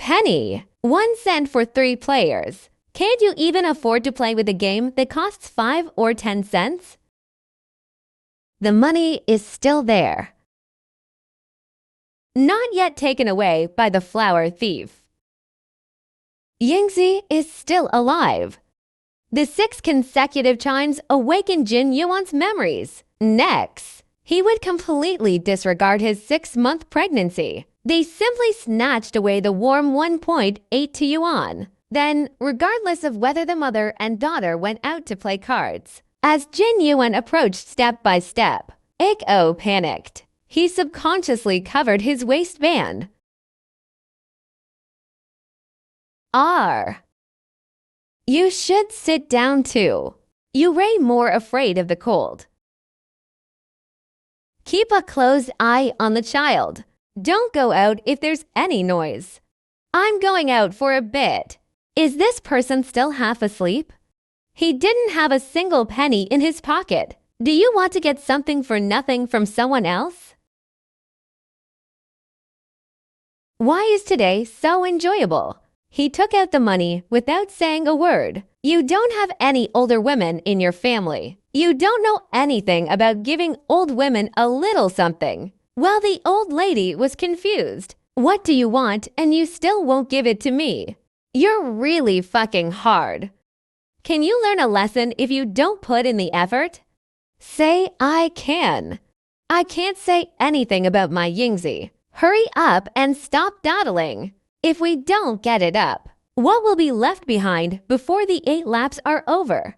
penny. 1 cent for 3 players. Can't you even afford to play with a game that costs 5 or 10 cents? The money is still there. Not yet taken away by the flower thief. Yingzi is still alive. The 6 consecutive chimes awaken Jin Yuan's memories. Next, he would completely disregard his 6-month pregnancy. They simply snatched away the warm 1.82 yuan. Then, regardless of whether the mother and daughter went out to play cards, as Jin Yuan approached step by step, Eiko panicked. He subconsciously covered his waistband. You should sit down too. You ray more afraid of the cold. Keep a close eye on the child. Don't go out if there's any noise. I'm going out for a bit. Is this person still half asleep? He didn't have a single penny in his pocket. Do you want to get something for nothing from someone else? Why is today so enjoyable? He took out the money without saying a word. You don't have any older women in your family. You don't know anything about giving old women a little something. Well, the old lady was confused. What do you want and you still won't give it to me? You're really fucking hard. Can you learn a lesson if you don't put in the effort? Say I can. I can't say anything about my Yingzi. Hurry up and stop dawdling. If we don't get it up, what will be left behind before the 8 laps are over?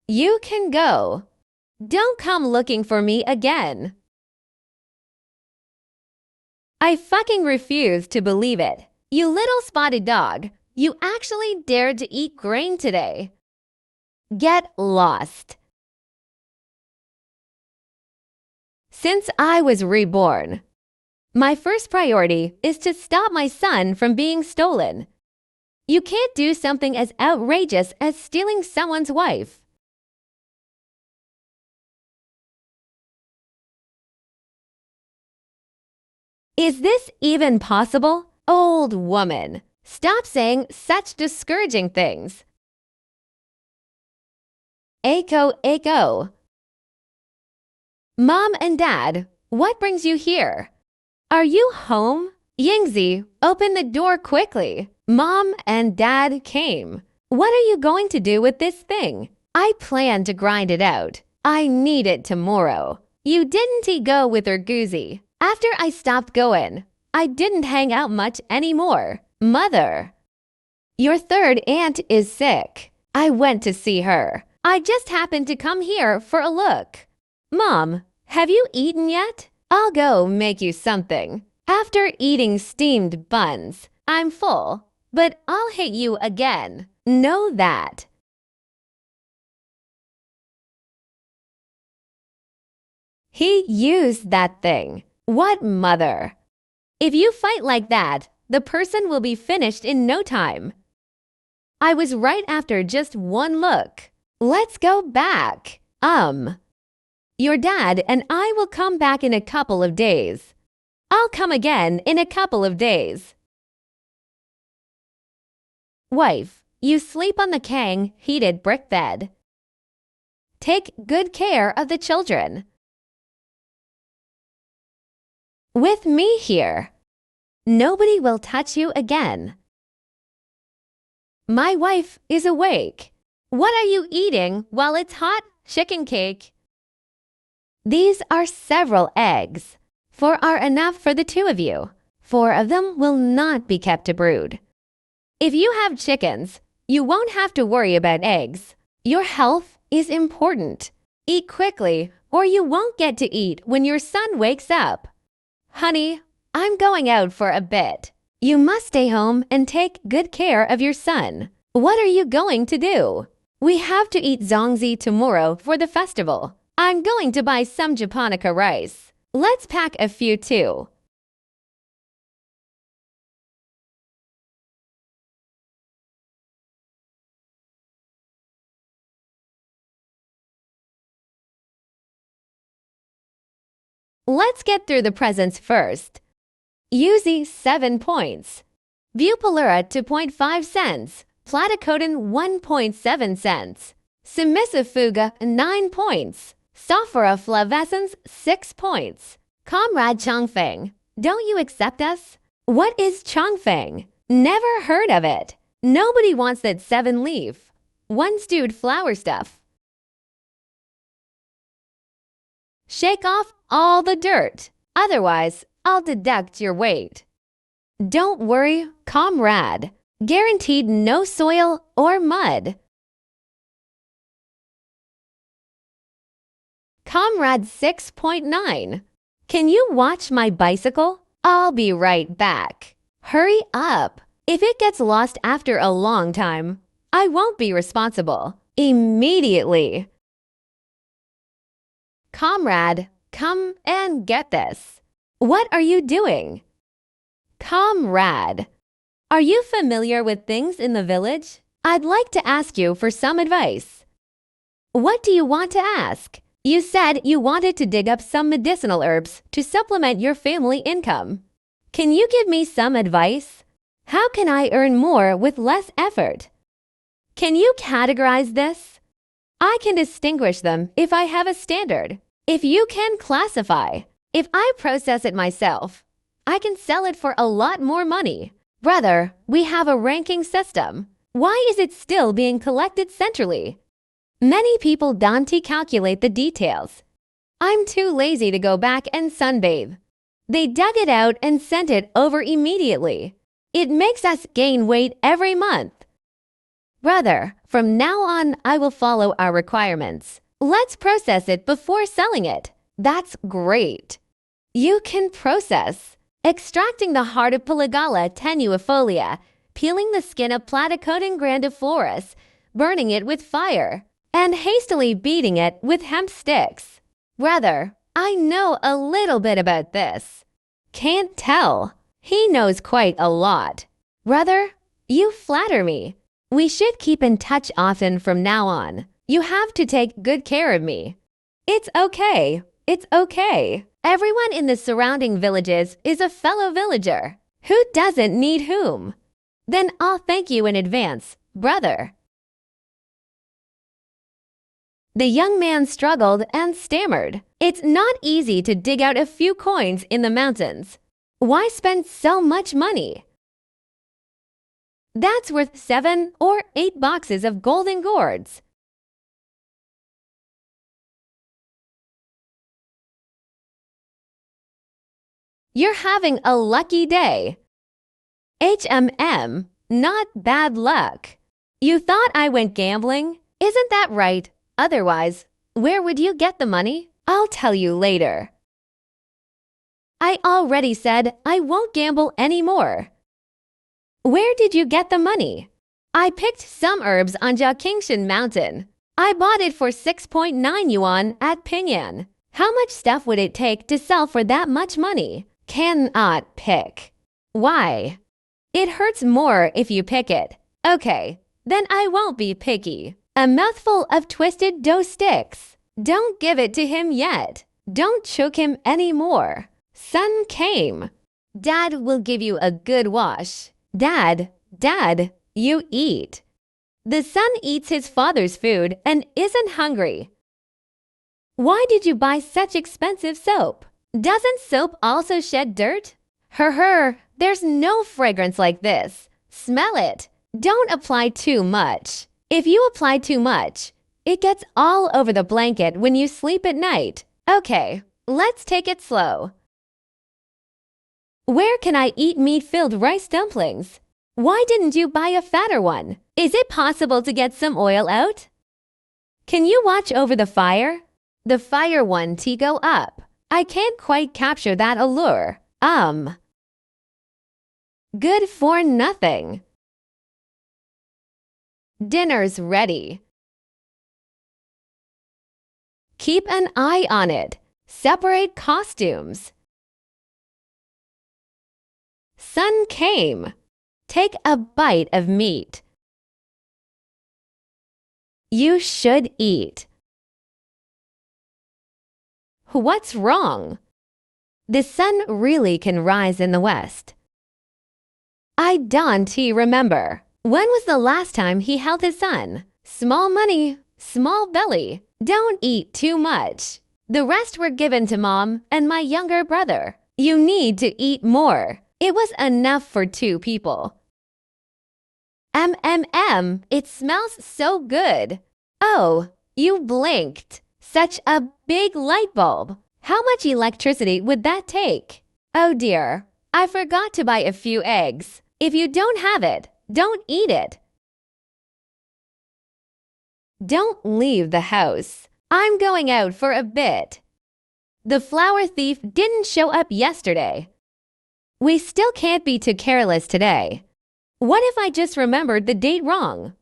You can go. Don't come looking for me again. I fucking refuse to believe it. You little spotted dog, you actually dared to eat grain today. Get lost. Since I was reborn, my first priority is to stop my son from being stolen. You can't do something as outrageous as stealing someone's wife. Is this even possible? Old woman, stop saying such discouraging things. Eiko. Mom and Dad, what brings you here? Are you home? Yingzi, open the door quickly. Mom and Dad came. What are you going to do with this thing? I plan to grind it out. I need it tomorrow. You didn't go with her goozy. After I stopped going, I didn't hang out much anymore. Mother, your third aunt is sick. I went to see her. I just happened to come here for a look. Mom, have you eaten yet? I'll go make you something. After eating steamed buns, I'm full, but I'll hit you again. Know that. He used that thing. What mother? If you fight like that, the person will be finished in no time. I was right after just one look. Let's go back. Your dad and I will come back in a couple of days. I'll come again in a couple of days. Wife, you sleep on the Kang heated brick bed. Take good care of the children. With me here, nobody will touch you again. My wife is awake. What are you eating while it's hot? Chicken cake. These are several eggs. 4 are enough for the 2 of you. 4 of them will not be kept to brood. If you have chickens, you won't have to worry about eggs. Your health is important. Eat quickly, or you won't get to eat when your son wakes up. Honey, I'm going out for a bit. You must stay home and take good care of your son. What are you going to do? We have to eat zongzi tomorrow for the festival. I'm going to buy some japonica rice. Let's pack a few too. Let's get through the presents first. Use 7 points. Bupalura 2.5 cents. Platycodon 1.7 cents. Semisifuga 9 points. Sophora flavescens 6 points. Comrade Chongfeng, don't you accept us? What is Chongfeng? Never heard of it. Nobody wants that 7-leaf. 1 stewed flour stuff. Shake off all the dirt. Otherwise, I'll deduct your weight. Don't worry, comrade. Guaranteed no soil or mud. Comrade 6.9. Can you watch my bicycle? I'll be right back. Hurry up. If it gets lost after a long time, I won't be responsible. Immediately. Comrade, come and get this. What are you doing? Comrade, are you familiar with things in the village? I'd like to ask you for some advice. What do you want to ask? You said you wanted to dig up some medicinal herbs to supplement your family income. Can you give me some advice? How can I earn more with less effort? Can you categorize this? I can distinguish them if I have a standard. If you can classify, if I process it myself, I can sell it for a lot more money. Brother, we have a ranking system. Why is it still being collected centrally? Many people don't calculate the details. I'm too lazy to go back and sunbathe. They dug it out and sent it over immediately. It makes us gain weight every month. Brother, from now on, I will follow our requirements. Let's process it before selling it. That's great. You can process. Extracting the heart of Polygala tenuifolia, peeling the skin of Platycodon grandiflorus, burning it with fire, and hastily beating it with hemp sticks. Brother, I know a little bit about this. Can't tell. He knows quite a lot. Brother, you flatter me. We should keep in touch often from now on. You have to take good care of me. It's okay. It's okay. Everyone in the surrounding villages is a fellow villager. Who doesn't need whom? Then I'll thank you in advance, brother. The young man struggled and stammered. It's not easy to dig out a few coins in the mountains. Why spend so much money? That's worth 7 or 8 boxes of golden gourds. You're having a lucky day. Not bad luck. You thought I went gambling? Isn't that right? Otherwise, where would you get the money? I'll tell you later. I already said I won't gamble anymore. Where did you get the money? I picked some herbs on Jiaqingshan Mountain. I bought it for 6.9 yuan at Qian. How much stuff would it take to sell for that much money? Cannot pick. Why? It hurts more if you pick it. Okay, then I won't be picky. A mouthful of twisted dough sticks. Don't give it to him yet. Don't choke him anymore. Sun came. Dad will give you a good wash. Dad, you eat. The son eats his father's food and isn't hungry. Why did you buy such expensive soap? Doesn't soap also shed dirt? There's no fragrance like this. Smell it. Don't apply too much. If you apply too much, it gets all over the blanket when you sleep at night. Okay, let's take it slow. Where can I eat meat-filled rice dumplings? Why didn't you buy a fatter one? Is it possible to get some oil out? Can you watch over the fire? The fire one to go up. I can't quite capture that allure. Good for nothing. Dinner's ready. Keep an eye on it. Separate costumes. Sun came. Take a bite of meat. You should eat. What's wrong? The sun really can rise in the west. I don't he remember. When was the last time he held his son? Small money, small belly. Don't eat too much. The rest were given to mom and my younger brother. You need to eat more. It was enough for 2 people. It smells so good. Oh, you blinked. Such a big light bulb. How much electricity would that take? Oh dear, I forgot to buy a few eggs. If you don't have it, don't eat it. Don't leave the house. I'm going out for a bit. The flower thief didn't show up yesterday. We still can't be too careless today. What if I just remembered the date wrong?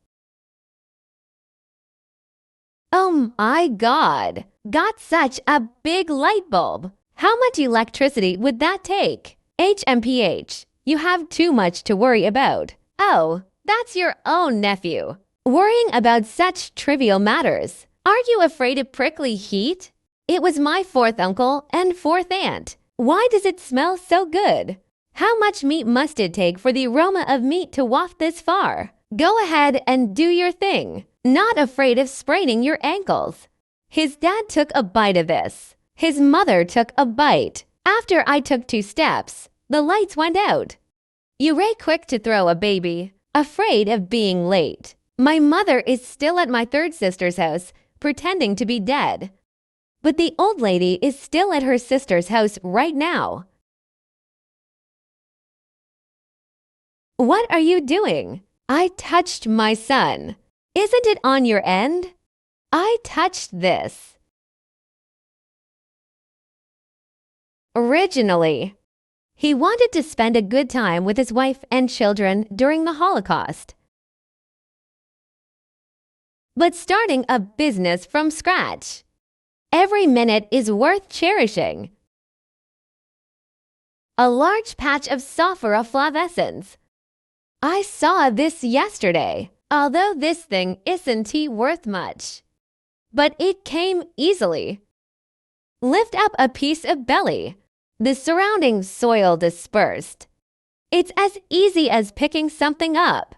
Oh my God! Got such a big light bulb. How much electricity would that take? HMPH, you have too much to worry about. Oh, that's your own nephew. Worrying about such trivial matters. Aren't you afraid of prickly heat? It was my 4th uncle and 4th aunt. Why does it smell so good? How much meat must it take for the aroma of meat to waft this far? Go ahead and do your thing. Not afraid of spraining your ankles. His dad took a bite of this. His mother took a bite. After I took 2 steps, the lights went out. You ray quick to throw a baby, afraid of being late. My mother is still at my 3rd sister's house, pretending to be dead. But the old lady is still at her sister's house right now. What are you doing? I touched my son. Isn't it on your end? I touched this. Originally, he wanted to spend a good time with his wife and children during the Holocaust. But starting a business from scratch. Every minute is worth cherishing. A large patch of sulfur efflorescence. I saw this yesterday, although this thing isn't worth much. But it came easily. Lift up a piece of belly. The surrounding soil dispersed. It's as easy as picking something up.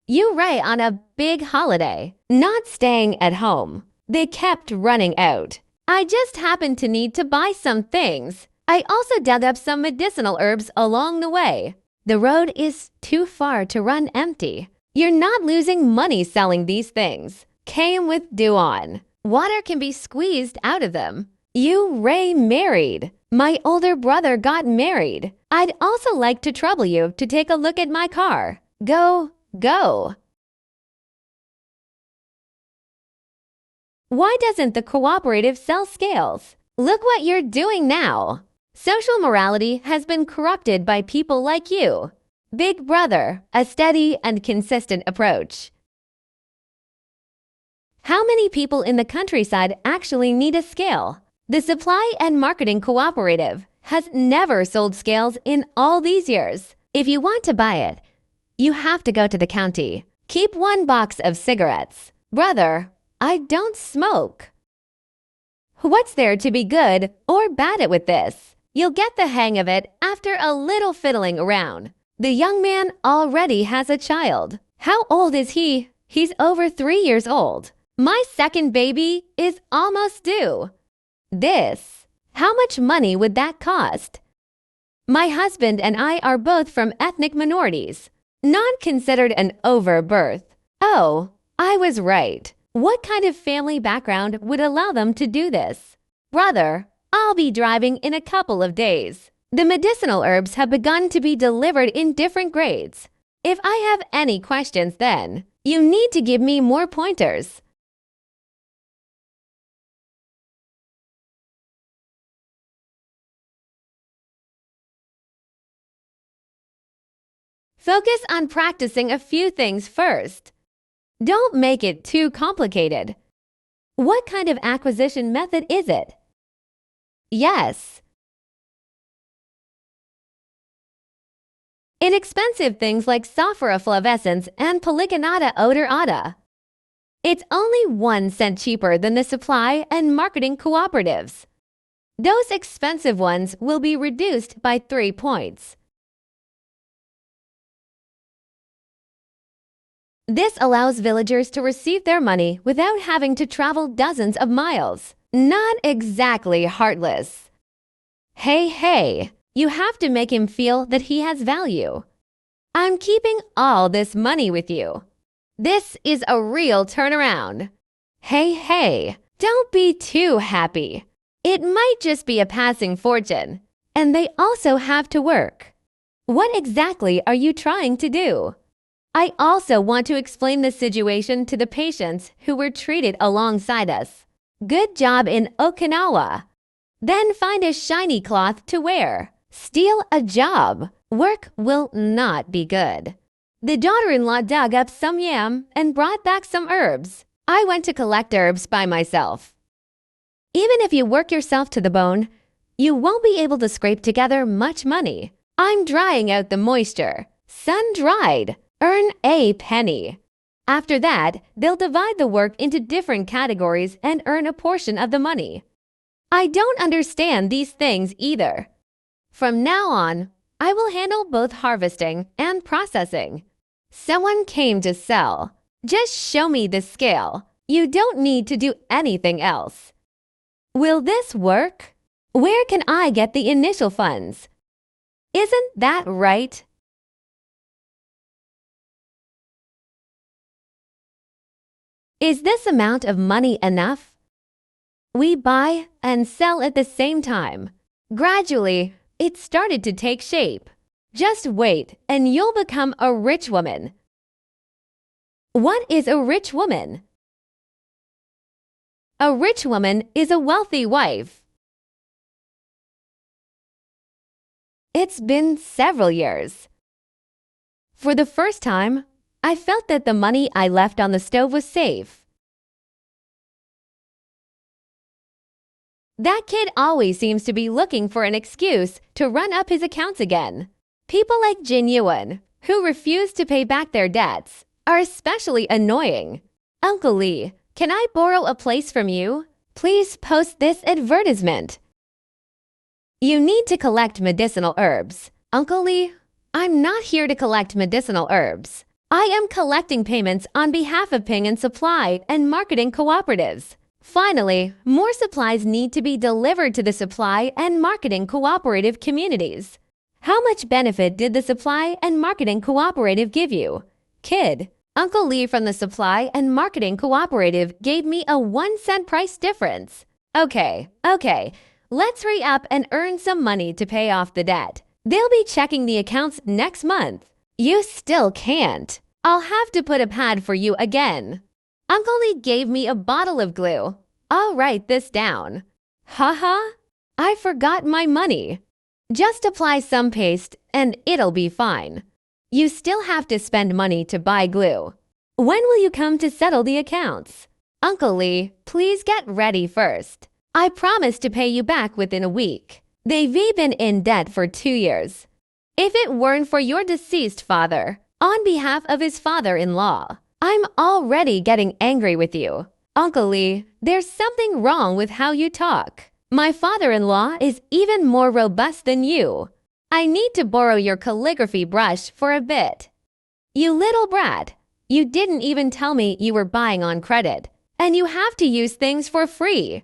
You ray on a big holiday, not staying at home. They kept running out. I just happened to need to buy some things. I also dug up some medicinal herbs along the way. The road is too far to run empty. You're not losing money selling these things. Came with dew on. Water can be squeezed out of them. You ray married. My older brother got married. I'd also like to trouble you to take a look at my car. Go. Why doesn't the cooperative sell scales? Look what you're doing now. Social morality has been corrupted by people like you. Big Brother, a steady and consistent approach. How many people in the countryside actually need a scale? The Supply and Marketing Cooperative has never sold scales in all these years. If you want to buy it, you have to go to the county. Keep 1 box of cigarettes. Brother, I don't smoke. What's there to be good or bad at with this? You'll get the hang of it after a little fiddling around. The young man already has a child. How old is he? He's over 3 years old. My 2nd baby is almost due. This. How much money would that cost? My husband and I are both from ethnic minorities. Not considered an overbirth. Oh, I was right. What kind of family background would allow them to do this? Brother, I'll be driving in a couple of days. The medicinal herbs have begun to be delivered in different grades. If I have any questions then, you need to give me more pointers. Focus on practicing a few things first. Don't make it too complicated. What kind of acquisition method is it? Yes. Inexpensive things like sulfur efflorescence and Polygonata odorata. It's only 1 cent cheaper than the supply and marketing cooperatives. Those expensive ones will be reduced by 3 points. This allows villagers to receive their money without having to travel dozens of miles. Not exactly heartless. Hey, you have to make him feel that he has value. I'm keeping all this money with you. This is a real turnaround. Hey, don't be too happy. It might just be a passing fortune, and they also have to work. What exactly are you trying to do? I also want to explain the situation to the patients who were treated alongside us. Good job in Okinawa. Then find a shiny cloth to wear. Steal a job. Work will not be good. The daughter-in-law dug up some yam and brought back some herbs. I went to collect herbs by myself. Even if you work yourself to the bone, you won't be able to scrape together much money. I'm drying out the moisture. Sun-dried. Earn a penny. After that, they'll divide the work into different categories and earn a portion of the money. I don't understand these things either. From now on, I will handle both harvesting and processing. Someone came to sell. Just show me the scale. You don't need to do anything else. Will this work? Where can I get the initial funds? Isn't that right? Is this amount of money enough? We buy and sell at the same time. Gradually, it started to take shape. Just wait and you'll become a rich woman. What is a rich woman? A rich woman is a wealthy wife. It's been several years. For the first time, I felt that the money I left on the stove was safe. That kid always seems to be looking for an excuse to run up his accounts again. People like Yiwen, who refuse to pay back their debts, are especially annoying. Uncle Lee, can I borrow a place from you? Please post this advertisement. You need to collect medicinal herbs. Uncle Lee, I'm not here to collect medicinal herbs. I am collecting payments on behalf of Ping & Supply and marketing cooperatives. Finally, more supplies need to be delivered to the supply and marketing cooperative communities. How much benefit did the supply and marketing cooperative give you? Kid, Uncle Lee from the supply and marketing cooperative gave me a 1-cent price difference. Okay, let's hurry up and earn some money to pay off the debt. They'll be checking the accounts next month. You still can't. I'll have to put a pad for you again. Uncle Lee gave me a bottle of glue. I'll write this down. Haha, I forgot my money. Just apply some paste and it'll be fine. You still have to spend money to buy glue. When will you come to settle the accounts? Uncle Lee, please get ready first. I promise to pay you back within a week. They've been in debt for 2 years. If it weren't for your deceased father, on behalf of his father-in-law, I'm already getting angry with you. Uncle Lee, there's something wrong with how you talk. My father-in-law is even more robust than you. I need to borrow your calligraphy brush for a bit. You little brat, you didn't even tell me you were buying on credit, and you have to use things for free.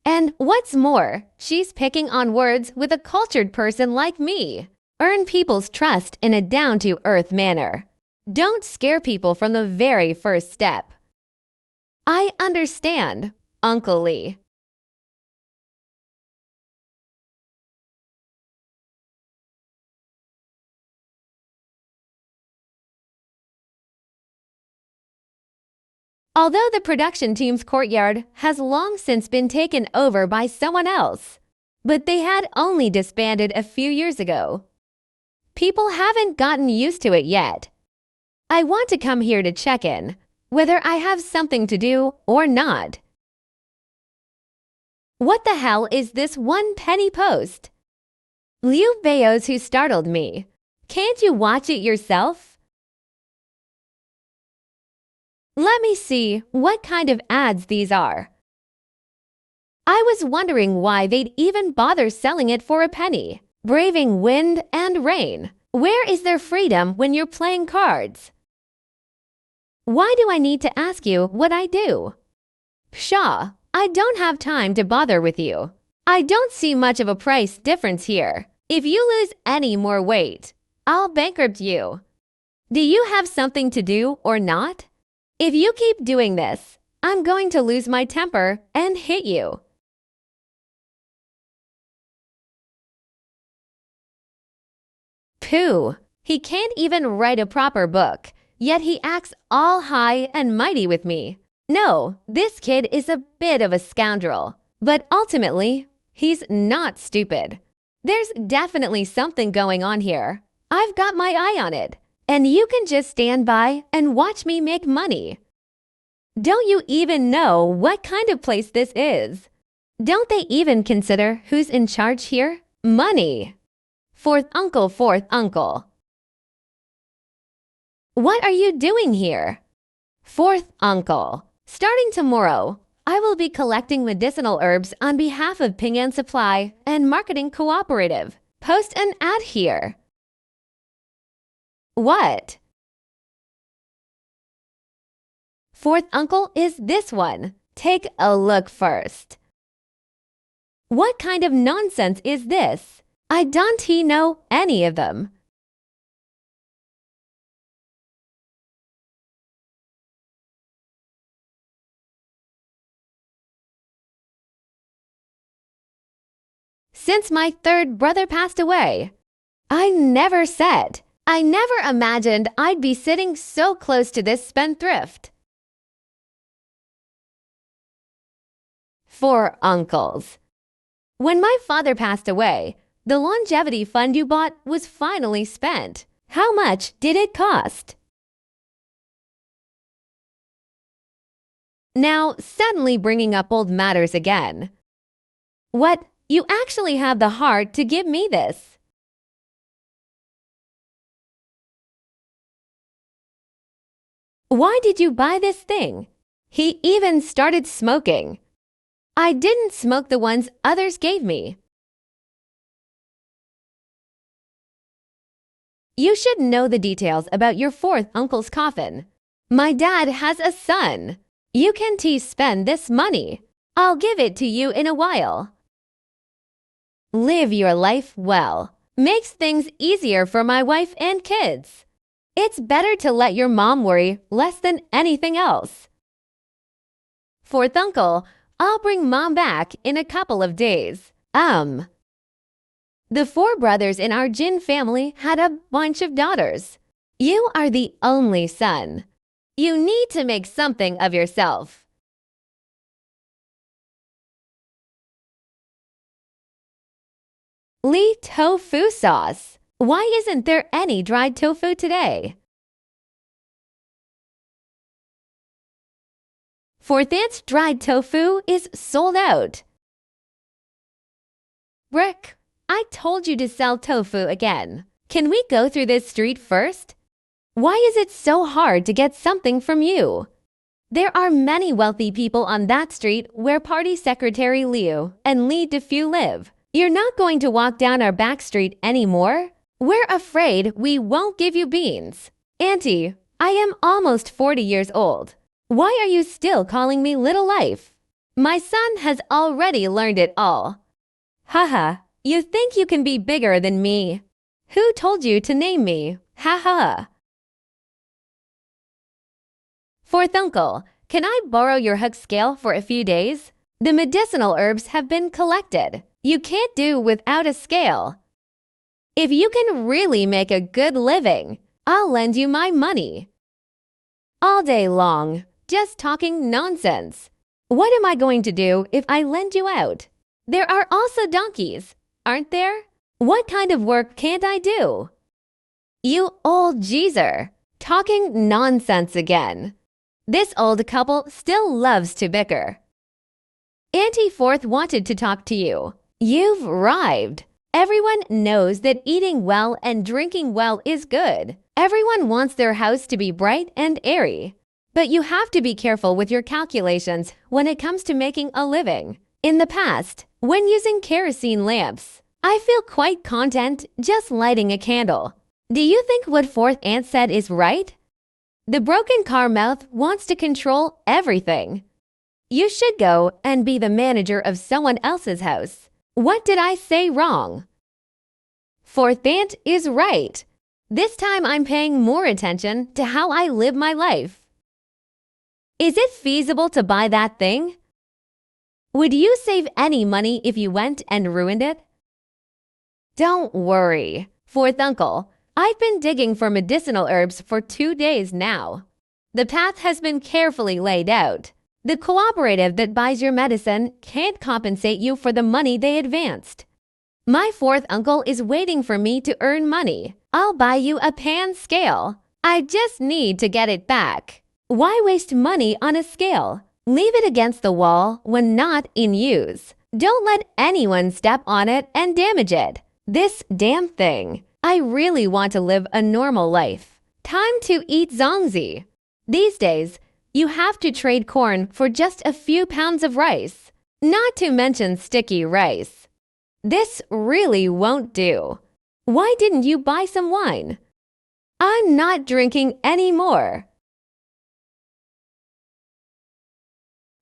And what's more, she's picking on words with a cultured person like me. Earn people's trust in a down-to-earth manner. Don't scare people from the very first step. I understand, Uncle Lee. Although the production team's courtyard has long since been taken over by someone else, but they had only disbanded a few years ago. People haven't gotten used to it yet. I want to come here to check in, whether I have something to do or not. What the hell is this 1-penny post? Liu Beo's who startled me. Can't you watch it yourself? Let me see what kind of ads these are. I was wondering why they'd even bother selling it for a penny. Braving wind and rain. Where is their freedom when you're playing cards? Why do I need to ask you what I do? Pshaw, I don't have time to bother with you. I don't see much of a price difference here. If you lose any more weight, I'll bankrupt you. Do you have something to do or not? If you keep doing this, I'm going to lose my temper and hit you. Pooh, he can't even write a proper book, yet he acts all high and mighty with me. No, this kid is a bit of a scoundrel, but ultimately, he's not stupid. There's definitely something going on here. I've got my eye on it, and you can just stand by and watch me make money. Don't you even know what kind of place this is? Don't they even consider who's in charge here? Money. Fourth uncle, fourth uncle. What are you doing here? Fourth uncle. Starting tomorrow, I will be collecting medicinal herbs on behalf of Ping Supply and Marketing Cooperative. Post an ad here. What? Fourth uncle is this one. Take a look first. What kind of nonsense is this? I don't know any of them. Since my third brother passed away, I never imagined I'd be sitting so close to this spendthrift. Four uncles. When my father passed away, the longevity fund you bought was finally spent. How much did it cost? Now, suddenly bringing up old matters again. What? You actually have the heart to give me this? Why did you buy this thing? He even started smoking. I didn't smoke the ones others gave me. You should know the details about your fourth uncle's coffin. My dad has a son. You can spend this money. I'll give it to you in a while. Live your life well. Makes things easier for my wife and kids. It's better to let your mom worry less than anything else. Fourth uncle, I'll bring mom back in a couple of days. The four brothers in our Jin family had a bunch of daughters. You are the only son. You need to make something of yourself. Lee tofu sauce. Why isn't there any dried tofu today? Fourth aunt's dried tofu is sold out. Rick, I told you to sell tofu again. Can we go through this street first? Why is it so hard to get something from you? There are many wealthy people on that street where Party Secretary Liu and Li Defu live. You're not going to walk down our back street anymore? We're afraid we won't give you beans. Auntie, I am almost 40 years old. Why are you still calling me Little Life? My son has already learned it all. Haha, you think you can be bigger than me? Who told you to name me? Haha. Fourth uncle, can I borrow your hook scale for a few days? The medicinal herbs have been collected. You can't do without a scale. If you can really make a good living, I'll lend you my money. All day long, just talking nonsense. What am I going to do if I lend you out? There are also donkeys, aren't there? What kind of work can't I do? You old geezer, talking nonsense again. This old couple still loves to bicker. Auntie Fourth wanted to talk to you. You've arrived. Everyone knows that eating well and drinking well is good. Everyone wants their house to be bright and airy. But you have to be careful with your calculations when it comes to making a living. In the past, when using kerosene lamps, I feel quite content just lighting a candle. Do you think what Fourth Aunt said is right? The broken car mouth wants to control everything. You should go and be the manager of someone else's house. What did I say wrong? Fourth aunt is right. This time I'm paying more attention to how I live my life. Is it feasible to buy that thing? Would you save any money if you went and ruined it? Don't worry, fourth uncle. I've been digging for medicinal herbs for 2 days now. The path has been carefully laid out. The cooperative that buys your medicine can't compensate you for the money they advanced. My fourth uncle is waiting for me to earn money. I'll buy you a pan scale. I just need to get it back. Why waste money on a scale? Leave it against the wall when not in use. Don't let anyone step on it and damage it. This damn thing. I really want to live a normal life. Time to eat zongzi. These days, you have to trade corn for just a few pounds of rice. Not to mention sticky rice. This really won't do. Why didn't you buy some wine? I'm not drinking anymore.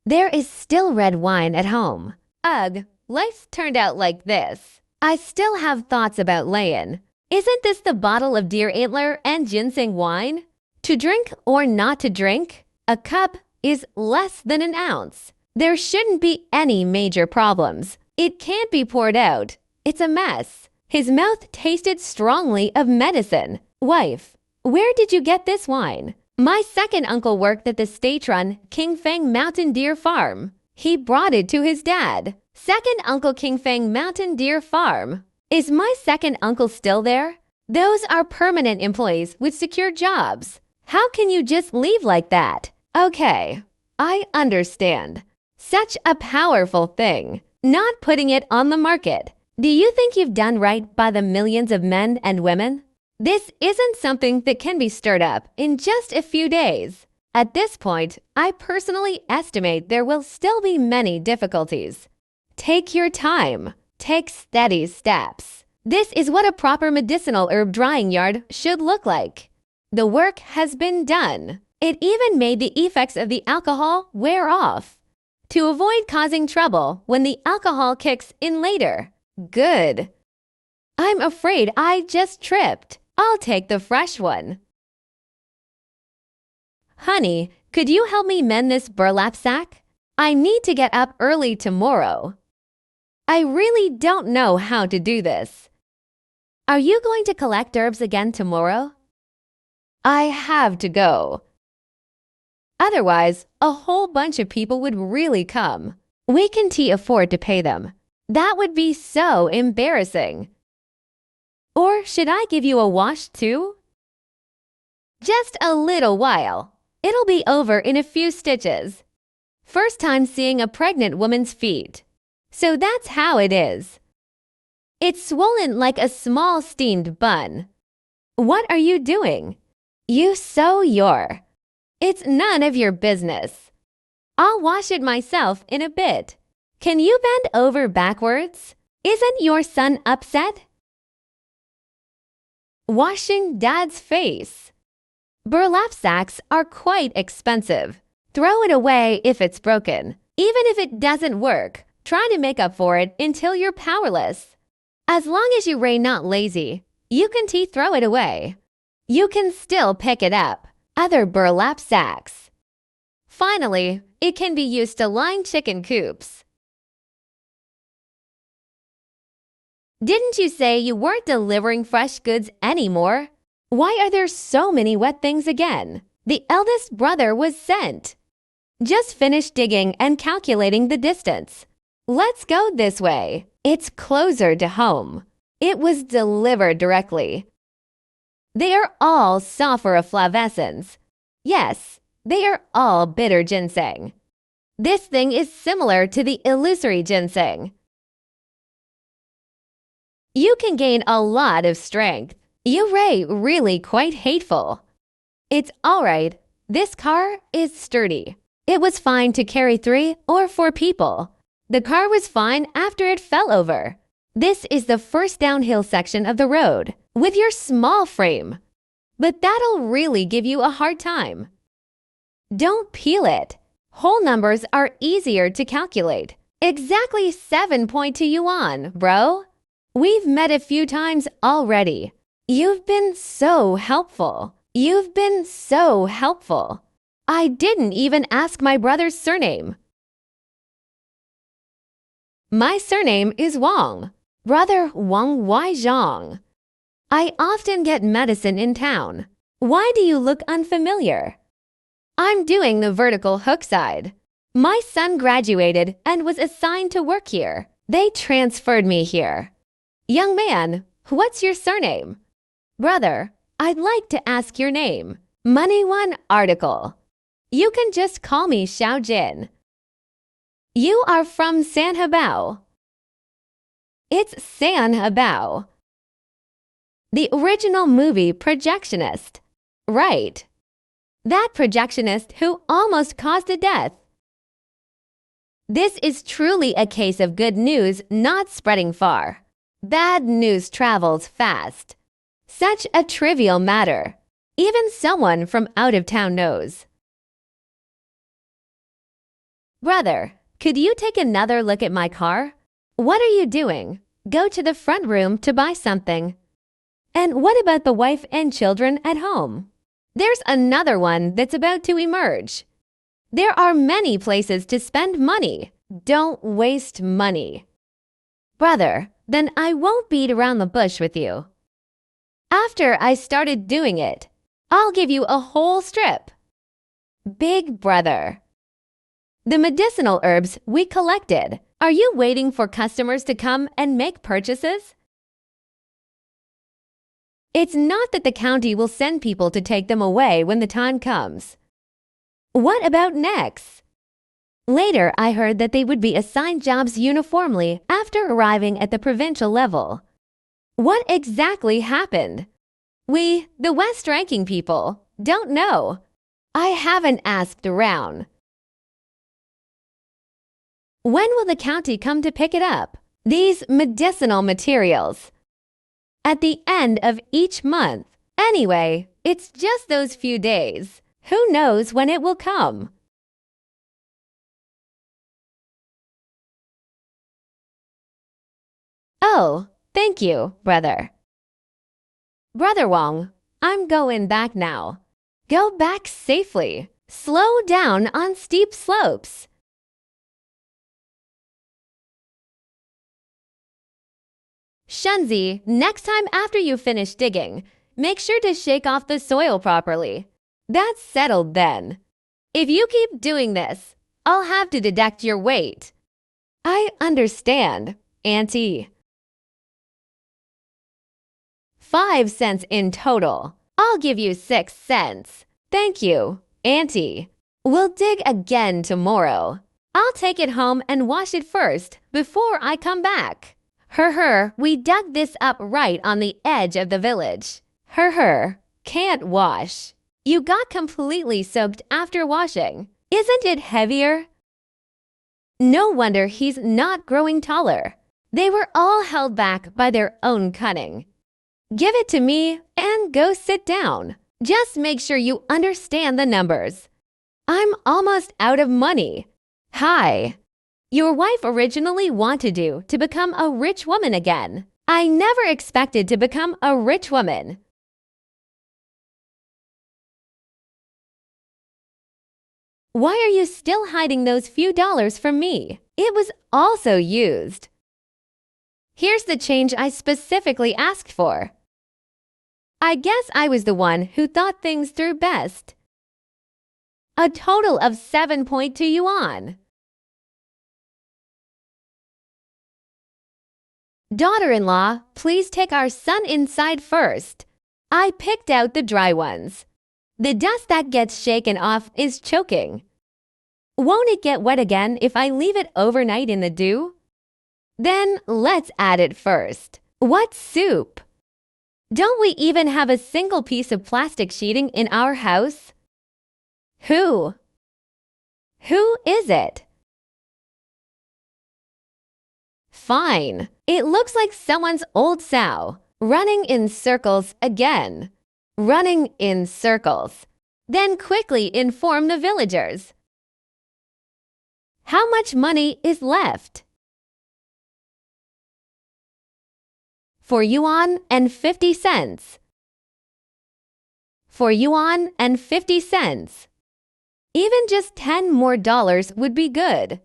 There is still red wine at home. Ugh, life's turned out like this. I still have thoughts about Yiwen. Isn't this the bottle of deer antler and ginseng wine? To drink or not to drink, a cup is less than an ounce. There shouldn't be any major problems. It can't be poured out. It's a mess. His mouth tasted strongly of medicine. Wife, where did you get this wine? My second uncle worked at the state-run King Feng Mountain Deer Farm. He brought it to his dad. Second Uncle King Feng Mountain Deer Farm. Is my second uncle still there? Those are permanent employees with secure jobs. How can you just leave like that? Okay, I understand. Such a powerful thing. Not putting it on the market. Do you think you've done right by the millions of men and women? This isn't something that can be stirred up in just a few days. At this point, I personally estimate there will still be many difficulties. Take your time. Take steady steps. This is what a proper medicinal herb drying yard should look like. The work has been done. It even made the effects of the alcohol wear off. To avoid causing trouble when the alcohol kicks in later. Good. I'm afraid I just tripped. I'll take the fresh one. Honey, could you help me mend this burlap sack? I need to get up early tomorrow. I really don't know how to do this. Are you going to collect herbs again tomorrow? I have to go. Otherwise, a whole bunch of people would really come. We can't afford to pay them. That would be so embarrassing. Or should I give you a wash too? Just a little while. It'll be over in a few stitches. First time seeing a pregnant woman's feet. So that's how it is. It's swollen like a small steamed bun. What are you doing? You sew your. It's none of your business. I'll wash it myself in a bit. Can you bend over backwards? Isn't your son upset? Washing Dad's face. Burlap sacks are quite expensive. Throw it away if it's broken. Even if it doesn't work, try to make up for it until you're powerless. As long as you're not lazy, you can throw it away. You can still pick it up. Other burlap sacks. Finally, it can be used to line chicken coops. Didn't you say you weren't delivering fresh goods anymore? Why are there so many wet things again? The eldest brother was sent. Just finished digging and calculating the distance. Let's go this way. It's closer to home. It was delivered directly. They are all sulforaflavescens. Yes, they are all bitter ginseng. This thing is similar to the illusory ginseng. You can gain a lot of strength. You're really quite hateful. It's all right. This car is sturdy. It was fine to carry 3 or 4 people. The car was fine after it fell over. This is the first downhill section of the road with your small frame. but that'll really give you a hard time. Don't peel it. Whole numbers are easier to calculate. Exactly 7.2 yuan, bro. We've met a few times already. You've been so helpful. You've been so helpful. I didn't even ask my brother's surname. My surname is Wang. Brother Wang Waizhang. I often get medicine in town. Why do you look unfamiliar? I'm doing the vertical hook side. My son graduated and was assigned to work here. They transferred me here. Young man, what's your surname? Brother, I'd like to ask your name. Money One article. You can just call me Xiao Jin. You are from San Hebao. It's San Hebao. The original movie projectionist. Right. That projectionist who almost caused a death. This is truly a case of good news not spreading far. Bad news travels fast. Such a trivial matter. Even someone from out of town knows. Brother, could you take another look at my car? What are you doing? Go to the front room to buy something. And what about the wife and children at home? There's another one that's about to emerge. There are many places to spend money. Don't waste money. Brother, then I won't beat around the bush with you. After I started doing it, I'll give you a whole strip. Big brother. The medicinal herbs we collected. Are you waiting for customers to come and make purchases? It's not that the county will send people to take them away when the time comes. What about next? Later, I heard that they would be assigned jobs uniformly after arriving at the provincial level. What exactly happened? We, the West-ranking people, don't know. I haven't asked around. When will the county come to pick it up? These medicinal materials. At the end of each month. Anyway, it's just those few days. Who knows when it will come? Oh, thank you, brother. Brother Wang, I'm going back now. Go back safely. Slow down on steep slopes. Shunzi, next time after you finish digging, make sure to shake off the soil properly. That's settled then. If you keep doing this, I'll have to deduct your weight. I understand, Auntie. 5 cents in total. I'll give you 6 cents. Thank you, Auntie. We'll dig again tomorrow. I'll take it home and wash it first before I come back. We dug this up right on the edge of the village. Can't wash. You got completely soaked after washing. Isn't it heavier? No wonder he's not growing taller. They were all held back by their own cunning. Give it to me and go sit down. Just make sure you understand the numbers. I'm almost out of money. Hi. Your wife originally wanted you to become a rich woman again. I never expected to become a rich woman. Why are you still hiding those few dollars from me? It was also used. Here's the change I specifically asked for. I guess I was the one who thought things through best. A total of 7.2 yuan. Daughter-in-law, please take our son inside first. I picked out the dry ones. The dust that gets shaken off is choking. Won't it get wet again if I leave it overnight in the dew? Then let's add it first. What soup? Don't we even have a single piece of plastic sheeting in our house? Who? Who is it? Fine. It looks like someone's old sow, running in circles again. running in circles. Then quickly inform the villagers. How much money is left? 4 yuan and 50 cents. 4 yuan and 50 cents. Even just $10 more would be good.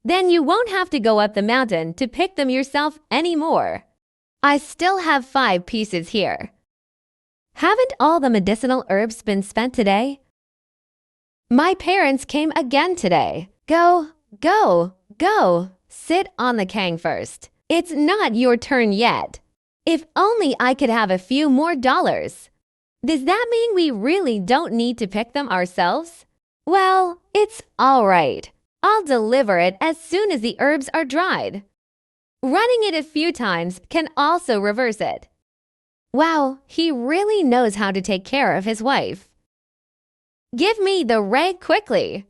Then you won't have to go up the mountain to pick them yourself anymore. I still have 5 pieces here. Haven't all the medicinal herbs been spent today? My parents came again today. Go, go, go. Sit on the kang first. It's not your turn yet. If only I could have a few more dollars. Does that mean we really don't need to pick them ourselves? Well, it's all right. I'll deliver it as soon as the herbs are dried. Running it a few times can also reverse it. Wow, he really knows how to take care of his wife. Give me the rag quickly.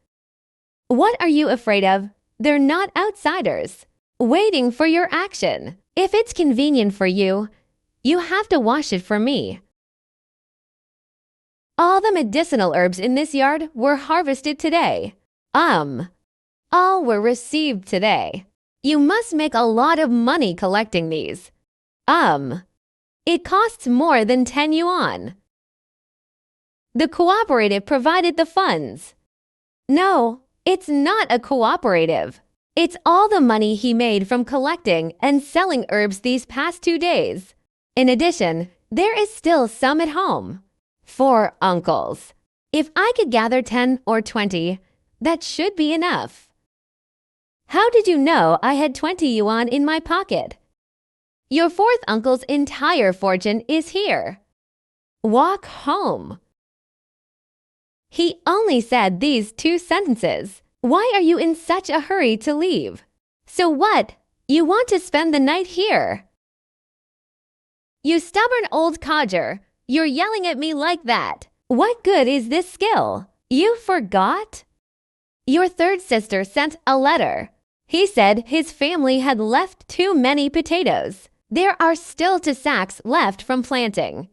What are you afraid of? They're not outsiders. Waiting for your action. If it's convenient for you, you have to wash it for me. All the medicinal herbs in this yard were harvested today. All were received today. You must make a lot of money collecting these. It costs more than 10 yuan. The cooperative provided the funds. No, it's not a cooperative. It's all the money he made from collecting and selling herbs these past 2 days. In addition, there is still some at home. 4 uncles. If I could gather 10 or 20, that should be enough. How did you know I had 20 yuan in my pocket? Your 4th uncle's entire fortune is here. Walk home. He only said these 2 sentences. Why are you in such a hurry to leave? So what? You want to spend the night here? You stubborn old codger. You're yelling at me like that. What good is this skill? You forgot? Your 3rd sister sent a letter. He said his family had left too many potatoes. There are still 2 sacks left from planting.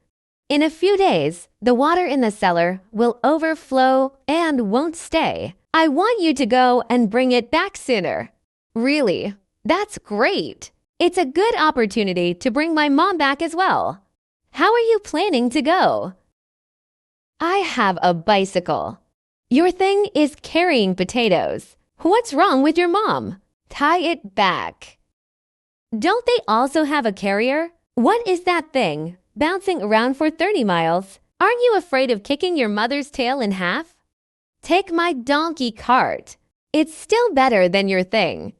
In a few days, the water in the cellar will overflow and won't stay. I want you to go and bring it back sooner. Really, that's great. It's a good opportunity to bring my mom back as well. How are you planning to go? I have a bicycle. Your thing is carrying potatoes. What's wrong with your mom? Tie it back. Don't they also have a carrier? What is that thing, bouncing around for 30 miles? Aren't you afraid of kicking your mother's tail in half? Take my donkey cart. It's still better than your thing.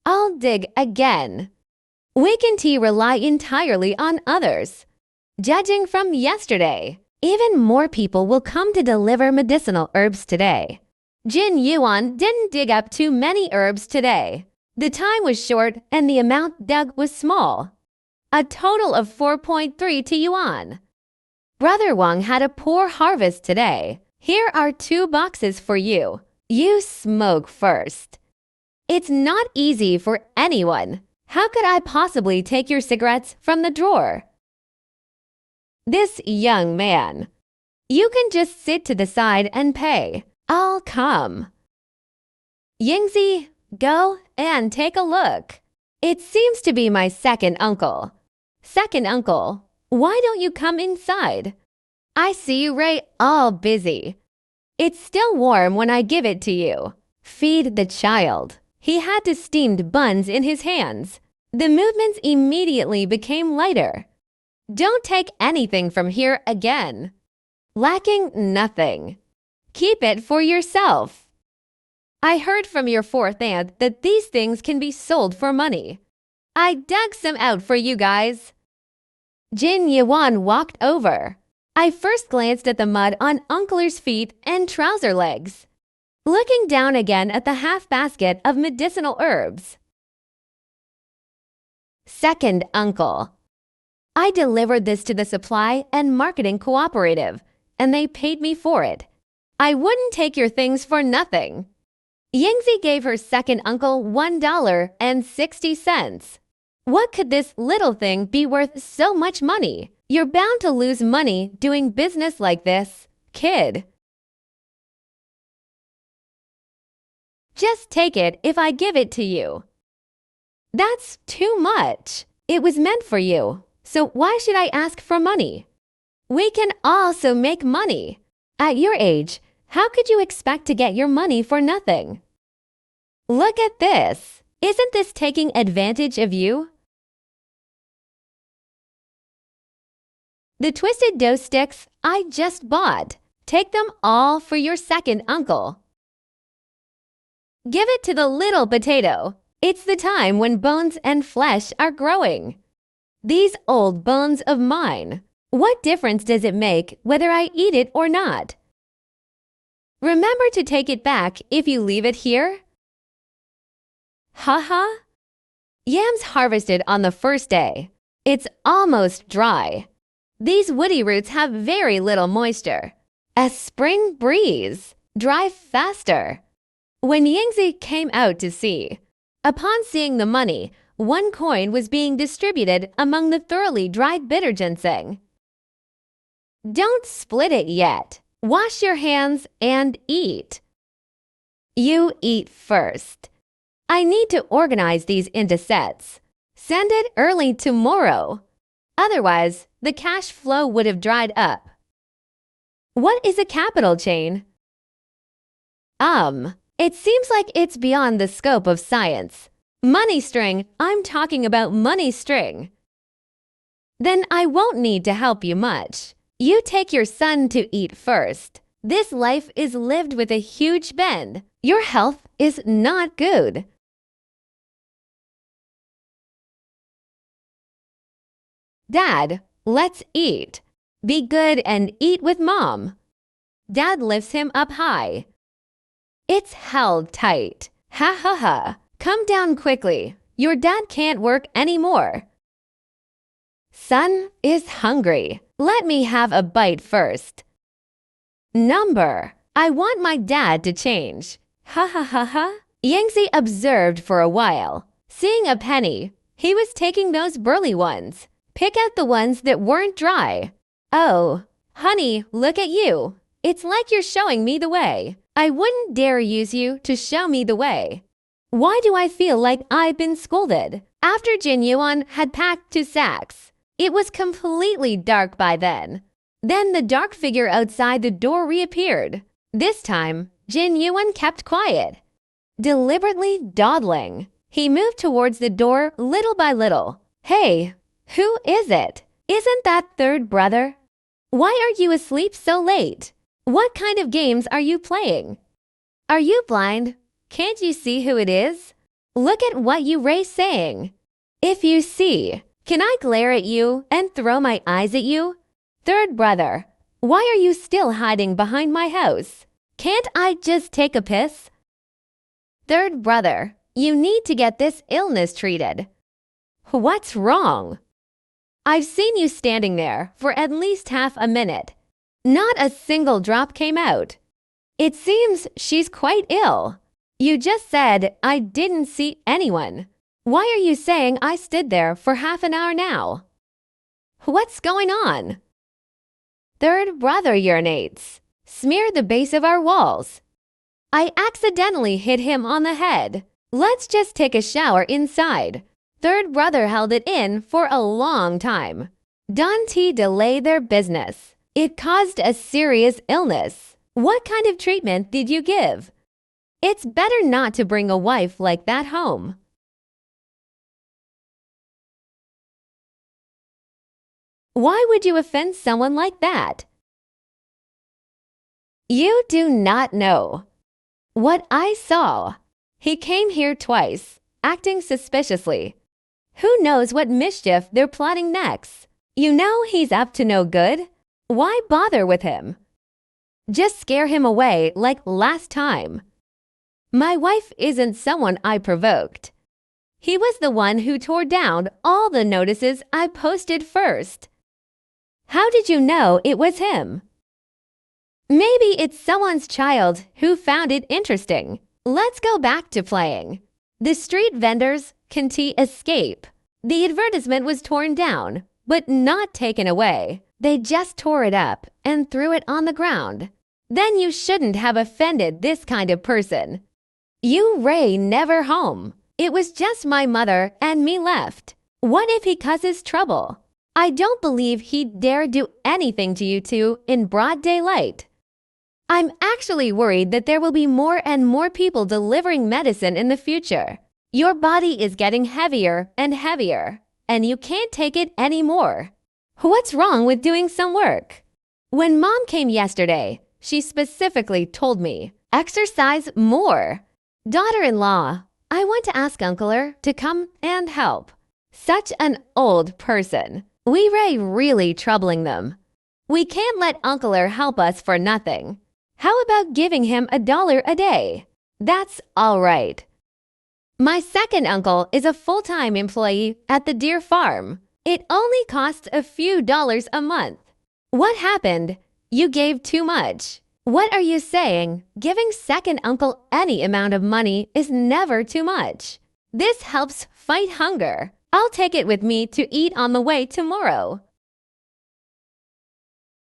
I'll dig again. Wake and tea rely entirely on others. Judging from yesterday, even more people will come to deliver medicinal herbs today. Yiwen didn't dig up too many herbs today. The time was short and the amount dug was small. A total of 4.3 yuan. Brother Wang had a poor harvest today. Here are 2 boxes for you. You smoke first. It's not easy for anyone. How could I possibly take your cigarettes from the drawer? This young man. You can just sit to the side and pay. I'll come. Yingzi, go and take a look. It seems to be my 2nd uncle. 2nd uncle, why don't you come inside? I see you all busy. It's still warm when I give it to you. Feed the child. He had the steamed buns in his hands. The movements immediately became lighter. Don't take anything from here again. Lacking nothing. Keep it for yourself. I heard from your 4th aunt that these things can be sold for money. I dug some out for you guys. Yiwen walked over. I first glanced at the mud on Uncle's feet and trouser legs, looking down again at the half basket of medicinal herbs. 2nd uncle. I delivered this to the supply and marketing cooperative, and they paid me for it. I wouldn't take your things for nothing. Yingzi gave her second uncle $1.60. What could this little thing be worth so much money? You're bound to lose money doing business like this, kid. Just take it if I give it to you. That's too much. It was meant for you, so why should I ask for money? We can also make money. At your age, how could you expect to get your money for nothing? Look at this. Isn't this taking advantage of you? The twisted dough sticks I just bought. Take them all for your second uncle. Give it to the little potato. It's the time when bones and flesh are growing. These old bones of mine. What difference does it make whether I eat it or not? Remember to take it back if you leave it here. Haha. Yams harvested on the first day. It's almost dry. These woody roots have very little moisture. A spring breeze. Dry faster. When Yingzi came out to see, upon seeing the money, 1 coin was being distributed among the thoroughly dried bitter ginseng. Don't split it yet. Wash your hands and eat. You eat first. I need to organize these into sets. Send it early tomorrow. Otherwise, the cash flow would have dried up. What is a capital chain? It seems like it's beyond the scope of science. Money string, I'm talking about money string. Then I won't need to help you much. You take your son to eat first. This life is lived with a huge bend. Your health is not good. Dad, let's eat. Be good and eat with Mom. Dad lifts him up high. It's held tight. Ha ha ha. Come down quickly. Your dad can't work anymore. Son is hungry. Let me have a bite first. Number. I want my dad to change. Ha ha ha ha. Yingzi observed for a while. Seeing a penny, he was taking those burly ones. Pick out the ones that weren't dry. Oh, honey, look at you. It's like you're showing me the way. I wouldn't dare use you to show me the way. Why do I feel like I've been scolded? After Jin Yuan had packed 2 sacks, it was completely dark by then. Then the dark figure outside the door reappeared. This time, Jin Yuan kept quiet, deliberately dawdling. He moved towards the door little by little. Hey, who is it? Isn't that third brother? Why are you asleep so late? What kind of games are you playing? Are you blind? Can't you see who it is? Look at what you raise saying. If you see, can I glare at you and throw my eyes at you? Third brother, why are you still hiding behind my house? Can't I just take a piss? Third brother, you need to get this illness treated. What's wrong? I've seen you standing there for at least half a minute. Not a single drop came out. It seems she's quite ill. You just said I didn't see anyone. Why are you saying I stood there for half an hour now? What's going on? Third brother urinates. Smear the base of our walls. I accidentally hit him on the head. Let's just take a shower inside. Third brother held it in for a long time. Don't delay their business. It caused a serious illness. What kind of treatment did you give? It's better not to bring a wife like that home. Why would you offend someone like that? You do not know. What I saw. He came here twice, acting suspiciously. Who knows what mischief they're plotting next? You know he's up to no good. Why bother with him? Just scare him away like last time. My wife isn't someone I provoked. He was the one who tore down all the notices I posted first. How did you know it was him? Maybe it's someone's child who found it interesting. Let's go back to playing. The street vendors can escape. The advertisement was torn down, but not taken away. They just tore it up and threw it on the ground. Then you shouldn't have offended this kind of person. You Ray never home. It was just my mother and me left. What if he causes trouble? I don't believe he'd dare do anything to you two in broad daylight. I'm actually worried that there will be more and more people delivering medicine in the future. Your body is getting heavier and heavier, and you can't take it anymore. What's wrong with doing some work? When Mom came yesterday, she specifically told me, exercise more. Daughter-in-law, I want to ask Uncle to come and help. Such an old person. We Ray really troubling them. We can't let Uncle help us for nothing. How about giving him $1 a day? That's all right. My second uncle is a full-time employee at the deer farm. It only costs a few dollars a month. What happened? You gave too much. What are you saying? Giving second uncle any amount of money is never too much. This helps fight hunger. I'll take it with me to eat on the way tomorrow.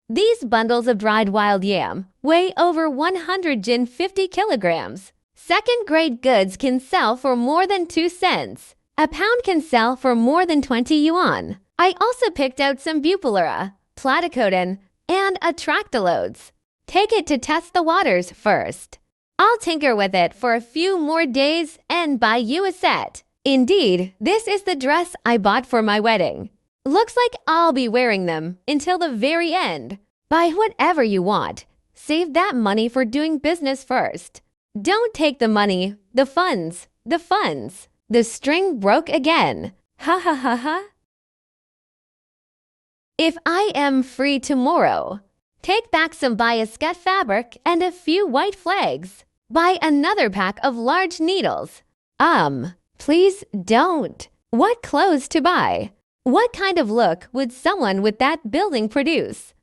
These bundles of dried wild yam weigh over 150 kilograms. Second-grade goods can sell for more than 2 cents. A pound can sell for more than 20 yuan. I also picked out some bupalura, platycodon, and atractylodes. Take it to test the waters first. I'll tinker with it for a few more days and buy you a set. Indeed, this is the dress I bought for my wedding. Looks like I'll be wearing them until the very end. Buy whatever you want. Save that money for doing business first. Don't take the money, the funds. The string broke again. Ha ha ha ha. If I am free tomorrow, take back some bioscat fabric and a few white flags. Buy another pack of large needles. Please don't. What clothes to buy? What kind of look would someone with that building produce?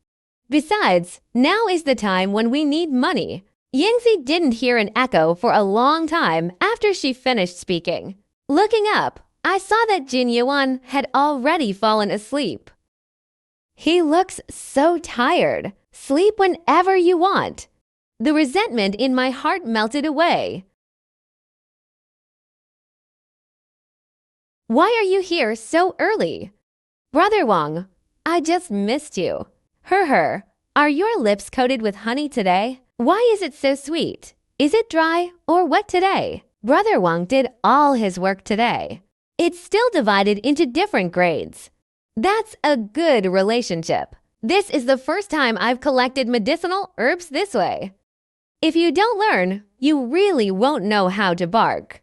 Besides, now is the time when we need money. Yingzi didn't hear an echo for a long time after she finished speaking. Looking up, I saw that Jin Yiwen had already fallen asleep. He looks so tired. Sleep whenever you want. The resentment in my heart melted away. Why are you here so early? Brother Wang, I just missed you. Are your lips coated with honey today? Why is it so sweet? Is it dry or wet today? Brother Wang did all his work today. It's still divided into different grades. That's a good relationship. This is the first time I've collected medicinal herbs this way. If you don't learn, you really won't know how to bark.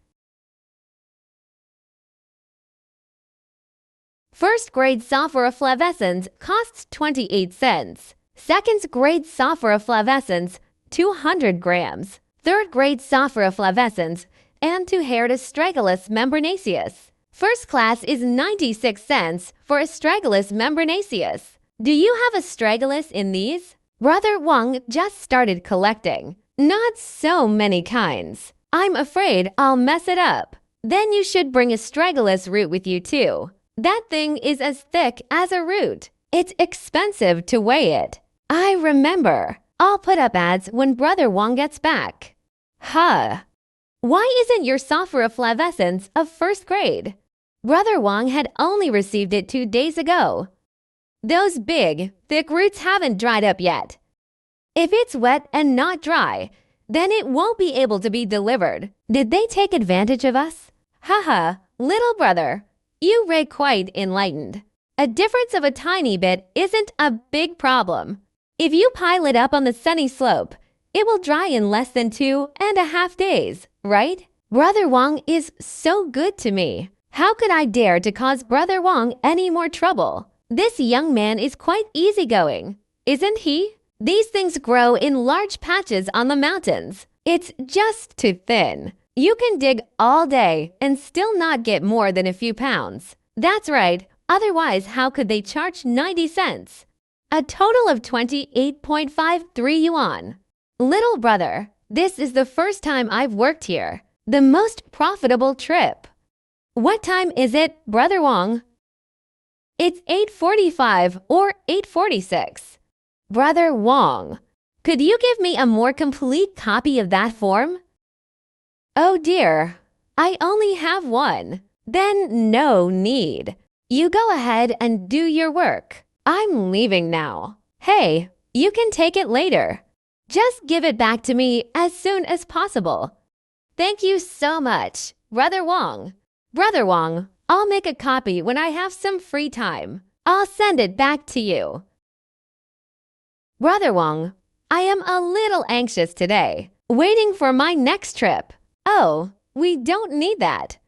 First grade Sophora flavescens costs 28 cents. Second grade Sophora flavescens, 200 grams. Third grade Sophora flavescens, and to haired Astragalus membranaceus. First class is 96 cents for Astragalus membranaceus. Do you have Astragalus in these? Brother Wang just started collecting. Not so many kinds. I'm afraid I'll mess it up. Then you should bring Astragalus root with you too. That thing is as thick as a root. It's expensive to weigh it. I remember. I'll put up ads when Brother Wang gets back. Why isn't your Sophora flavescens of first grade? Brother Wang had only received it 2 days ago. Those big, thick roots haven't dried up yet. If it's wet and not dry, then it won't be able to be delivered. Did they take advantage of us? Little brother. You Ray quite enlightened. A difference of a tiny bit isn't a big problem. If you pile it up on the sunny slope, it will dry in less than 2.5 days, right? Brother Wang is so good to me. How could I dare to cause Brother Wang any more trouble? This young man is quite easygoing, isn't he? These things grow in large patches on the mountains. It's just too thin. You can dig all day and still not get more than a few pounds. That's right. Otherwise, how could they charge 90 cents? A total of 28.53 yuan. Little brother, This is the first time I've worked here. The most profitable trip. What time is it, Brother Wang? It's 8:45 or 8:46. Brother Wang, could you give me a more complete copy of that form? Oh dear, I only have one. Then no need. You go ahead and do your work. I'm leaving now. Hey, you can take it later. Just give it back to me as soon as possible. Thank you so much, Brother Wang. Brother Wang, I'll make a copy when I have some free time. I'll send it back to you. Brother Wang, I am a little anxious today, waiting for my next trip. Oh, we don't need that.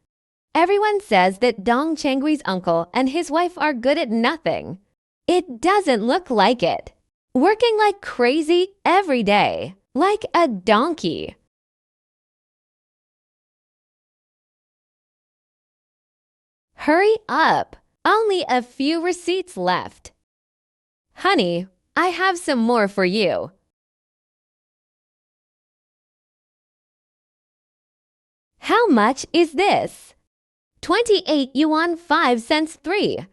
Everyone says that Dong Changgui's uncle and his wife are good at nothing. It doesn't look like it. Working like crazy every day, like a donkey. Hurry up! Only a few receipts left. Honey, I have some more for you. How much is this? 28 yuan 5 cents 3.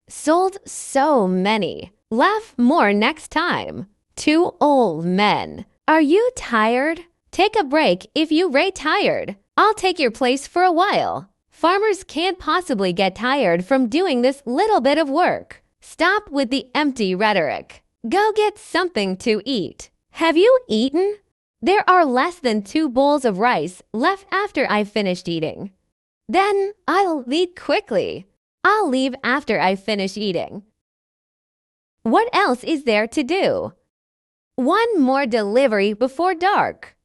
Sold so many. Laugh more next time. Two old men. Are you tired? Take a break if you rate tired. I'll take your place for a while. Farmers can't possibly get tired from doing this little bit of work. Stop with the empty rhetoric. Go get something to eat. Have you eaten? There are less than 2 bowls of rice left after I've finished eating. Then I'll eat quickly. I'll leave after I finish eating. What else is there to do? One more delivery before dark.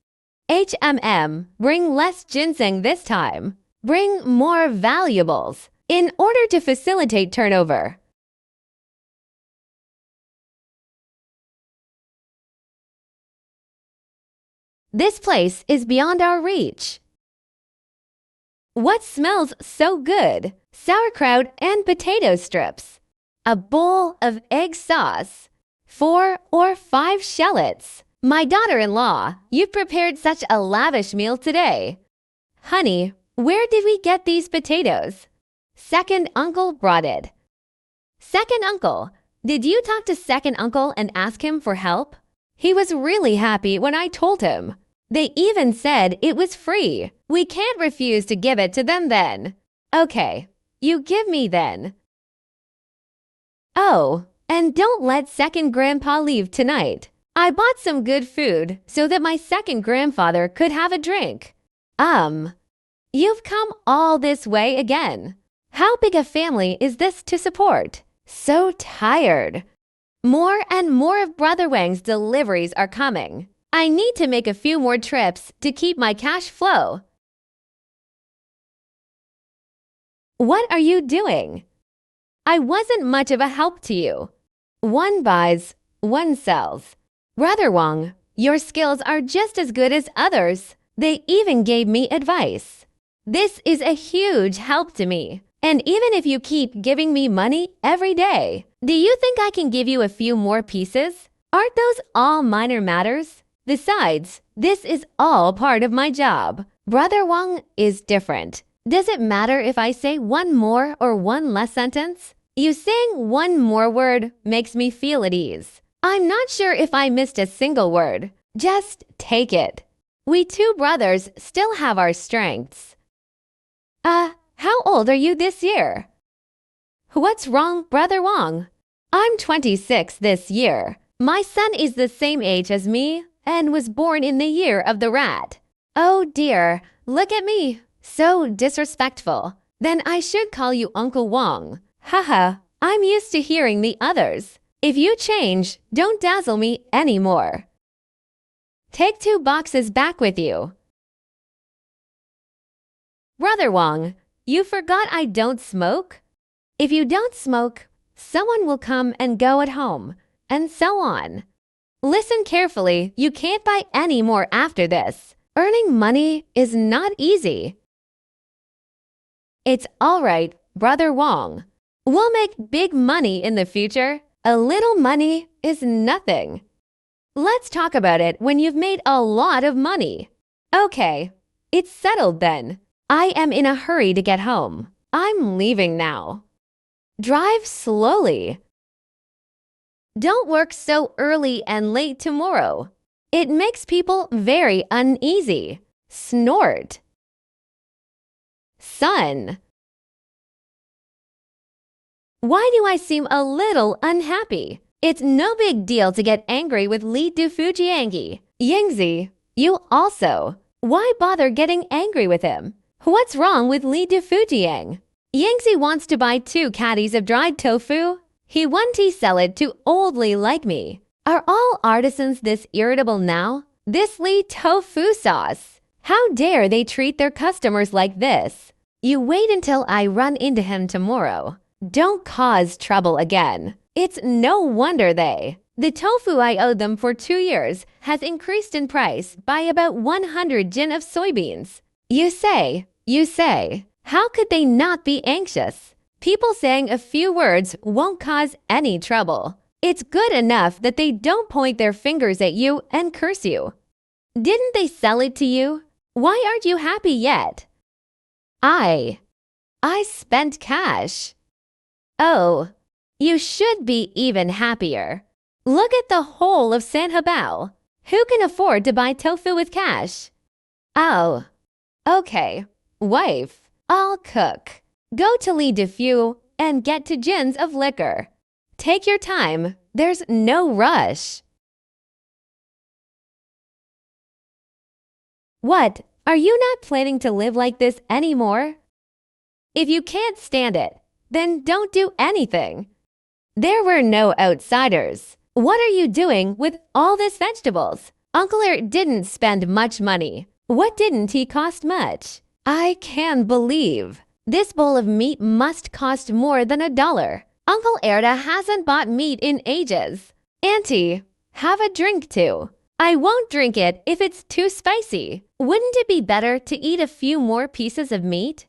Bring less ginseng this time. Bring more valuables in order to facilitate turnover. This place is beyond our reach. What smells so good? Sauerkraut and potato strips. A bowl of egg sauce. 4 or 5 shallots. My daughter-in-law, you've prepared such a lavish meal today. Honey, where did we get these potatoes? Second uncle brought it. Second uncle, did you talk to second uncle and ask him for help? He was really happy when I told him. They even said it was free. We can't refuse to give it to them then. Okay, you give me then. Oh, and don't let second grandpa leave tonight. I bought some good food so that my second grandfather could have a drink. You've come all this way again. How big a family is this to support? So tired. More and more of Brother Wang's deliveries are coming. I need to make a few more trips to keep my cash flow. What are you doing? I wasn't much of a help to you. One buys, one sells. Brother Wang, your skills are just as good as others. They even gave me advice. This is a huge help to me. And even if you keep giving me money every day, do you think I can give you a few more pieces? Aren't those all minor matters? Besides, this is all part of my job. Brother Wang is different. Does it matter if I say one more or one less sentence? You saying one more word makes me feel at ease. I'm not sure if I missed a single word. Just take it. We two brothers still have our strengths. How old are you this year? What's wrong, Brother Wang? I'm 26 this year. My son is the same age as me and was born in the year of the rat. Oh dear, look at me. So disrespectful. Then I should call you Uncle Wang. Haha, I'm used to hearing the others. If you change, don't dazzle me anymore. Take 2 boxes back with you. Brother Wang, you forgot I don't smoke? If you don't smoke, someone will come and go at home, and so on. Listen carefully, you can't buy any more after this. Earning money is not easy. It's all right, Brother Wang. We'll make big money in the future. A little money is nothing. Let's talk about it when you've made a lot of money. Okay, it's settled then. I am in a hurry to get home. I'm leaving now. Drive slowly. Don't work so early and late tomorrow. It makes people very uneasy. Snort. Son. Why do I seem a little unhappy? It's no big deal to get angry with Li Dufujiangi. Yingzi, you also. Why bother getting angry with him? What's wrong with Li Dufujiang? Yingzi wants to buy 2 caddies of dried tofu. He wants to sell it to old Li like me. Are all artisans this irritable now? This Li tofu sauce. How dare they treat their customers like this? You wait until I run into him tomorrow. Don't cause trouble again. It's no wonder the tofu I owed them for 2 years has increased in price by about 100 jin of soybeans. You say, how could they not be anxious? People saying a few words won't cause any trouble. It's good enough that they don't point their fingers at you and curse you. Didn't they sell it to you? Why aren't you happy yet? I spent cash. Oh, you should be even happier. Look at the whole of Sanhabao. Who can afford to buy tofu with cash? Oh, okay. Wife, I'll cook. Go to Li Defu and get 2 gins of liquor. Take your time. There's no rush. What? Are you not planning to live like this anymore? If you can't stand it, then don't do anything. There were no outsiders. What are you doing with all these vegetables? Uncle Er didn't spend much money. What didn't he cost much? I can't believe. This bowl of meat must cost more than $1. Uncle Erda hasn't bought meat in ages. Auntie, have a drink too. I won't drink it if it's too spicy. Wouldn't it be better to eat a few more pieces of meat?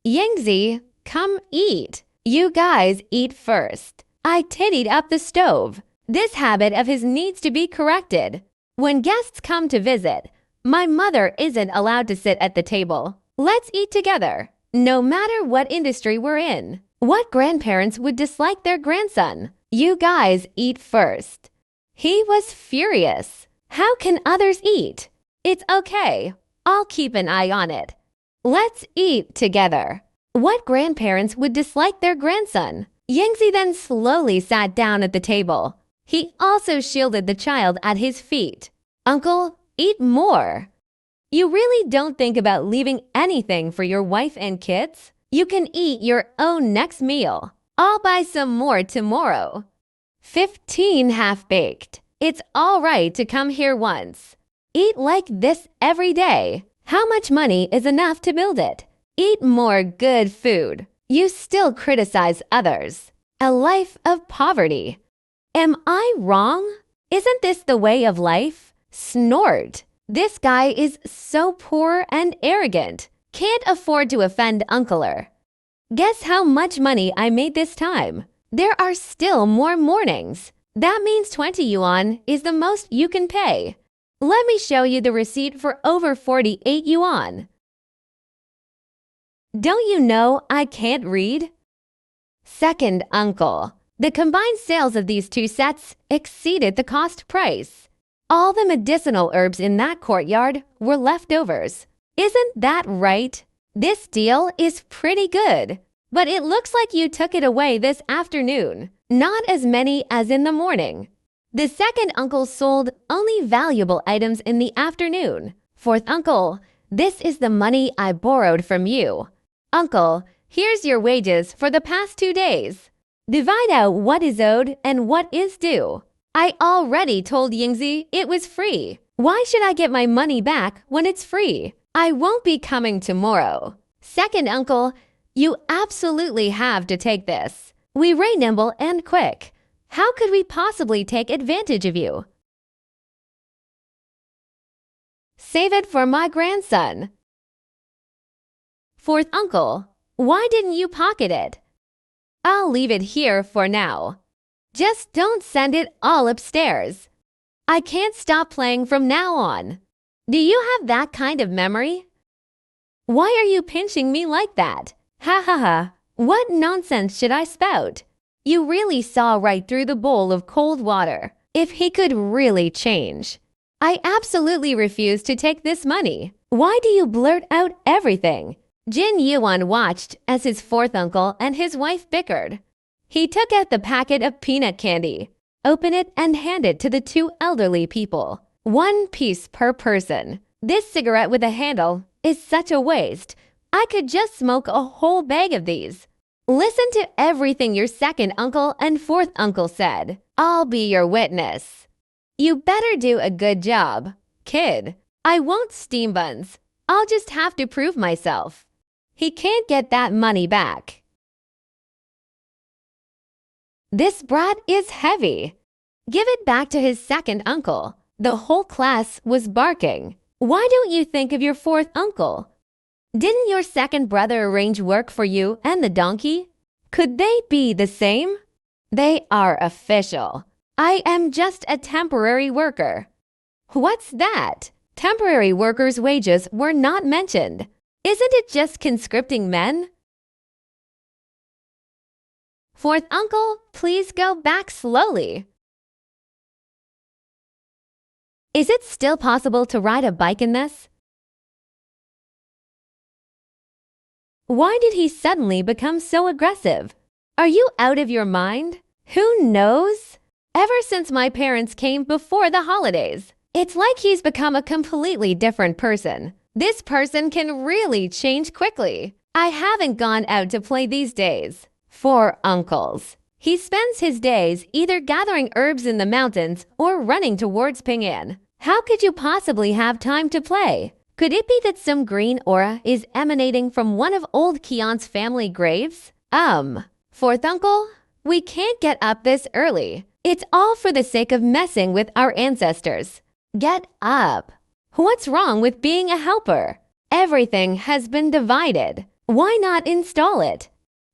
Yingzi, come eat. You guys eat first. I tidied up the stove. This habit of his needs to be corrected. When guests come to visit, my mother isn't allowed to sit at the table. Let's eat together, no matter what industry we're in. What grandparents would dislike their grandson? You guys eat first. He was furious. How can others eat? It's okay. I'll keep an eye on it. Let's eat together. What grandparents would dislike their grandson? Yingzi then slowly sat down at the table. He also shielded the child at his feet. Uncle, eat more. You really don't think about leaving anything for your wife and kids? You can eat your own next meal. I'll buy some more tomorrow. 15 half-baked. It's all right to come here once. Eat like this every day. How much money is enough to build it? Eat more good food. You still criticize others. A life of poverty. Am I wrong? Isn't this the way of life? Snort. This guy is so poor and arrogant. Can't afford to offend Uncler. Guess how much money I made this time? There are still more mornings. That means 20 yuan is the most you can pay. Let me show you the receipt for over 48 yuan. Don't you know I can't read? Second uncle. The combined sales of these 2 sets exceeded the cost price. All the medicinal herbs in that courtyard were leftovers. Isn't that right? This deal is pretty good. But it looks like you took it away this afternoon. Not as many as in the morning. The second uncle sold only valuable items in the afternoon. Fourth uncle, this is the money I borrowed from you. Uncle, here's your wages for the past 2 days. Divide out what is owed and what is due. I already told Yingzi it was free. Why should I get my money back when it's free? I won't be coming tomorrow. Second uncle, you absolutely have to take this. We ray nimble and quick. How could we possibly take advantage of you? Save it for my grandson. Fourth uncle, why didn't you pocket it? I'll leave it here for now. Just don't send it all upstairs. I can't stop playing from now on. Do you have that kind of memory? Why are you pinching me like that? Ha ha ha. What nonsense should I spout? You really saw right through the bowl of cold water. If he could really change. I absolutely refuse to take this money. Why do you blurt out everything? Yiwen watched as his fourth uncle and his wife bickered. He took out the packet of peanut candy, opened it and handed it to the two elderly people. 1 piece per person. This cigarette with a handle is such a waste. I could just smoke a whole bag of these. Listen to everything your second uncle and fourth uncle said. I'll be your witness. You better do a good job. Kid, I won't steam buns. I'll just have to prove myself. He can't get that money back. This brat is heavy. Give it back to his second uncle. The whole class was barking. Why don't you think of your fourth uncle? Didn't your second brother arrange work for you and the donkey? Could they be the same? They are official. I am just a temporary worker. What's that? Temporary workers' wages were not mentioned. Isn't it just conscripting men? Fourth uncle, please go back slowly. Is it still possible to ride a bike in this? Why did he suddenly become so aggressive? Are you out of your mind? Who knows? Ever since my parents came before the holidays, it's like he's become a completely different person. This person can really change quickly. I haven't gone out to play these days. 4 uncles. He spends his days either gathering herbs in the mountains or running towards Qian. How could you possibly have time to play? Could it be that some green aura is emanating from one of old Qian's family graves? Fourth uncle, we can't get up this early. It's all for the sake of messing with our ancestors. Get up. What's wrong with being a helper? Everything has been divided. Why not install it?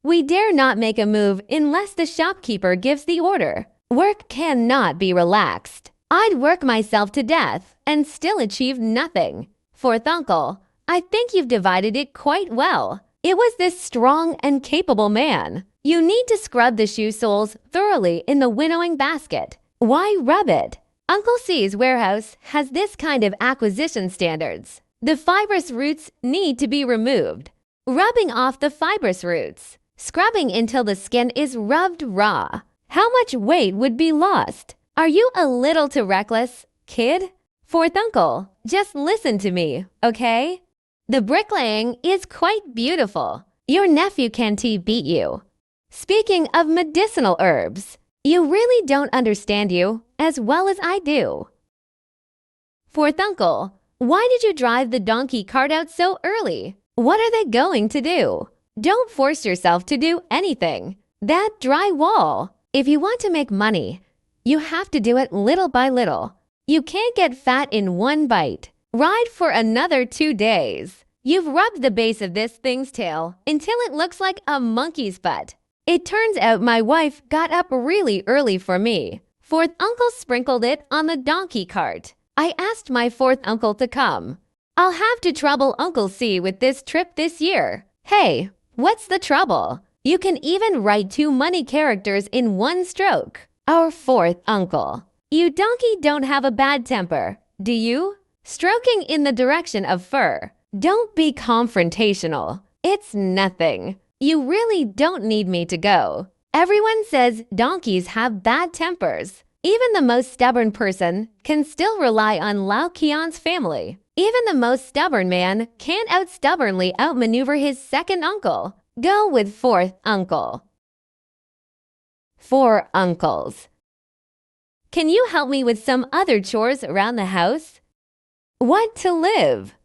We dare not make a move unless the shopkeeper gives the order. Work cannot be relaxed. I'd work myself to death and still achieve nothing. Fourth uncle, I think you've divided it quite well. It was this strong and capable man. You need to scrub the shoe soles thoroughly in the winnowing basket. Why rub it? Uncle C's warehouse has this kind of acquisition standards. The fibrous roots need to be removed. Rubbing off the fibrous roots. Scrubbing until the skin is rubbed raw. How much weight would be lost? Are you a little too reckless, kid? Fourth uncle, just listen to me, okay? The bricklaying is quite beautiful. Your nephew can't beat you. Speaking of medicinal herbs, you really don't understand you as well as I do. Fourth uncle, why did you drive the donkey cart out so early? What are they going to do? Don't force yourself to do anything. That dry wall. If you want to make money, you have to do it little by little. You can't get fat in one bite. Ride for another 2 days. You've rubbed the base of this thing's tail until it looks like a monkey's butt. It turns out my wife got up really early for me. Fourth uncle sprinkled it on the donkey cart. I asked my fourth uncle to come. I'll have to trouble Uncle C with this trip this year. Hey, what's the trouble? You can even write 2 money characters in one stroke. Our fourth uncle. You donkey don't have a bad temper, do you? Stroking in the direction of fur. Don't be confrontational. It's nothing. You really don't need me to go. Everyone says donkeys have bad tempers. Even the most stubborn person can still rely on Lao Qian's family. Even the most stubborn man can't stubbornly outmaneuver his second uncle. Go with fourth uncle. 4 uncles. Can you help me with some other chores around the house? What to live?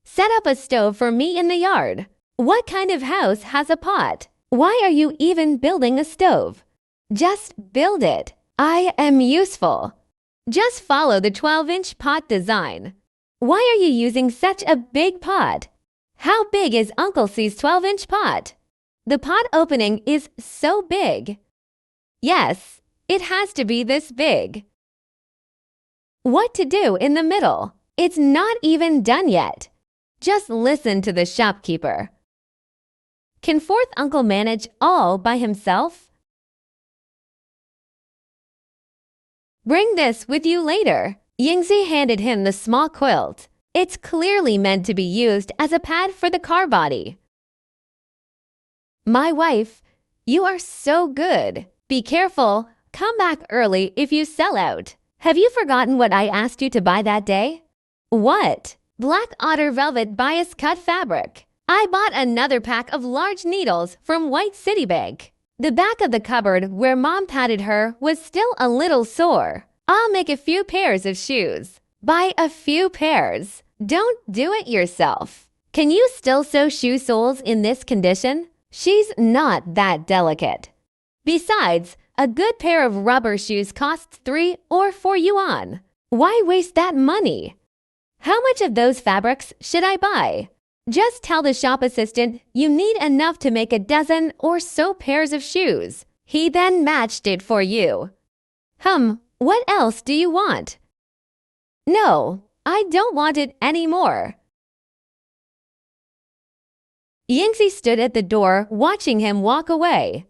Set up a stove for me in the yard. What kind of house has a pot? Why are you even building a stove? Just build it. I am useful. Just follow the 12-inch pot design. Why are you using such a big pot? How big is Uncle C's 12-inch pot? The pot opening is so big. Yes, It has to be this big. What to do in the middle? It's not even done yet. Just listen to the shopkeeper. Can fourth uncle manage all by himself? Bring this with you later. Yingzi handed him the small quilt. It's clearly meant to be used as a pad for the car body. My wife, you are so good. Be careful. Come back early if you sell out. Have you forgotten what I asked you to buy that day? What? Black otter velvet bias cut fabric. I bought another pack of large needles from White Citibank. The back of the cupboard where Mom patted her was still a little sore. I'll make a few pairs of shoes. Buy a few pairs. Don't do it yourself. Can you still sew shoe soles in this condition? She's not that delicate. Besides, a good pair of rubber shoes costs 3 or 4 yuan. Why waste that money? How much of those fabrics should I buy? Just tell the shop assistant you need enough to make a dozen or so pairs of shoes. He then matched it for you. What else do you want? No, I don't want it anymore. Yingzi stood at the door watching him walk away.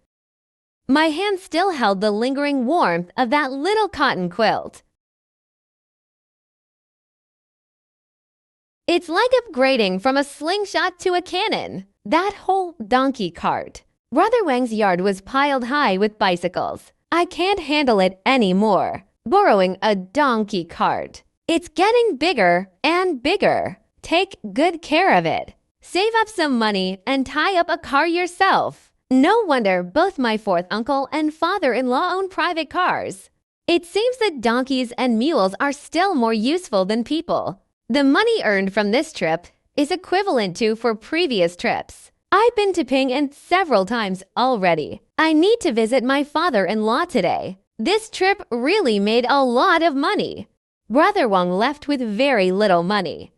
My hand still held the lingering warmth of that little cotton quilt. It's like upgrading from a slingshot to a cannon. That whole donkey cart. Brother Wang's yard was piled high with bicycles. I can't handle it anymore. Borrowing a donkey cart. It's getting bigger and bigger. Take good care of it. Save up some money and tie up a car yourself. No wonder both my fourth uncle and father-in-law own private cars. It seems that donkeys and mules are still more useful than people. The money earned from this trip is equivalent to for previous trips. I've been to Ping'an several times already. I need to visit my father-in-law today. This trip really made a lot of money. Brother Wang left with very little money.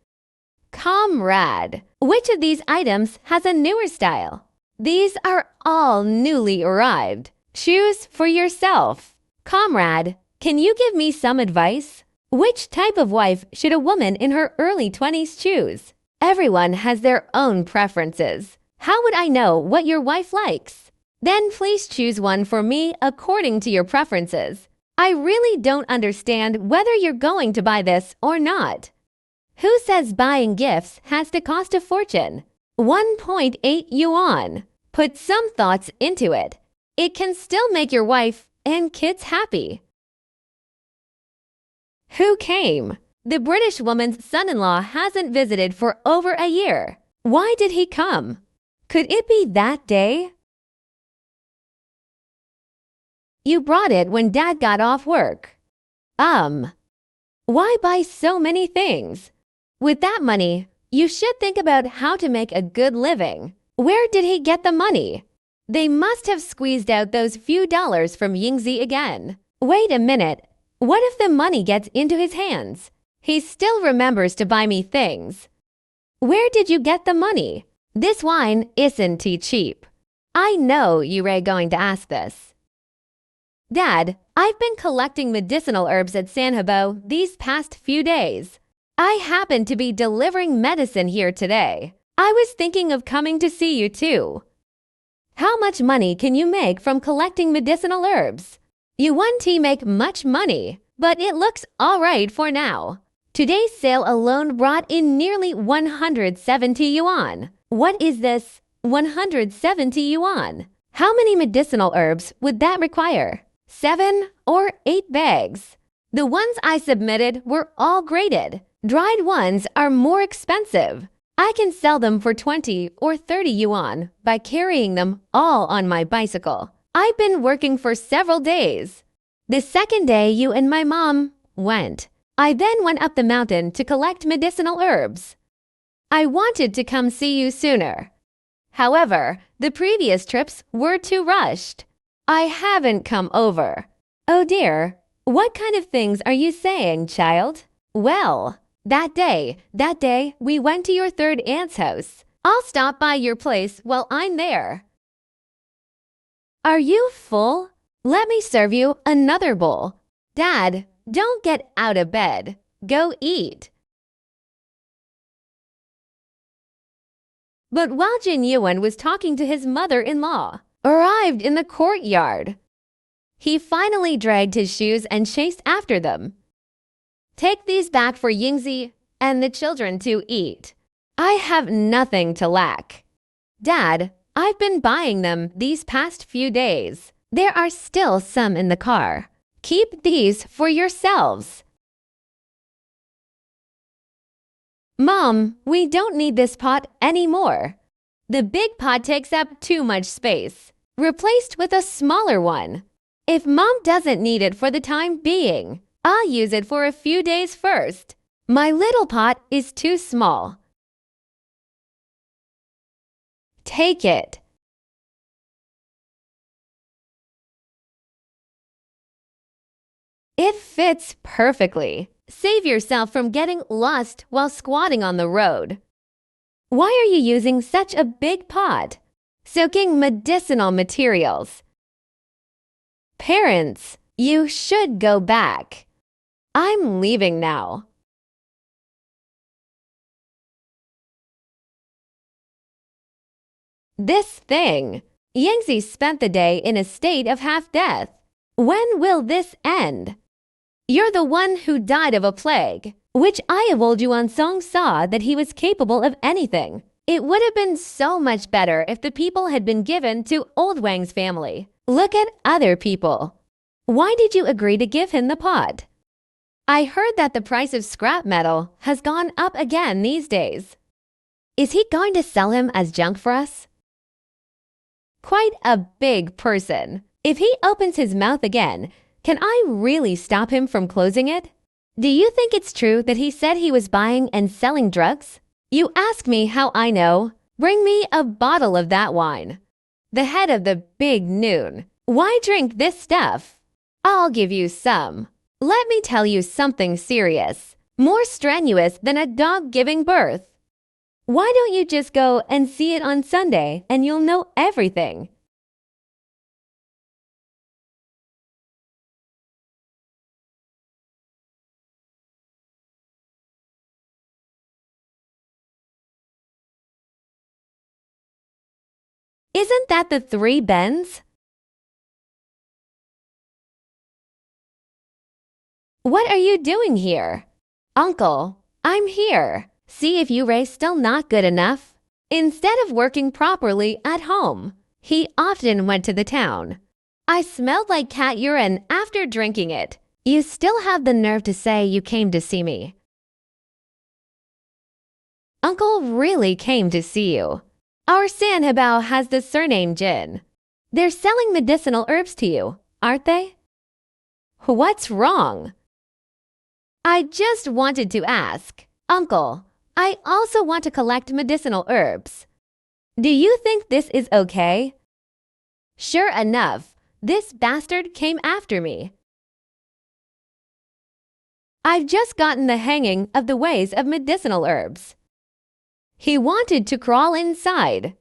Comrade, which of these items has a newer style? These are all newly arrived. Choose for yourself. Comrade, can you give me some advice? Which type of wife should a woman in her early 20s choose? Everyone has their own preferences. How would I know what your wife likes? Then please choose one for me according to your preferences. I really don't understand whether you're going to buy this or not. Who says buying gifts has to cost a fortune? 1.8 yuan. Put some thoughts into it. It can still make your wife and kids happy. Who came? The British woman's son-in-law hasn't visited for over a year. Why did he come? Could it be that day? You brought it when Dad got off work. Why buy so many things? With that money, you should think about how to make a good living. Where did he get the money? They must have squeezed out those few dollars from Yingzi again. Wait a minute. What if the money gets into his hands? He still remembers to buy me things. Where did you get the money? This wine isn't too cheap. I know you're going to ask this. Dad, I've been collecting medicinal herbs at Sanhebo these past few days. I happen to be delivering medicine here today. I was thinking of coming to see you too. How much money can you make from collecting medicinal herbs? You won't make much money, but it looks all right for now. Today's sale alone brought in nearly 170 yuan. What is this 170 yuan? How many medicinal herbs would that require? 7 or 8 bags. The ones I submitted were all graded. Dried ones are more expensive. I can sell them for 20 or 30 yuan by carrying them all on my bicycle. I've been working for several days. The second day you and my mom went. I then went up the mountain to collect medicinal herbs. I wanted to come see you sooner. However, the previous trips were too rushed. I haven't come over. Oh dear, what kind of things are you saying, child? Well, that day we went to your third aunt's house. I'll stop by your place while I'm there. Are you full? Let me serve you another bowl. Dad, don't get out of bed. Go eat. But while Yiwen was talking to his mother-in-law, arrived in the courtyard, he finally dragged his shoes and chased after them. Take these back for Yingzi and the children to eat. I have nothing to lack. Dad, I've been buying them these past few days. There are still some in the car. Keep these for yourselves. Mom, we don't need this pot anymore. The big pot takes up too much space. Replaced with a smaller one. If Mom doesn't need it for the time being, I'll use it for a few days first. My little pot is too small. Take it. It fits perfectly. Save yourself from getting lost while squatting on the road. Why are you using such a big pot? Soaking medicinal materials. Parents, you should go back. I'm leaving now. This thing. Yangzi spent the day in a state of half-death. When will this end? You're the one who died of a plague, which Yiwen Juansong saw that he was capable of anything. It would have been so much better if the people had been given to Old Wang's family. Look at other people. Why did you agree to give him the pot? I heard that the price of scrap metal has gone up again these days. Is he going to sell him as junk for us? Quite a big person. If he opens his mouth again, can I really stop him from closing it? Do you think it's true that he said he was buying and selling drugs? You ask me how I know. Bring me a bottle of that wine. The head of the big noon. Why drink this stuff? I'll give you some. Let me tell you something serious, more strenuous than a dog giving birth. Why don't you just go and see it on Sunday and you'll know everything? Isn't that the 3 bends? What are you doing here? Uncle, I'm here. See if Yuray's still not good enough. Instead of working properly at home, he often went to the town. I smelled like cat urine after drinking it. You still have the nerve to say you came to see me. Uncle really came to see you. Our Sanhabao has the surname Jin. They're selling medicinal herbs to you, aren't they? What's wrong? I just wanted to ask. Uncle, I also want to collect medicinal herbs. Do you think this is okay? Sure enough, this bastard came after me. I've just gotten the hanging of the ways of medicinal herbs. He wanted to crawl inside.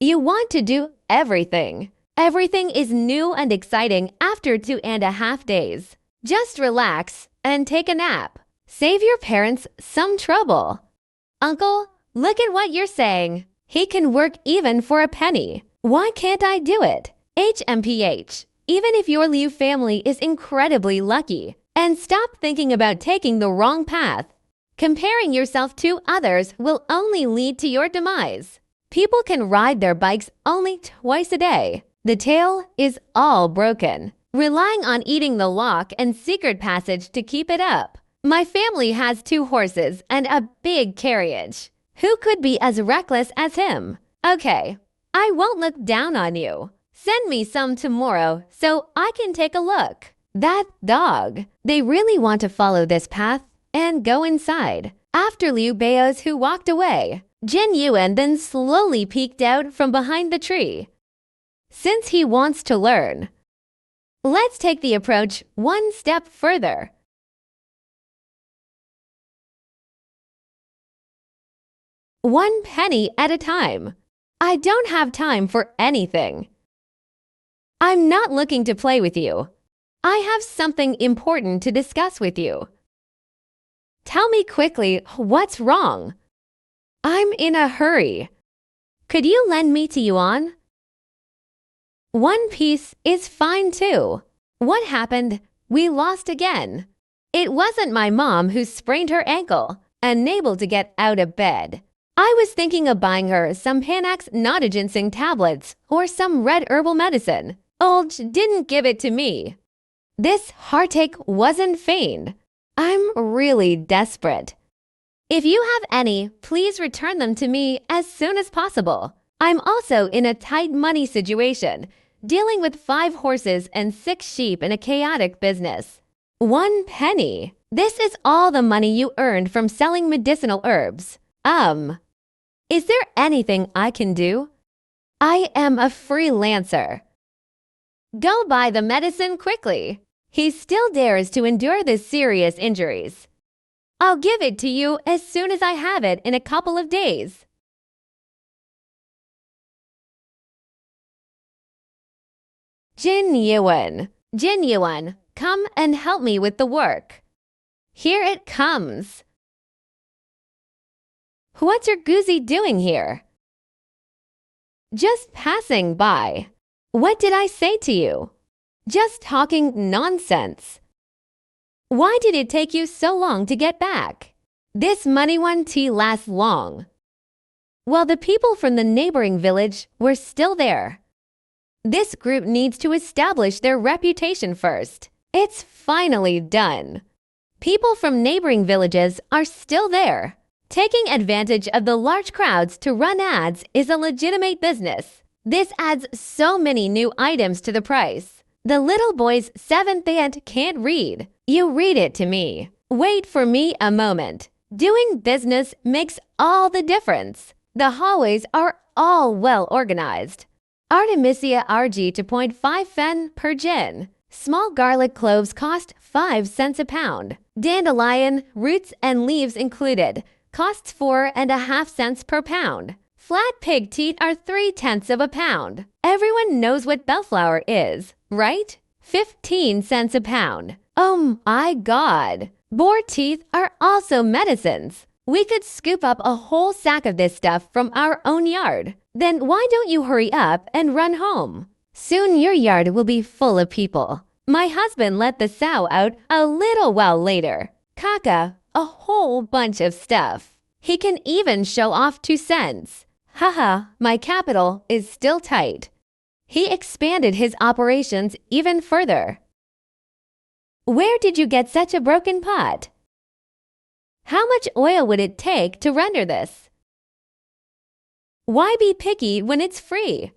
You want to do everything. Everything is new and exciting after 2.5 days. Just relax and take a nap. Save your parents some trouble. Uncle, look at what you're saying. He can work even for a penny. Why can't I do it? HMPH. Even if your Liu family is incredibly lucky. And stop thinking about taking the wrong path. Comparing yourself to others will only lead to your demise. People can ride their bikes only twice a day. The tail is all broken, relying on eating the lock and secret passage to keep it up. My family has 2 horses and a big carriage. Who could be as reckless as him? Okay, I won't look down on you. Send me some tomorrow so I can take a look. That dog. They really want to follow this path and go inside. After Liu Beo's who walked away, Jin Yiwen then slowly peeked out from behind the tree. Since he wants to learn, let's take the approach one step further. One penny at a time. I don't have time for anything. I'm not looking to play with you. I have something important to discuss with you. Tell me quickly what's wrong. I'm in a hurry. Could you lend me to Yuan? 1 piece is fine too. What happened? We lost again. It wasn't my mom who sprained her ankle, unable to get out of bed. I was thinking of buying her some Panax Nodoginseng tablets or some red herbal medicine. Olge didn't give it to me. This heartache wasn't feigned. I'm really desperate. If you have any, please return them to me as soon as possible. I'm also in a tight money situation, dealing with 5 horses and 6 sheep in a chaotic business. 1 penny. This is all the money you earned from selling medicinal herbs. Is there anything I can do? I am a freelancer. Go buy the medicine quickly. He still dares to endure the serious injuries. I'll give it to you as soon as I have it in a couple of days. Yiwen. Yiwen, come and help me with the work. Here it comes. What's your Guzi doing here? Just passing by. What did I say to you? Just talking nonsense. Why did it take you so long to get back? This money one tea lasts long. Well, the people from the neighboring village were still there. This group needs to establish their reputation first. It's finally done. People from neighboring villages are still there. Taking advantage of the large crowds to run ads is a legitimate business. This adds so many new items to the price. The little boy's 7th aunt can't read. You read it to me. Wait for me a moment. Doing business makes all the difference. The hallways are all well organized. Artemisia RG to 0.5 fen per gin. Small garlic cloves cost 5 cents a pound. Dandelion, roots and leaves included, costs 4.5 cents per pound. Flat pig teeth are 3/10 of a pound. Everyone knows what bellflower is, right? 15 cents a pound. Oh my God! Boar teeth are also medicines. We could scoop up a whole sack of this stuff from our own yard. Then why don't you hurry up and run home? Soon your yard will be full of people. My husband let the sow out a little while later. Caca, a whole bunch of stuff. He can even show off 2 cents. Haha, my capital is still tight. He expanded his operations even further. Where did you get such a broken pot? How much oil would it take to render this? Why be picky when it's free?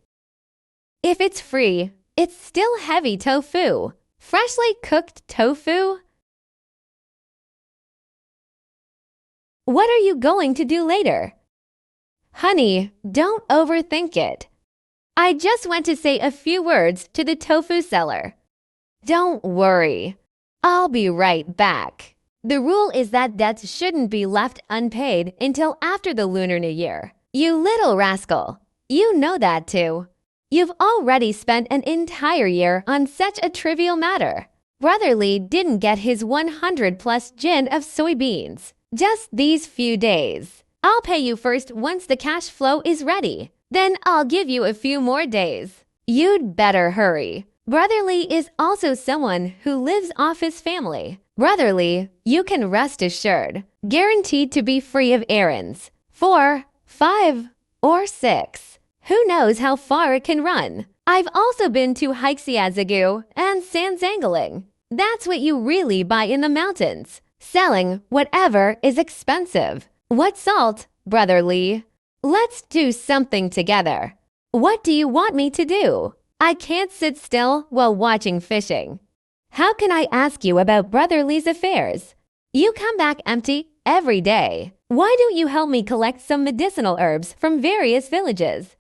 If it's free, it's still heavy tofu. Freshly cooked tofu? What are you going to do later? Honey, don't overthink it. I just went to say a few words to the tofu seller. Don't worry. I'll be right back. The rule is that debts shouldn't be left unpaid until after the Lunar New Year. You little rascal. You know that too. You've already spent an entire year on such a trivial matter. Brotherly didn't get his 100+ gin of soybeans. Just these few days. I'll pay you first once the cash flow is ready. Then I'll give you a few more days. You'd better hurry. Brotherly is also someone who lives off his family. Brotherly, you can rest assured, guaranteed to be free of errands. 4, 5, or 6. Who knows how far it can run? I've also been to Haixiazagu and Sanzangaling. That's what you really buy in the mountains. Selling whatever is expensive. What salt, Brotherly? Let's do something together. What do you want me to do? I can't sit still while watching fishing. How can I ask you about Brotherly's affairs? You come back empty every day. Why don't you help me collect some medicinal herbs from various villages?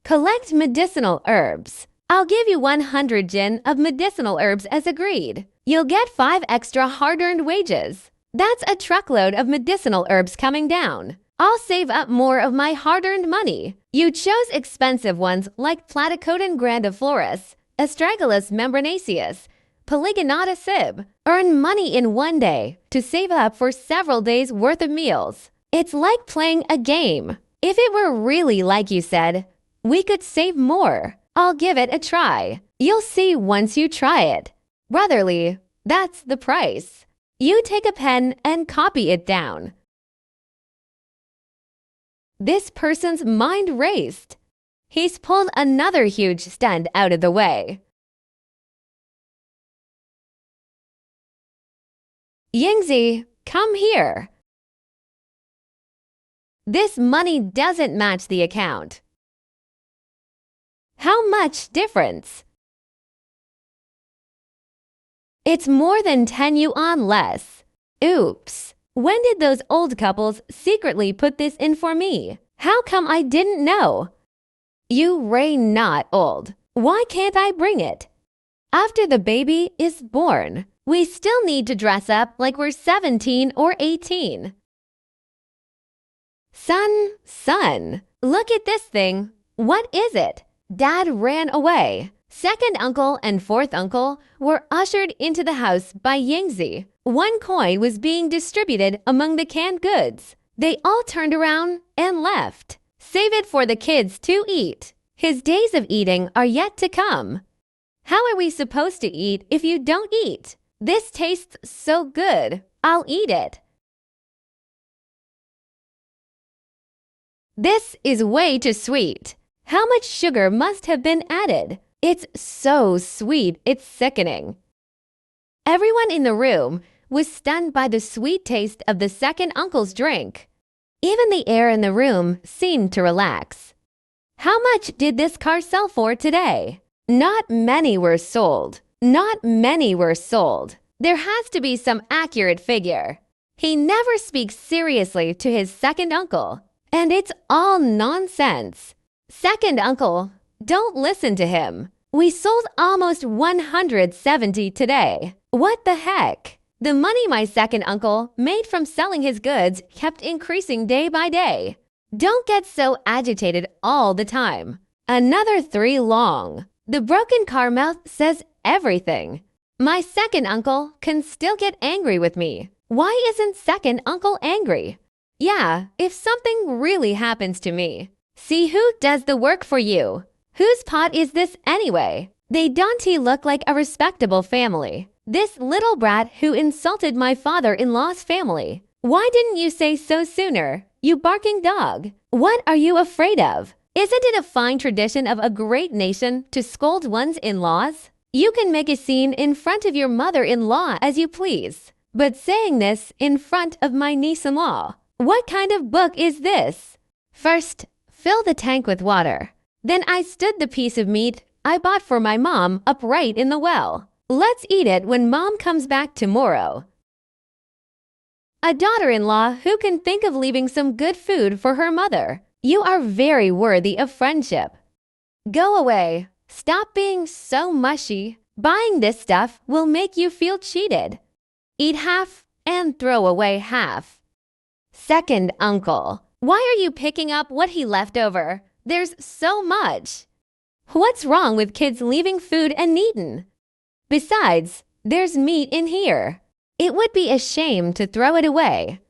Collect medicinal herbs. I'll give you 100 gin of medicinal herbs as agreed. You'll get 5 extra hard-earned wages. That's a truckload of medicinal herbs coming down. I'll save up more of my hard-earned money. You chose expensive ones like Platycodon grandiflorus, astragalus membranaceus, polygonata sib. Earn money in one day to save up for several days' worth of meals. It's like playing a game. If it were really like you said, we could save more. I'll give it a try. You'll see once you try it. Brotherly, that's the price. You take a pen and copy it down. This person's mind raced. He's pulled another huge stunt out of the way. Yingzi, come here. This money doesn't match the account. How much difference? It's more than 10 yuan less. Oops. When did those old couples secretly put this in for me? How come I didn't know? You Ray not old. Why can't I bring it? After the baby is born, we still need to dress up like we're 17 or 18. Son, look at this thing. What is it? Dad ran away. Second uncle and fourth uncle were ushered into the house by Yingzi. One coin was being distributed among the canned goods. They all turned around and left. Save it for the kids to eat. His days of eating are yet to come. How are we supposed to eat if you don't eat? This tastes so good. I'll eat it. This is way too sweet. How much sugar must have been added? It's so sweet, it's sickening. Everyone in the room was stunned by the sweet taste of the second uncle's drink. Even the air in the room seemed to relax. How much did this car sell for today? Not many were sold. Not many were sold. There has to be some accurate figure. He never speaks seriously to his second uncle, and it's all nonsense. Second uncle, don't listen to him. We sold almost 170 today. What the heck? The money my second uncle made from selling his goods kept increasing day by day. Don't get so agitated all the time. Another 3 long. The broken car mouth says everything. My second uncle can still get angry with me. Why isn't second uncle angry? Yeah, if something really happens to me. See who does the work for you. Whose pot is this anyway? They don't look like a respectable family. This little brat who insulted my father-in-law's family. Why didn't you say so sooner, you barking dog? What are you afraid of? Isn't it a fine tradition of a great nation to scold one's in-laws? You can make a scene in front of your mother-in-law as you please, but saying this in front of my niece-in-law. What kind of book is this? First, fill the tank with water. Then I stood the piece of meat I bought for my mom upright in the well. Let's eat it when Mom comes back tomorrow. A daughter-in-law who can think of leaving some good food for her mother. You are very worthy of friendship. Go away. Stop being so mushy. Buying this stuff will make you feel cheated. Eat half and throw away half. Second uncle, why are you picking up what he left over? There's so much. What's wrong with kids leaving food uneaten? Besides, there's meat in here. It would be a shame to throw it away.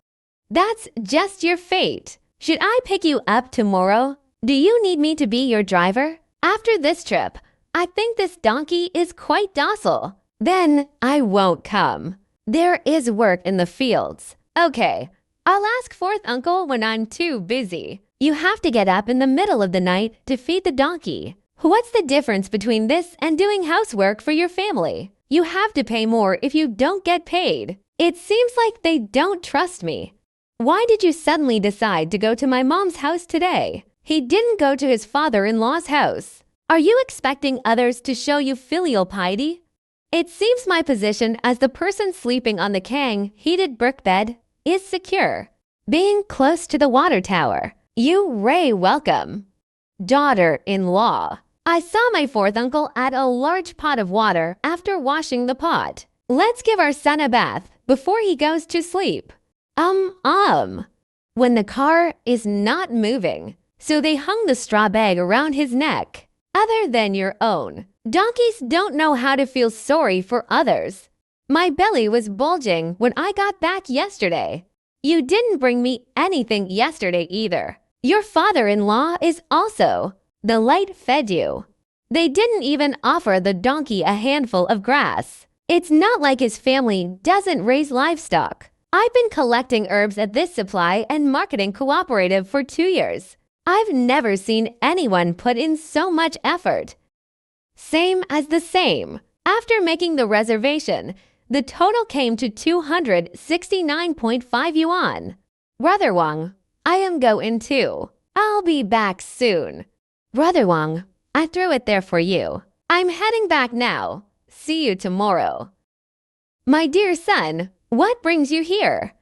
That's just your fate. Should I pick you up tomorrow? Do you need me to be your driver? After this trip, I think this donkey is quite docile. Then I won't come. There is work in the fields. Okay, I'll ask fourth uncle when I'm too busy. You have to get up in the middle of the night to feed the donkey. What's the difference between this and doing housework for your family? You have to pay more if you don't get paid. It seems like they don't trust me. Why did you suddenly decide to go to my mom's house today? He didn't go to his father-in-law's house. Are you expecting others to show you filial piety? It seems my position as the person sleeping on the Kang heated brick bed is secure. Being close to the water tower. You Ray welcome. Daughter-in-law. I saw my fourth uncle add a large pot of water after washing the pot. Let's give our son a bath before he goes to sleep. When the car is not moving, so they hung the straw bag around his neck, other than your own. Donkeys don't know how to feel sorry for others. My belly was bulging when I got back yesterday. You didn't bring me anything yesterday either. Your father-in-law is also. The light fed you. They didn't even offer the donkey a handful of grass. It's not like his family doesn't raise livestock. I've been collecting herbs at this supply and marketing cooperative for 2 years. I've never seen anyone put in so much effort. Same as the same. After making the reservation, the total came to 269.5 yuan. Brother Wang, I am going too. I'll be back soon. Brother Wang, I threw it there for you. I'm heading back now. See you tomorrow. My dear son, what brings you here?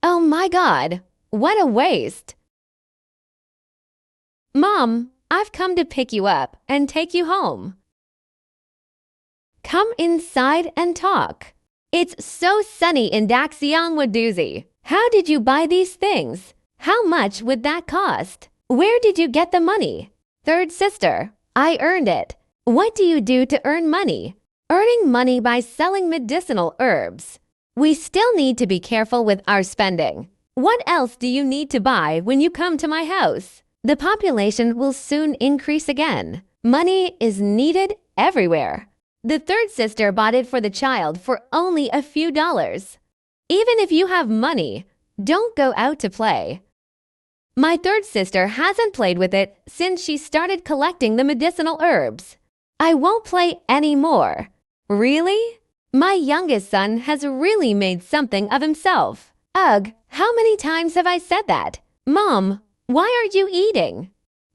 Oh my God, what a waste. Mom, I've come to pick you up and take you home. Come inside and talk. It's so sunny in Daxiang Waduzi. How did you buy these things? How much would that cost? Where did you get the money? Third sister, I earned it. What do you do to earn money? Earning money by selling medicinal herbs. We still need to be careful with our spending. What else do you need to buy when you come to my house? The population will soon increase again. Money is needed everywhere. The third sister bought it for the child for only a few dollars. Even if you have money, don't go out to play. My third sister hasn't played with it since she started collecting the medicinal herbs. I won't play anymore. Really? My youngest son has really made something of himself. Ugh, how many times have I said that? Mom, why are you eating?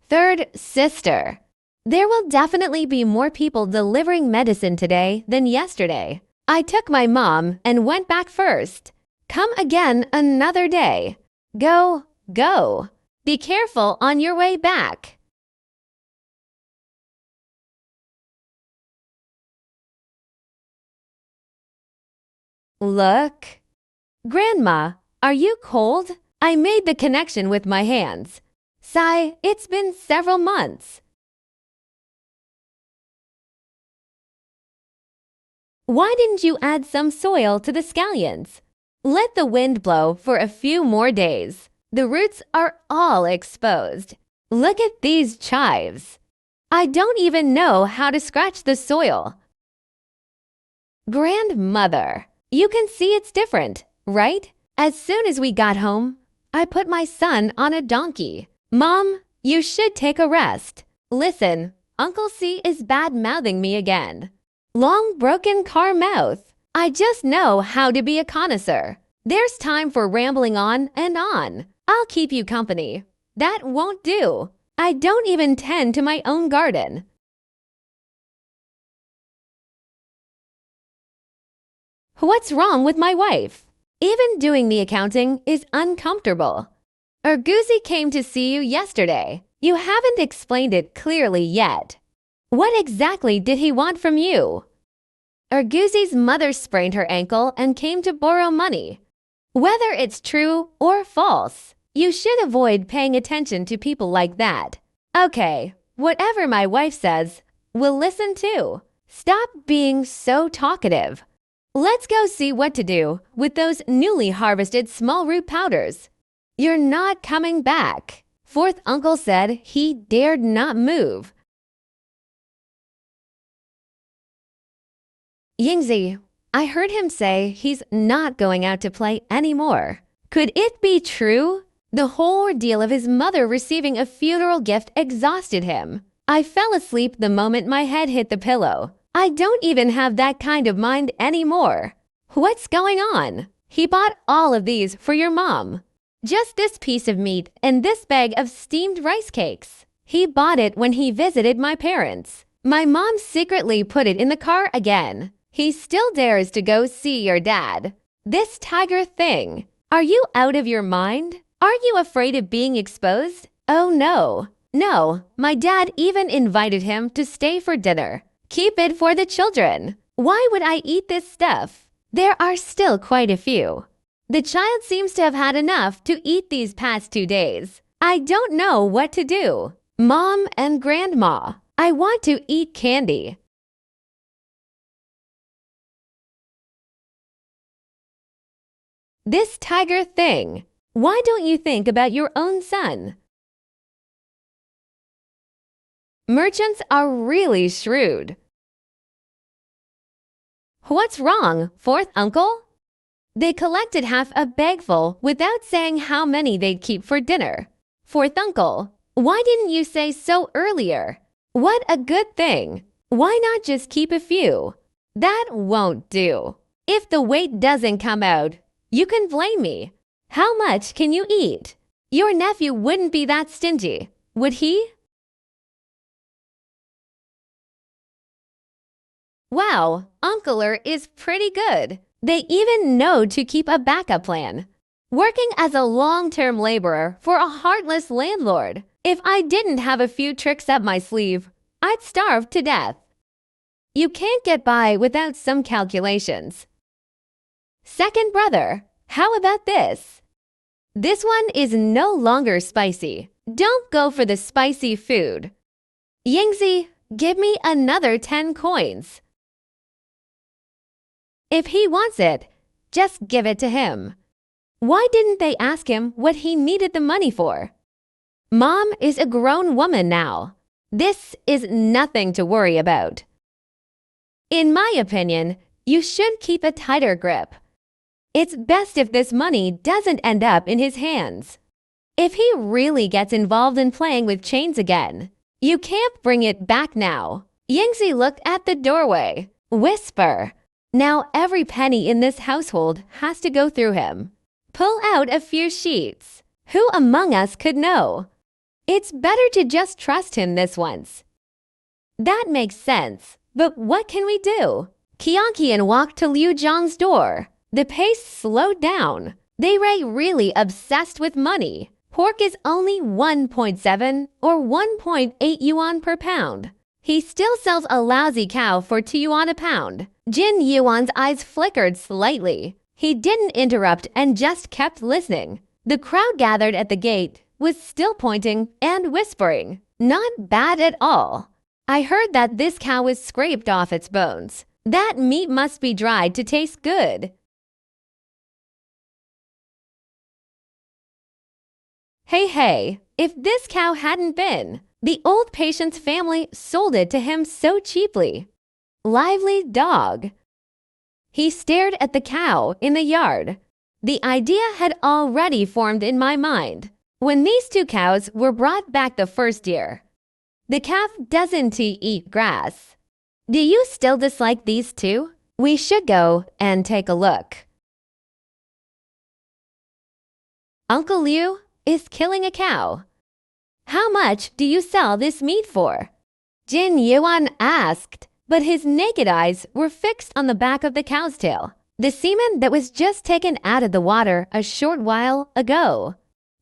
Third sister. There will definitely be more people delivering medicine today than yesterday. I took my mom and went back first. Come again another day. Go, go. Be careful on your way back. Look. Grandma, are you cold? I made the connection with my hands. Sigh, it's been several months. Why didn't you add some soil to the scallions? Let the wind blow for a few more days. The roots are all exposed. Look at these chives. I don't even know how to scratch the soil. Grandmother, you can see it's different, right? As soon as we got home, I put my son on a donkey. Mom, you should take a rest. Listen, Uncle C is bad-mouthing me again. Long broken car mouth. I just know how to be a connoisseur. There's time for rambling on and on. I'll keep you company. That won't do. I don't even tend to my own garden. What's wrong with my wife? Even doing the accounting is uncomfortable. Urguzi came to see you yesterday. You haven't explained it clearly yet. What exactly did he want from you? Urguzi's mother sprained her ankle and came to borrow money. Whether it's true or false, you should avoid paying attention to people like that. Okay, whatever my wife says, we'll listen too. Stop being so talkative. Let's go see what to do with those newly harvested small root powders. You're not coming back. Fourth uncle said he dared not move. Yingzi, I heard him say he's not going out to play anymore. Could it be true? The whole ordeal of his mother receiving a funeral gift exhausted him. I fell asleep the moment my head hit the pillow. I don't even have that kind of mind anymore. What's going on? He bought all of these for your mom. Just this piece of meat and this bag of steamed rice cakes. He bought it when he visited my parents. My mom secretly put it in the car again. He still dares to go see your dad. This tiger thing. Are you out of your mind? Are you afraid of being exposed? Oh no. No, my dad even invited him to stay for dinner. Keep it for the children. Why would I eat this stuff? There are still quite a few. The child seems to have had enough to eat these past 2 days. I don't know what to do. Mom and Grandma, I want to eat candy. This tiger thing. Why don't you think about your own son? Merchants are really shrewd. What's wrong, fourth uncle? They collected half a bagful without saying how many they'd keep for dinner. Fourth uncle, why didn't you say so earlier? What a good thing. Why not just keep a few? That won't do. If the weight doesn't come out, you can blame me. How much can you eat? Your nephew wouldn't be that stingy, would he? Wow, Uncler is pretty good. They even know to keep a backup plan. Working as a long-term laborer for a heartless landlord. If I didn't have a few tricks up my sleeve, I'd starve to death. You can't get by without some calculations. Second brother, how about this? This one is no longer spicy. Don't go for the spicy food. Yingzi, give me another 10 coins. If he wants it, just give it to him. Why didn't they ask him what he needed the money for? Mom is a grown woman now. This is nothing to worry about. In my opinion, you should keep a tighter grip. It's best if this money doesn't end up in his hands. If he really gets involved in playing with chains again, you can't bring it back now. Yingzi looked at the doorway. Whisper. Now every penny in this household has to go through him. Pull out a few sheets. Who among us could know? It's better to just trust him this once. That makes sense, but what can we do? Qian walked to Liu Zhang's door. The pace slowed down. They were really obsessed with money. Pork is only 1.7 or 1.8 yuan per pound. He still sells a lousy cow for 2 yuan a pound. Jin Yuan's eyes flickered slightly. He didn't interrupt and just kept listening. The crowd gathered at the gate was still pointing and whispering. Not bad at all. I heard that this cow was scraped off its bones. That meat must be dried to taste good. Hey, if this cow hadn't been, the old patient's family sold it to him so cheaply. Lively dog. He stared at the cow in the yard. The idea had already formed in my mind when these 2 cows were brought back the first year. The calf doesn't eat grass. Do you still dislike these 2? We should go and take a look. Uncle Liu is killing a cow. How much do you sell this meat for? Jin Yuan asked, but his naked eyes were fixed on the back of the cow's tail, the semen that was just taken out of the water a short while ago.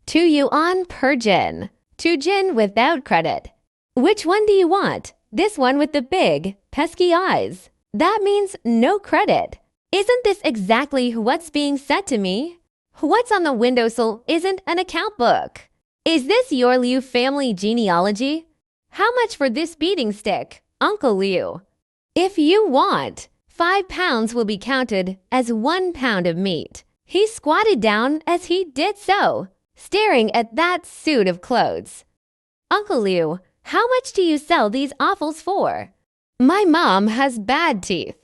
2 yuan per jin. 2 jin without credit. Which one do you want? This one with the big, pesky eyes. That means no credit. Isn't this exactly what's being said to me? What's on the windowsill isn't an account book. Is this your Liu family genealogy? How much for this beating stick, Uncle Liu? If you want, 5 pounds will be counted as 1 pound of meat. He squatted down as he did so, staring at that suit of clothes. Uncle Liu, how much do you sell these offals for? My mom has bad teeth.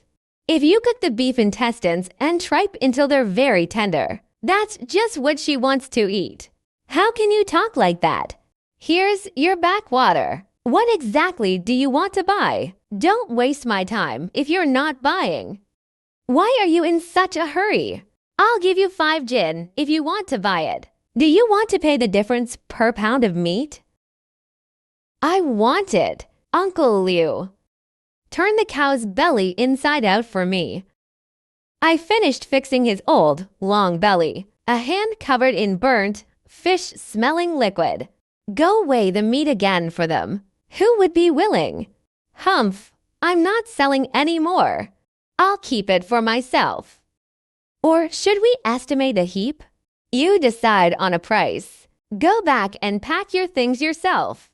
If you cook the beef intestines and tripe until they're very tender, that's just what she wants to eat. How can you talk like that? Here's your backwater. What exactly do you want to buy? Don't waste my time if you're not buying. Why are you in such a hurry? I'll give you 5 jin if you want to buy it. Do you want to pay the difference per pound of meat? I want it, Uncle Liu. Turn the cow's belly inside out for me. I finished fixing his old, long belly, a hand covered in burnt, fish-smelling liquid. Go weigh the meat again for them. Who would be willing? Humph, I'm not selling any more. I'll keep it for myself. Or should we estimate a heap? You decide on a price. Go back and pack your things yourself.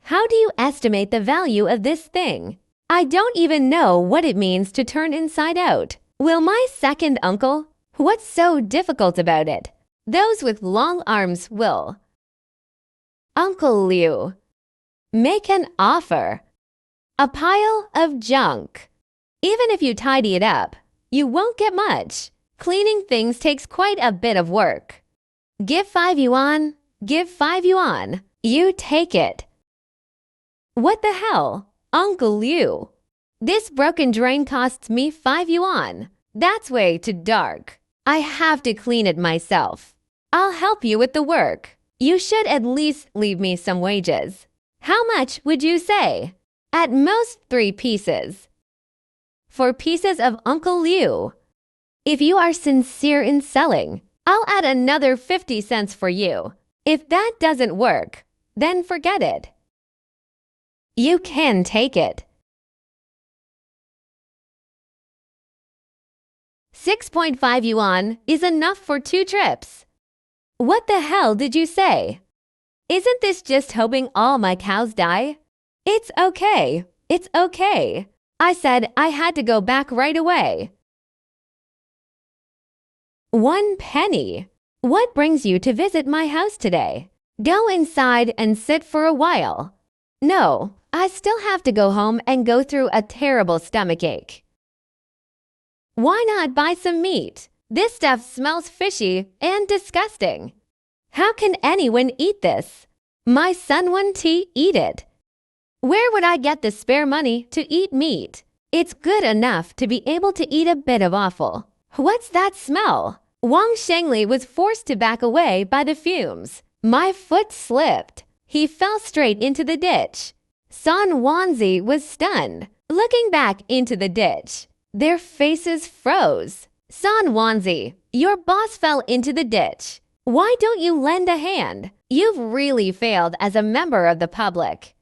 How do you estimate the value of this thing? I don't even know what it means to turn inside out. Will my second uncle, What's so difficult about it? Those with long arms will. Uncle Liu. Make an offer. A pile of junk. Even if you tidy it up, you won't get much. Cleaning things takes quite a bit of work. Give 5 yuan. Give 5 yuan. You take it. What the hell? Uncle Liu. This broken drain costs me 5 yuan. That's way too dark. I have to clean it myself. I'll help you with the work. You should at least leave me some wages. How much would you say? At most 3 pieces. 4 pieces of Uncle Liu. If you are sincere in selling, I'll add another 50 cents for you. If that doesn't work, then forget it. You can take it. 6.5 yuan is enough for 2 trips. What the hell did you say? Isn't this just hoping all my cows die? It's okay. It's okay. I said I had to go back right away. 1 penny. What brings you to visit my house today? Go inside and sit for a while. No, I still have to go home and go through a terrible stomachache. Why not buy some meat? This stuff smells fishy and disgusting. How can anyone eat this? My son won't eat it. Where would I get the spare money to eat meat? It's good enough to be able to eat a bit of offal. What's that smell? Wang Shengli was forced to back away by the fumes. My foot slipped. He fell straight into the ditch. San Wanzi was stunned, looking back into the ditch. Their faces froze. San Wanzi, your boss fell into the ditch. Why don't you lend a hand? You've really failed as a member of the public.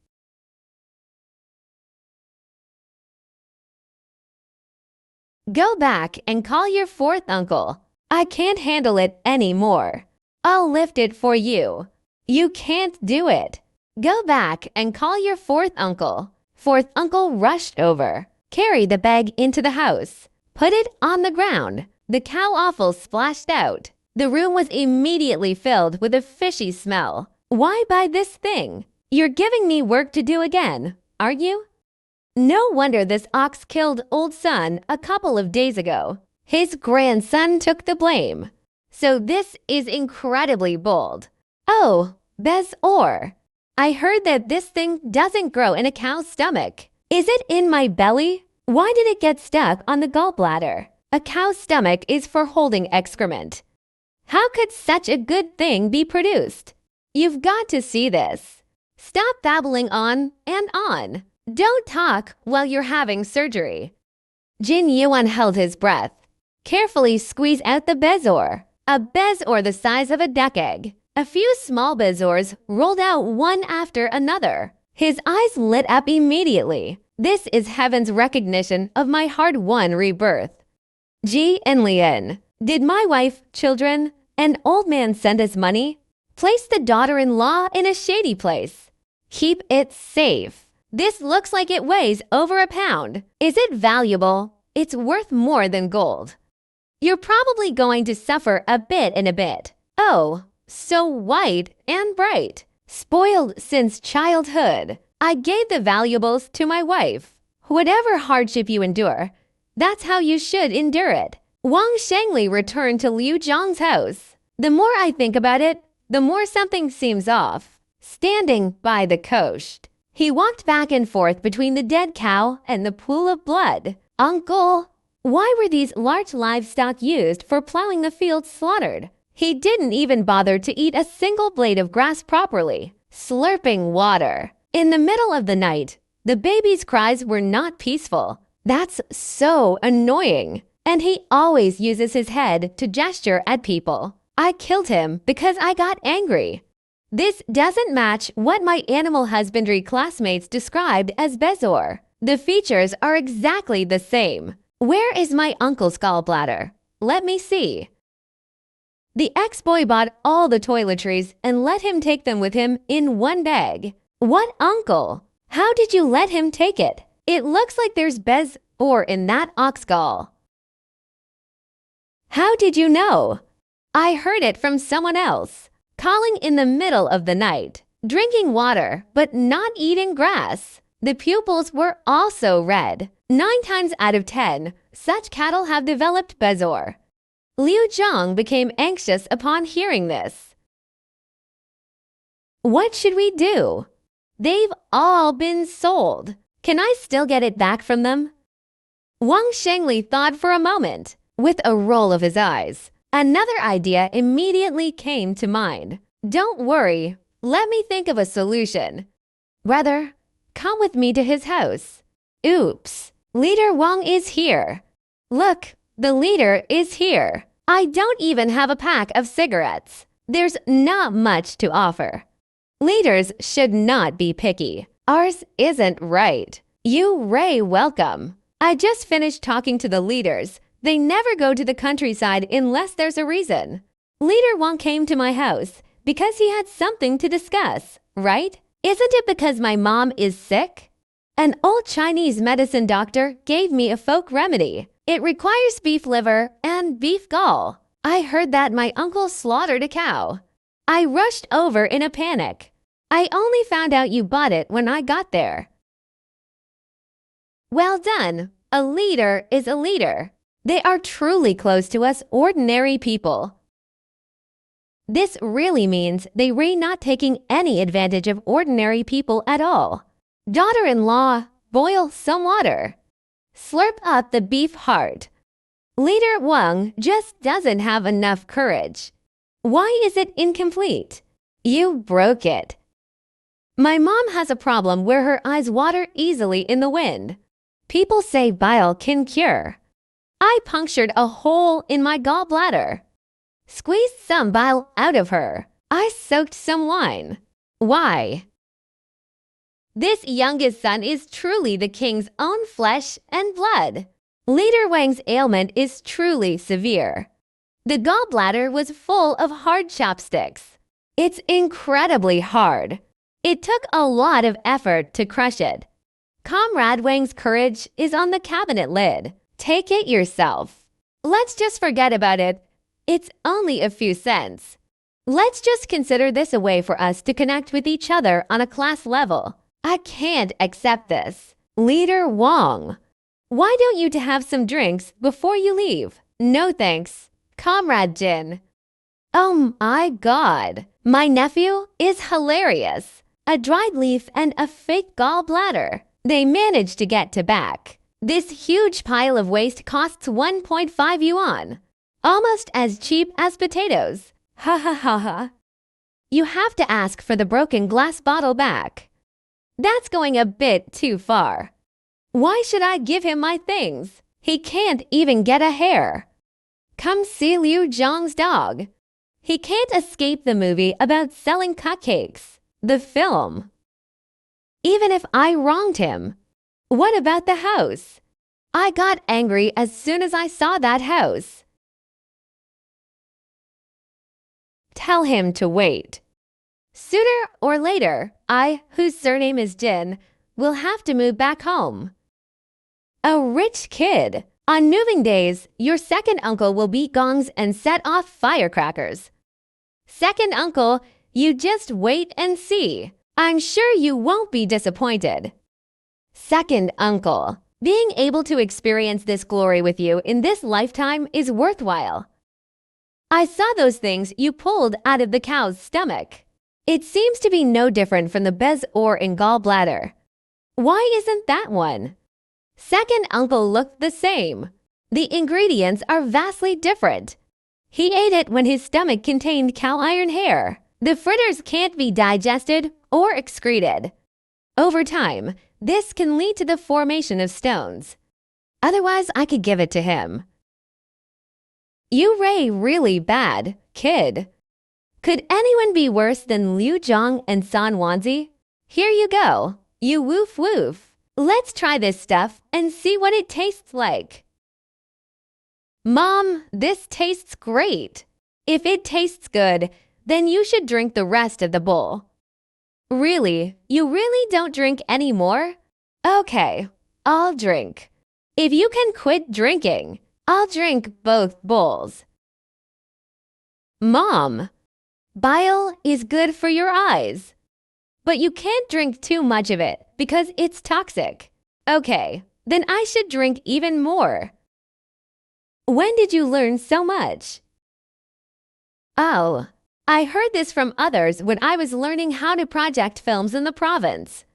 Go back and call your 4th uncle. I can't handle it anymore. I'll lift it for you. You can't do it. Go back and call your 4th uncle. 4th uncle rushed over. Carry the bag into the house. Put it on the ground. The cow offal splashed out. The room was immediately filled with a fishy smell. Why buy this thing? You're giving me work to do again, are you? No wonder this ox killed old son a couple of days ago. His grandson took the blame. So this is incredibly bold. Oh, Bez-or. I heard that this thing doesn't grow in a cow's stomach. Is it in my belly? Why did it get stuck on the gallbladder? A cow's stomach is for holding excrement. How could such a good thing be produced? You've got to see this. Stop babbling on and on. Don't talk while you're having surgery. Jin Yiwen held his breath. Carefully squeeze out the Bez-or. A Bez-or the size of a duck egg. A few small Bez-ors rolled out one after another. His eyes lit up immediately. This is heaven's recognition of my hard-won rebirth. Ji and Lian, did my wife, children, and old man send us money? Place the daughter-in-law in a shady place. Keep it safe. This looks like it weighs over a pound. Is it valuable? It's worth more than gold. You're probably going to suffer a bit in a bit. Oh, so white and bright. Spoiled since childhood. I gave the valuables to my wife. Whatever hardship you endure, that's how you should endure it. Wang Shengli returned to Liu Zhang's house. The more I think about it, the more something seems off. Standing by the coast, he walked back and forth between the dead cow and the pool of blood. Uncle, why were these large livestock used for plowing the fields slaughtered? He didn't even bother to eat a single blade of grass properly, slurping water. In the middle of the night, the baby's cries were not peaceful. That's so annoying. And he always uses his head to gesture at people. I killed him because I got angry. This doesn't match what my animal husbandry classmates described as Bez-or. The features are exactly the same. Where is my uncle's gallbladder? Let me see. The ex-boy bought all the toiletries and let him take them with him in one bag. What uncle? How did you let him take it? It looks like there's Bez-or in that ox gall. How did you know? I heard it from someone else. Calling in the middle of the night, drinking water, but not eating grass. The pupils were also red. 9 times out of 10, such cattle have developed bezoar. Liu Zhang became anxious upon hearing this. What should we do? They've all been sold. Can I still get it back from them? Wang Shengli thought for a moment. With a roll of his eyes, another idea immediately came to mind. Don't worry, let me think of a solution. Brother, come with me to his house. Oops, Leader Wang is here. Look, the leader is here. I don't even have a pack of cigarettes. There's not much to offer. Leaders should not be picky. Ours isn't right. You Ray, welcome. I just finished talking to the leaders. They never go to the countryside unless there's a reason. Leader Wang came to my house because he had something to discuss, right? Isn't it because my mom is sick? An old Chinese medicine doctor gave me a folk remedy. It requires beef liver and beef gall. I heard that my uncle slaughtered a cow. I rushed over in a panic. I only found out you bought it when I got there. Well done. A leader is a leader. They are truly close to us ordinary people. This really means they are not taking any advantage of ordinary people at all. Daughter-in-law, boil some water. Slurp up the beef heart. Leader Wang just doesn't have enough courage. Why is it incomplete? You broke it. My mom has a problem where her eyes water easily in the wind. People say bile can cure. I punctured a hole in my gallbladder. Squeezed some bile out of her. I soaked some wine. Why? This youngest son is truly the king's own flesh and blood. Leader Wang's ailment is truly severe. The gallbladder was full of hard chopsticks. It's incredibly hard. It took a lot of effort to crush it. Comrade Wang's courage is on the cabinet lid. Take it yourself. Let's just forget about it. It's only a few cents. Let's just consider this a way for us to connect with each other on a class level. I can't accept this. Leader Wang, why don't you have some drinks before you leave? No thanks. Comrade Jin. Oh my God. My nephew is hilarious. A dried leaf and a fake gallbladder. They managed to get to back. This huge pile of waste costs 1.5 yuan. Almost as cheap as potatoes. Ha ha ha ha. You have to ask for the broken glass bottle back. That's going a bit too far. Why should I give him my things? He can't even get a hair. Come see Liu Zhang's dog. He can't escape the movie about selling cupcakes. The film. Even if I wronged him. What about the house? I got angry as soon as I saw that house. Tell him to wait. Sooner or later, I, whose surname is Jin, will have to move back home. A rich kid. On moving days, your second uncle will beat gongs and set off firecrackers. Second uncle, you just wait and see. I'm sure you won't be disappointed. Second uncle, being able to experience this glory with you in this lifetime is worthwhile. I saw those things you pulled out of the cow's stomach. It seems to be no different from the bezoar and gallbladder. Why isn't that one? Second uncle looked the same. The ingredients are vastly different. He ate it when his stomach contained cow iron hair. The fritters can't be digested or excreted. Over time, this can lead to the formation of stones. Otherwise, I could give it to him. You Ray really bad, kid. Could anyone be worse than Liu Zhang and San Wanzi? Here you go. You woof woof. Let's try this stuff and see what it tastes like. Mom, this tastes great. If it tastes good, then you should drink the rest of the bowl. Really? You really don't drink anymore? Okay, I'll drink. If you can quit drinking, I'll drink both bowls. Mom, bile is good for your eyes. But you can't drink too much of it because it's toxic. Okay, then I should drink even more. When did you learn so much? Oh, I heard this from others when I was learning how to project films in the province.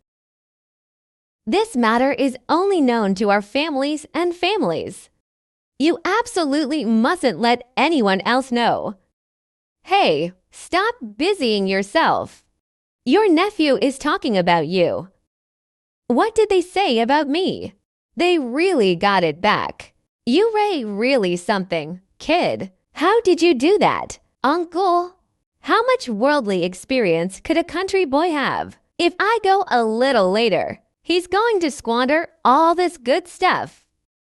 This matter is only known to our families and families. You absolutely mustn't let anyone else know. Hey, stop busying yourself. Your nephew is talking about you. What did they say about me? They really got it back. You really something, kid. How did you do that, uncle? How much worldly experience could a country boy have? If I go a little later, he's going to squander all this good stuff.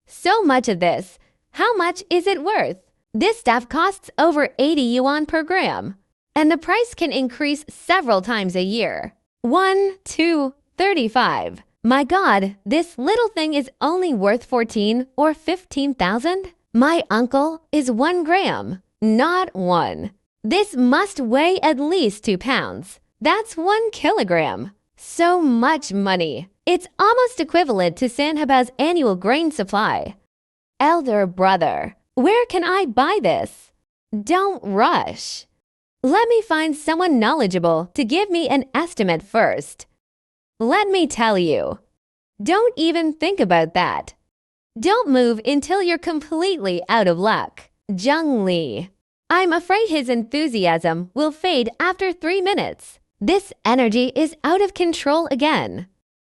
So much of this, how much is it worth? This stuff costs over 80 yuan per gram, and the price can increase several times a year. 1, 2, 35. My God, this little thing is only worth 14 or 15,000? My uncle is 1 gram, not 1. This must weigh at least 2 pounds. That's 1 kilogram. So much money. It's almost equivalent to Sanhaba's annual grain supply. Elder brother, where can I buy this? Don't rush. Let me find someone knowledgeable to give me an estimate first. Let me tell you. Don't even think about that. Don't move until you're completely out of luck. Zheng Li. I'm afraid his enthusiasm will fade after 3 minutes. This energy is out of control again.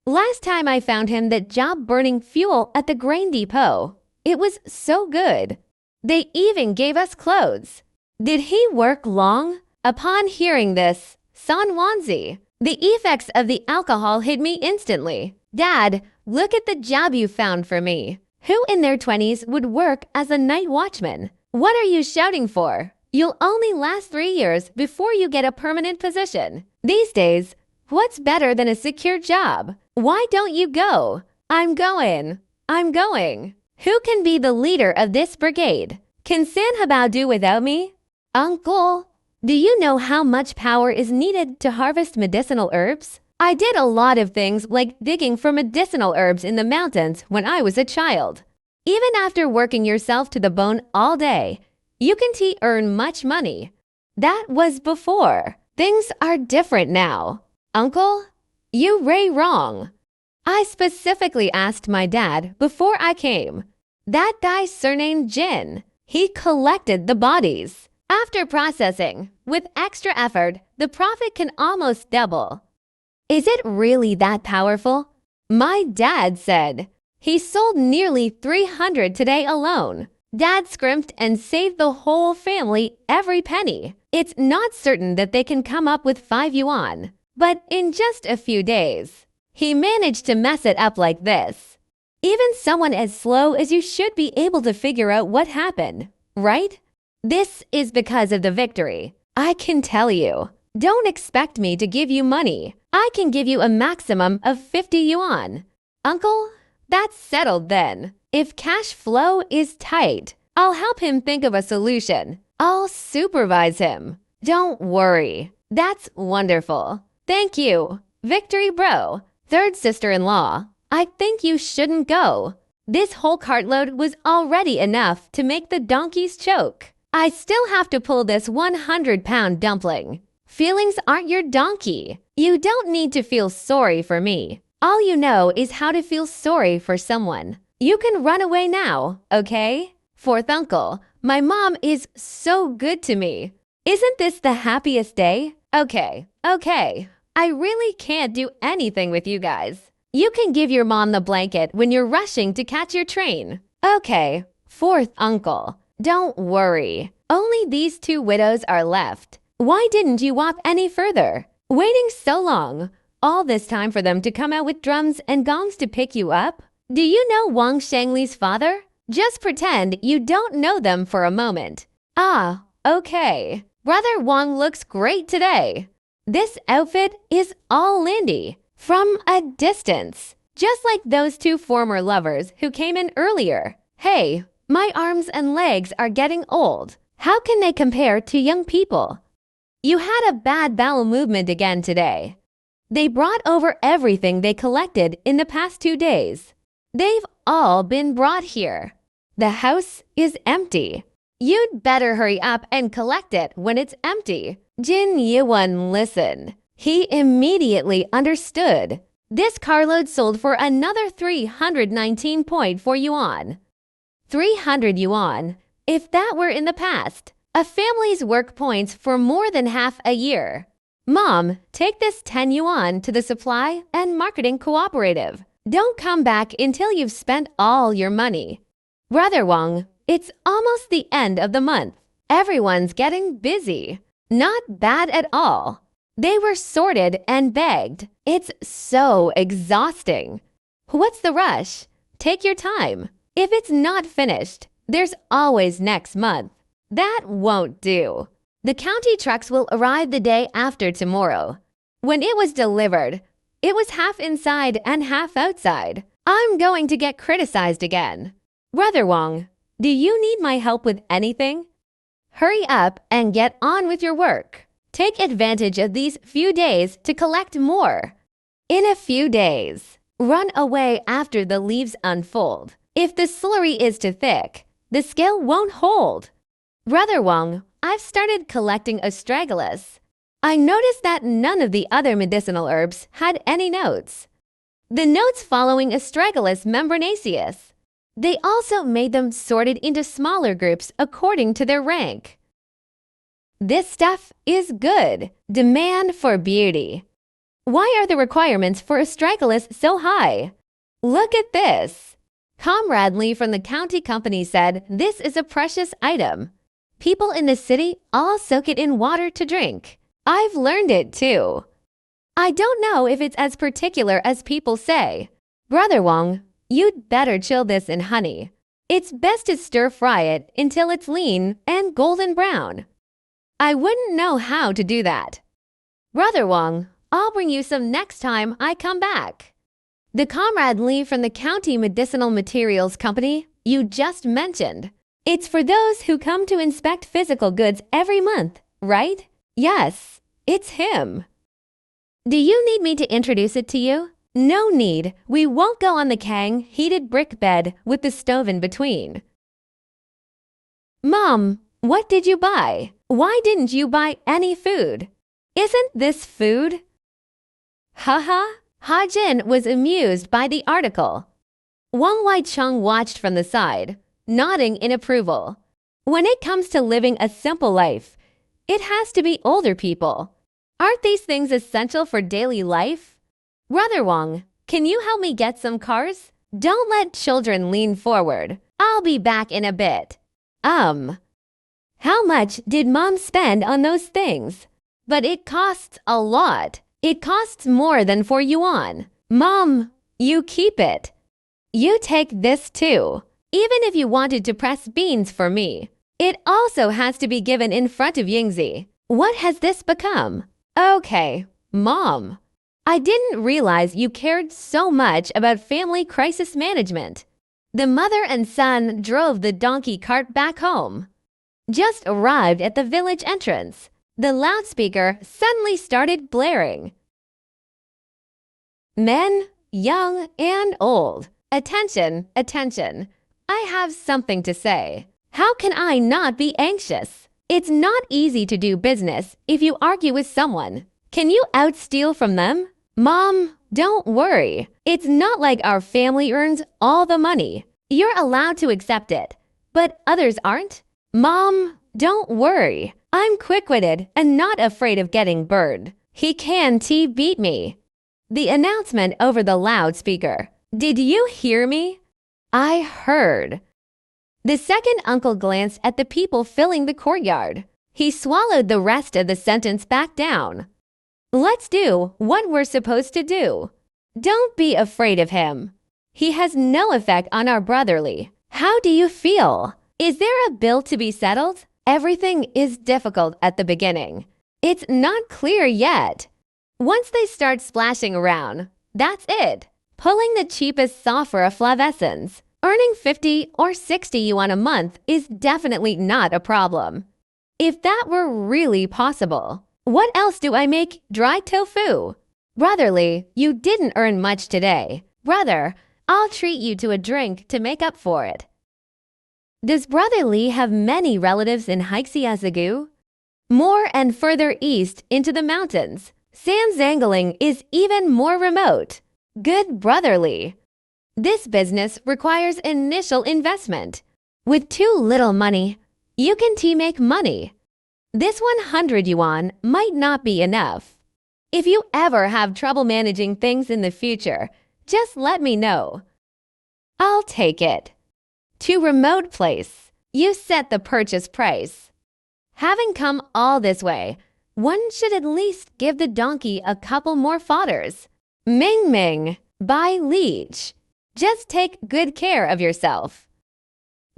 Last time I found him that job burning fuel at the grain depot. It was so good. They even gave us clothes. Did he work long? Upon hearing this, San Wanzi, the effects of the alcohol hit me instantly. Dad, look at the job you found for me. Who in their 20s would work as a night watchman? What are you shouting for? You'll only last 3 years before you get a permanent position. These days, what's better than a secure job? Why don't you go? I'm going. Who can be the leader of this brigade? Can Sanhabao do without me? Uncle, do you know how much power is needed to harvest medicinal herbs? I did a lot of things like digging for medicinal herbs in the mountains when I was a child. Even after working yourself to the bone all day, you can earn much money. That was before. Things are different now. Uncle, you wrong. I specifically asked my dad before I came. That guy's surnamed Jin. He collected the bodies. After processing, with extra effort, the profit can almost double. Is it really that powerful? My dad said. He sold nearly 300 today alone. Dad scrimped and saved the whole family every penny. It's not certain that they can come up with 5 yuan, but in just a few days, he managed to mess it up like this. Even someone as slow as you should be able to figure out what happened, right? This is because of the victory. I can tell you. Don't expect me to give you money. I can give you a maximum of 50 yuan. Uncle, that's settled then. If cash flow is tight, I'll help him think of a solution. I'll supervise him. Don't worry. That's wonderful. Thank you. Victory, bro. Third sister-in-law. I think you shouldn't go. This whole cartload was already enough to make the donkeys choke. I still have to pull this 100-pound dumpling. Feelings aren't your donkey. You don't need to feel sorry for me. All you know is how to feel sorry for someone. You can run away now, okay? Fourth uncle, my mom is so good to me. Isn't this the happiest day? Okay. I really can't do anything with you guys. You can give your mom the blanket when you're rushing to catch your train. Okay, fourth uncle, don't worry. Only these 2 widows are left. Why didn't you walk any further? Waiting so long, all this time for them to come out with drums and gongs to pick you up? Do you know Wang Shangli's father? Just pretend you don't know them for a moment. Ah, okay. Brother Wang looks great today. This outfit is all Lindy, from a distance. Just like those 2 former lovers who came in earlier. Hey, My arms and legs are getting old. How can they compare to young people? You had a bad bowel movement again today. They brought over everything they collected in the past 2 days. They've all been brought here. The house is empty. You'd better hurry up and collect it when it's empty. Jin Yiwen listened. He immediately understood. This carload sold for another 319.4 yuan. 300 yuan. If that were in the past, a family's work points for more than half a year. Mom, take this 10 yuan to the supply and marketing cooperative. Don't come back until you've spent all your money. Brother Wang, it's almost the end of the month. Everyone's getting busy. Not bad at all. They were sorted and begged. It's so exhausting. What's the rush? Take your time. If it's not finished, there's always next month. That won't do. The county trucks will arrive the day after tomorrow. When it was delivered, it was half inside and half outside. I'm going to get criticized again. Brother Wang, do you need my help with anything? Hurry up and get on with your work. Take advantage of these few days to collect more. In a few days, run away after the leaves unfold. If the slurry is too thick, the scale won't hold. Brother Wang, I've started collecting astragalus. I noticed that none of the other medicinal herbs had any notes. The notes following astragalus membranaceus. They also made them sorted into smaller groups according to their rank. This stuff is good. Demand for beauty. Why are the requirements for astragalus so high? Look at this. Comrade Lee from the county company said this is a precious item. People in the city all soak it in water to drink. I've learned it too. I don't know if it's as particular as people say. Brother Wang, you'd better chill this in honey. It's best to stir-fry it until it's lean and golden brown. I wouldn't know how to do that. Brother Wang, I'll bring you some next time I come back. The Comrade Lee from the County Medicinal Materials Company you just mentioned. It's for those who come to inspect physical goods every month, right? Yes, it's him. Do you need me to introduce it to you? No need. We won't go on the Kang heated brick bed with the stove in between. Mom, what did you buy? Why didn't you buy any food? Isn't this food? Haha. Ha Jin was amused by the article. Wang Waicheng watched from the side, nodding in approval. When it comes to living a simple life, it has to be older people. Aren't these things essential for daily life? Brother Wang, can you help me get some cars? Don't let children lean forward. I'll be back in a bit. How much did Mom spend on those things? But it costs a lot. It costs more than 4 yuan. Mom, you keep it. You take this too. Even if you wanted to press beans for me, it also has to be given in front of Yingzi. What has this become? Okay, Mom. I didn't realize you cared so much about family crisis management. The mother and son drove the donkey cart back home. Just arrived at the village entrance. The loudspeaker suddenly started blaring. Men, young and old, attention, attention. I have something to say. How can I not be anxious? It's not easy to do business if you argue with someone. Can you outsteal from them? Mom, don't worry. It's not like our family earns all the money. You're allowed to accept it, but others aren't. Mom, don't worry. I'm quick-witted and not afraid of getting burned. He can't beat me. The announcement over the loudspeaker. Did you hear me? I heard. The second uncle glanced at the people filling the courtyard. He swallowed the rest of the sentence back down. Let's do what we're supposed to do. Don't be afraid of him. He has no effect on our brotherly. How do you feel? Is there a bill to be settled? Everything is difficult at the beginning. It's not clear yet. Once they start splashing around, that's it. Pulling the cheapest software flavescence. Earning 50 or 60 yuan a month is definitely not a problem. If that were really possible, what else do I make? Dry tofu. Brotherly, you didn't earn much today. Brother, I'll treat you to a drink to make up for it. Does Brother Lee have many relatives in Haixiazigu? More and further east into the mountains. Sanzangling is even more remote. Good Brother Lee. This business requires initial investment. With too little money, you can make money. This 100 yuan might not be enough. If you ever have trouble managing things in the future, just let me know. I'll take it. To remote place, you set the purchase price. Having come all this way, one should at least give the donkey a couple more fodders. Ming Ming, buy leech. Just take good care of yourself.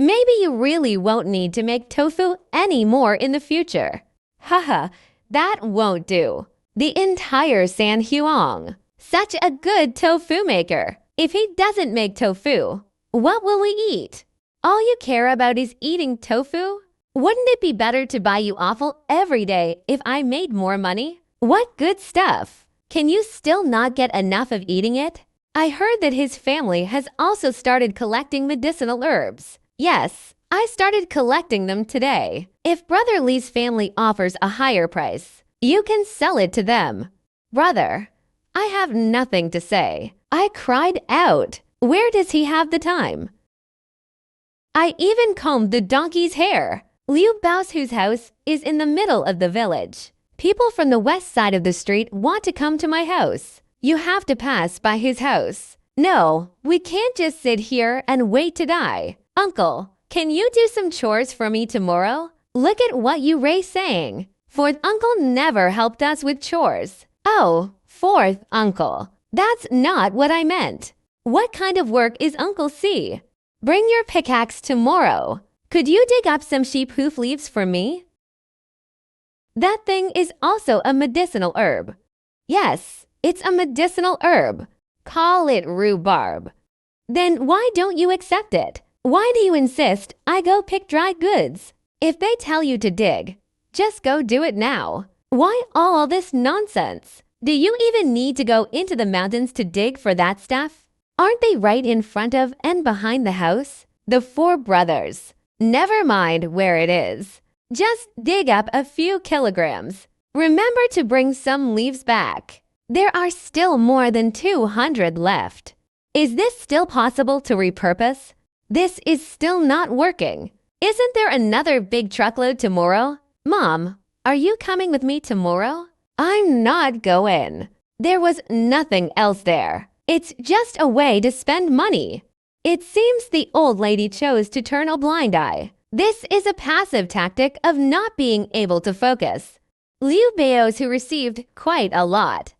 Maybe you really won't need to make tofu anymore in the future. Haha, that won't do. The entire San Huang. Such a good tofu maker. If he doesn't make tofu, what will we eat? All you care about is eating tofu? Wouldn't it be better to buy you offal every day if I made more money? What good stuff! Can you still not get enough of eating it? I heard that his family has also started collecting medicinal herbs. Yes, I started collecting them today. If Brother Lee's family offers a higher price, you can sell it to them. Brother, I have nothing to say. I cried out. Where does he have the time? I even combed the donkey's hair. Liu Bao's house is in the middle of the village. People from the west side of the street want to come to my house. You have to pass by his house. No, we can't just sit here and wait to die. Uncle, can you do some chores for me tomorrow? Look at what you Ray saying. Fourth uncle never helped us with chores. Oh, fourth uncle. That's not what I meant. What kind of work is Uncle C? Bring your pickaxe tomorrow. Could you dig up some sheep hoof leaves for me? That thing is also a medicinal herb. Yes, it's a medicinal herb. Call it rhubarb. Then why don't you accept it? Why do you insist I go pick dry goods? If they tell you to dig, just go do it now. Why all this nonsense? Do you even need to go into the mountains to dig for that stuff? Aren't they right in front of and behind the house? The four brothers. Never mind where it is. Just dig up a few kilograms. Remember to bring some leaves back. There are still more than 200 left. Is this still possible to repurpose? This is still not working. Isn't there another big truckload tomorrow? Mom, are you coming with me tomorrow? I'm not going. There was nothing else there. It's just a way to spend money. It seems the old lady chose to turn a blind eye. This is a passive tactic of not being able to focus. Liu Bao's who received quite a lot.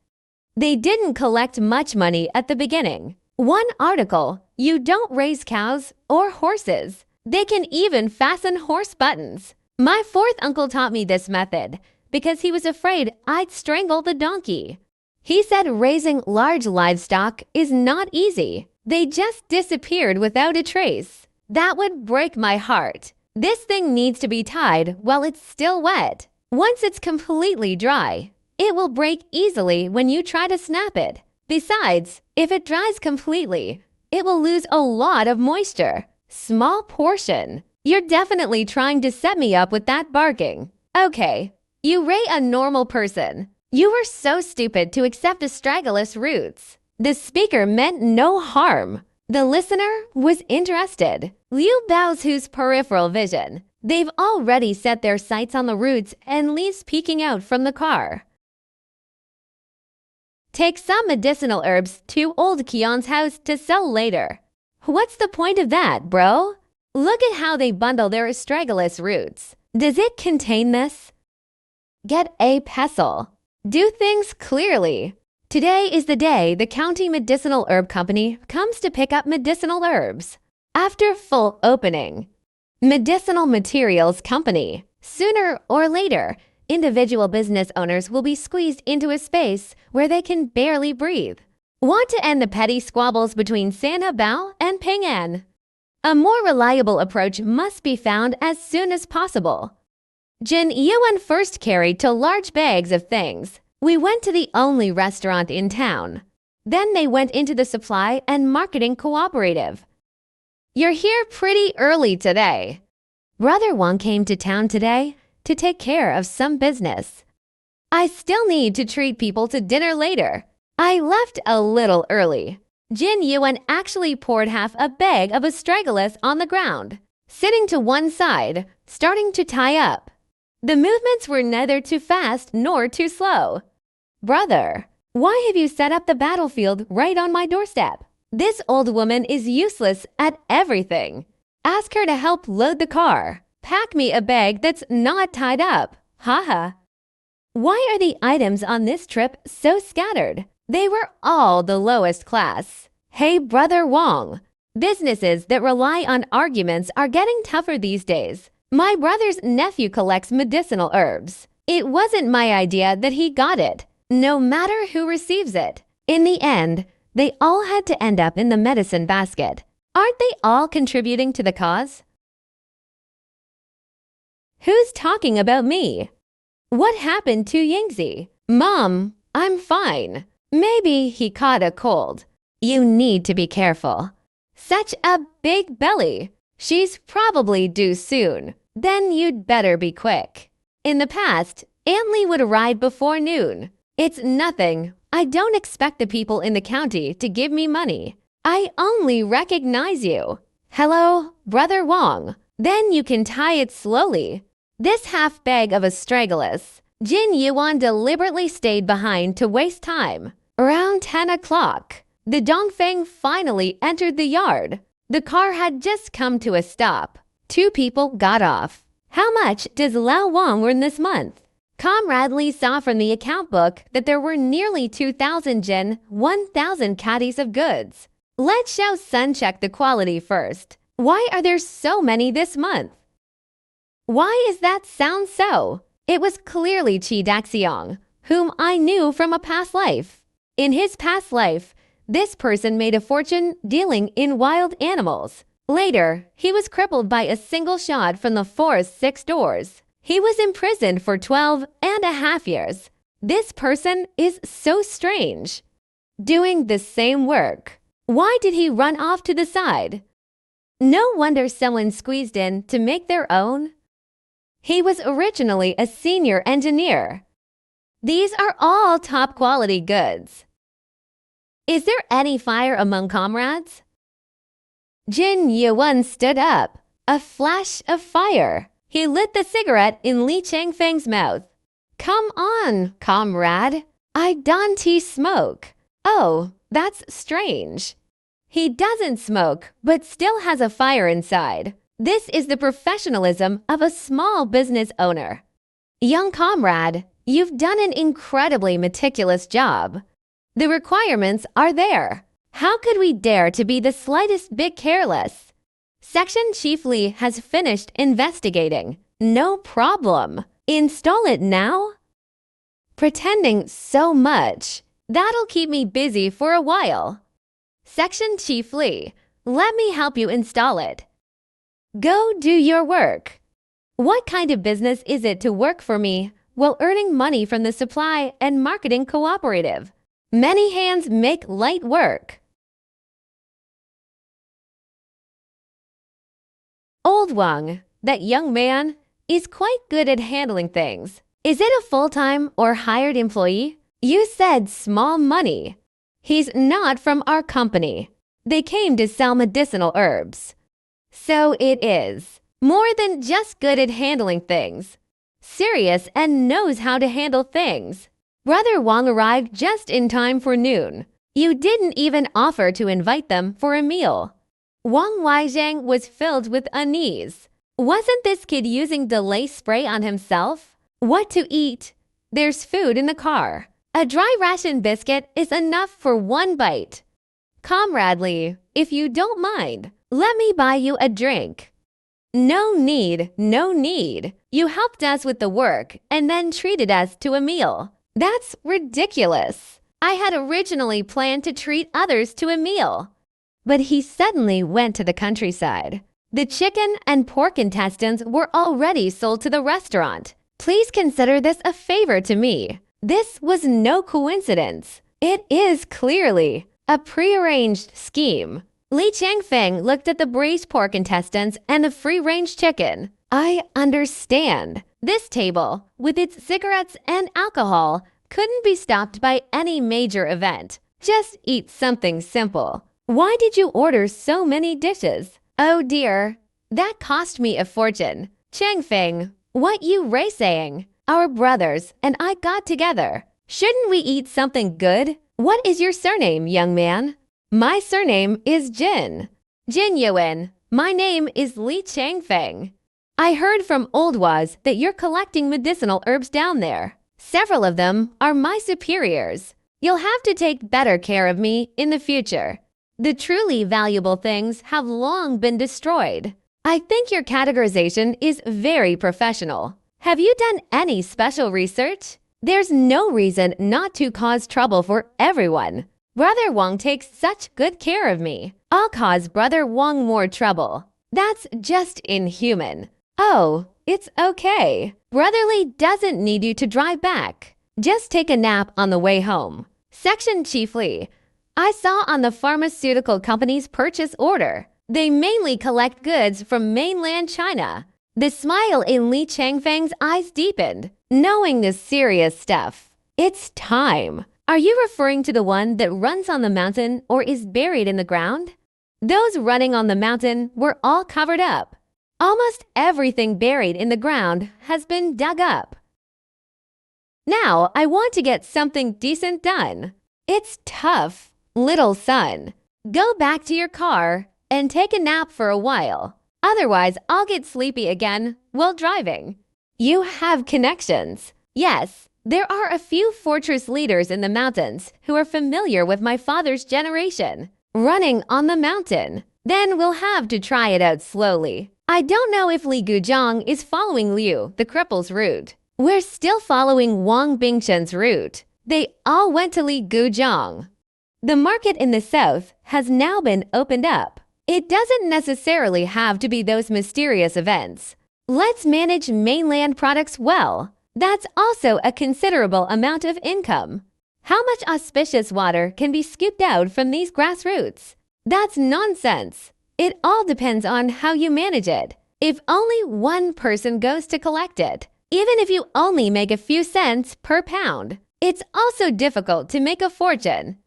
They didn't collect much money at the beginning. One article, you don't raise cows or horses. They can even fasten horse buttons. My fourth uncle taught me this method because he was afraid I'd strangle the donkey. He said raising large livestock is not easy. They just disappeared without a trace. That would break my heart. This thing needs to be tied while it's still wet. Once it's completely dry, it will break easily when you try to snap it. Besides, if it dries completely, it will lose a lot of moisture. Small portion. You're definitely trying to set me up with that barking. Okay, you Ray a normal person. You were so stupid to accept astragalus roots. The speaker meant no harm. The listener was interested. Liu Bao's whose peripheral vision. They've already set their sights on the roots and leaves peeking out from the car. Take some medicinal herbs to old Qian's house to sell later. What's the point of that, bro? Look at how they bundle their astragalus roots. Does it contain this? Get a pestle. Do things clearly. Today is the day the County Medicinal Herb Company comes to pick up medicinal herbs. After full opening. Medicinal Materials Company. Sooner or later, individual business owners will be squeezed into a space where they can barely breathe. Want to end the petty squabbles between Santa Bao and Ping An? A more reliable approach must be found as soon as possible. Yiwen first carried 2 large bags of things. We went to the only restaurant in town. Then they went into the supply and marketing cooperative. You're here pretty early today. Brother Wang came to town today to take care of some business. I still need to treat people to dinner later. I left a little early. Yiwen actually poured half a bag of astragalus on the ground, sitting to one side, starting to tie up. The movements were neither too fast nor too slow. Brother, why have you set up the battlefield right on my doorstep? This old woman is useless at everything. Ask her to help load the car. Pack me a bag that's not tied up. Haha. Why are the items on this trip so scattered? They were all the lowest class. Hey, Brother Wang. Businesses that rely on arguments are getting tougher these days. My brother's nephew collects medicinal herbs. It wasn't my idea that he got it, no matter who receives it. In the end, they all had to end up in the medicine basket. Aren't they all contributing to the cause? Who's talking about me? What happened to Yingzi? Mom, I'm fine. Maybe he caught a cold. You need to be careful. Such a big belly. She's probably due soon. Then you'd better be quick. In the past, Aunt Lee would arrive before noon. It's nothing. I don't expect the people in the county to give me money. I only recognize you. Hello, Brother Wang. Then you can tie it slowly. This half bag of astragalus. Yiwen deliberately stayed behind to waste time. Around 10 o'clock, the Dongfeng finally entered the yard. The car had just come to a stop. 2 people got off. How much does Lao Wang earn this month? Comrade Li saw from the account book that there were nearly 2,000 jin, 1,000 caddies of goods. Let's show Sun check the quality first. Why are there so many this month? Why is that sound so? It was clearly Qi Daxiang, whom I knew from a past life. In his past life, this person made a fortune dealing in wild animals. Later, he was crippled by a single shot from the forest's 6 doors. He was imprisoned for 12.5 years. This person is so strange. Doing the same work. Why did he run off to the side? No wonder someone squeezed in to make their own. He was originally a senior engineer. These are all top quality goods. Is there any fire among comrades? Yiwen stood up. A flash of fire. He lit the cigarette in Li Changfeng's mouth. Come on, comrade. I don't smoke. Oh, that's strange. He doesn't smoke, but still has a fire inside. This is the professionalism of a small business owner. Young comrade, you've done an incredibly meticulous job. The requirements are there. How could we dare to be the slightest bit careless? Section Chief Li has finished investigating. No problem. Install it now? Pretending so much. That'll keep me busy for a while. Section Chief Li, let me help you install it. Go do your work. What kind of business is it to work for me while earning money from the supply and marketing cooperative? Many hands make light work. Old Wang, that young man, is quite good at handling things. Is it a full-time or hired employee? You said small money. He's not from our company. They came to sell medicinal herbs. So it is. More than just good at handling things. Serious and knows how to handle things. Brother Wang arrived just in time for noon. You didn't even offer to invite them for a meal. Wang Weizhang was filled with unease. Wasn't this kid using delay spray on himself? What to eat? There's food in the car. A dry ration biscuit is enough for 1 bite. Comrade Li, if you don't mind, let me buy you a drink. No need, no need. You helped us with the work and then treated us to a meal. That's ridiculous. I had originally planned to treat others to a meal. but he suddenly went to the countryside. The chicken and pork intestines were already sold to the restaurant. Please consider this a favor to me. This was no coincidence. It is clearly a prearranged scheme. Li Changfeng looked at the braised pork intestines and the free-range chicken. I understand. This table, with its cigarettes and alcohol, couldn't be stopped by any major event. Just eat something simple. Why did you order so many dishes? Oh dear, that cost me a fortune. Changfeng, what you Ray saying? Our brothers and I got together. Shouldn't we eat something good? What is your surname, young man? My surname is Jin. Jin Yiwen. My name is Li Changfeng. I heard from Old Waz that you're collecting medicinal herbs down there. Several of them are my superiors. You'll have to take better care of me in the future. The truly valuable things have long been destroyed. I think your categorization is very professional. Have you done any special research? There's no reason not to cause trouble for everyone. Brother Wang takes such good care of me. I'll cause Brother Wang more trouble. That's just inhuman. Oh, it's okay. Brotherly doesn't need you to drive back. Just take a nap on the way home. Section Chief Li. I saw on the pharmaceutical company's purchase order. They mainly collect goods from mainland China. The smile in Li Changfeng's eyes deepened, knowing the serious stuff. It's time. Are you referring to the one that runs on the mountain or is buried in the ground? Those running on the mountain were all covered up. Almost everything buried in the ground has been dug up. Now I want to get something decent done. It's tough, little son. Go back to your car and take a nap for a while. Otherwise, I'll get sleepy again while driving. You have connections. Yes, there are a few fortress leaders in the mountains who are familiar with my father's generation. Running on the mountain. Then we'll have to try it out slowly. I don't know if Li Guzhang is following Liu, the cripple's route. We're still following Wang Bingshen's route. They all went to Li Guzhang. The market in the south has now been opened up. It doesn't necessarily have to be those mysterious events. Let's manage mainland products well. That's also a considerable amount of income. How much auspicious water can be scooped out from these grassroots? That's nonsense. It all depends on how you manage it. If only one person goes to collect it, even if you only make a few cents per pound, it's also difficult to make a fortune.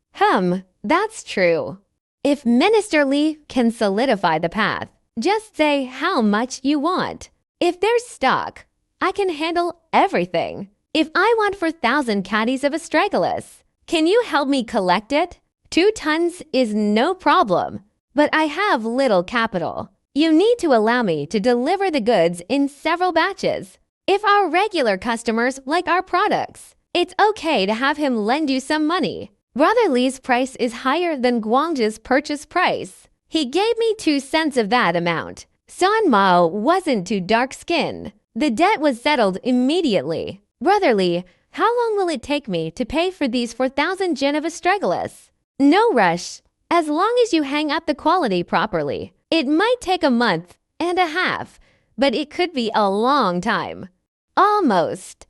That's true. If Minister Li can solidify the path, just say how much you want. If there's stock, I can handle everything. If I want 4,000 caddies of astragalus, can you help me collect it? 2 tons is no problem, but I have little capital. You need to allow me to deliver the goods in several batches. If our regular customers like our products, it's okay to have him lend you some money. Brother Li's price is higher than Guangzhi's purchase price. He gave me 2 cents of that amount. San Mao wasn't too dark-skinned. The debt was settled immediately. Brother Li, how long will it take me to pay for these 4,000 jin of astragalus? No rush. As long as you hang up the quality properly. It might take a month and a half, but it could be a long time. Almost.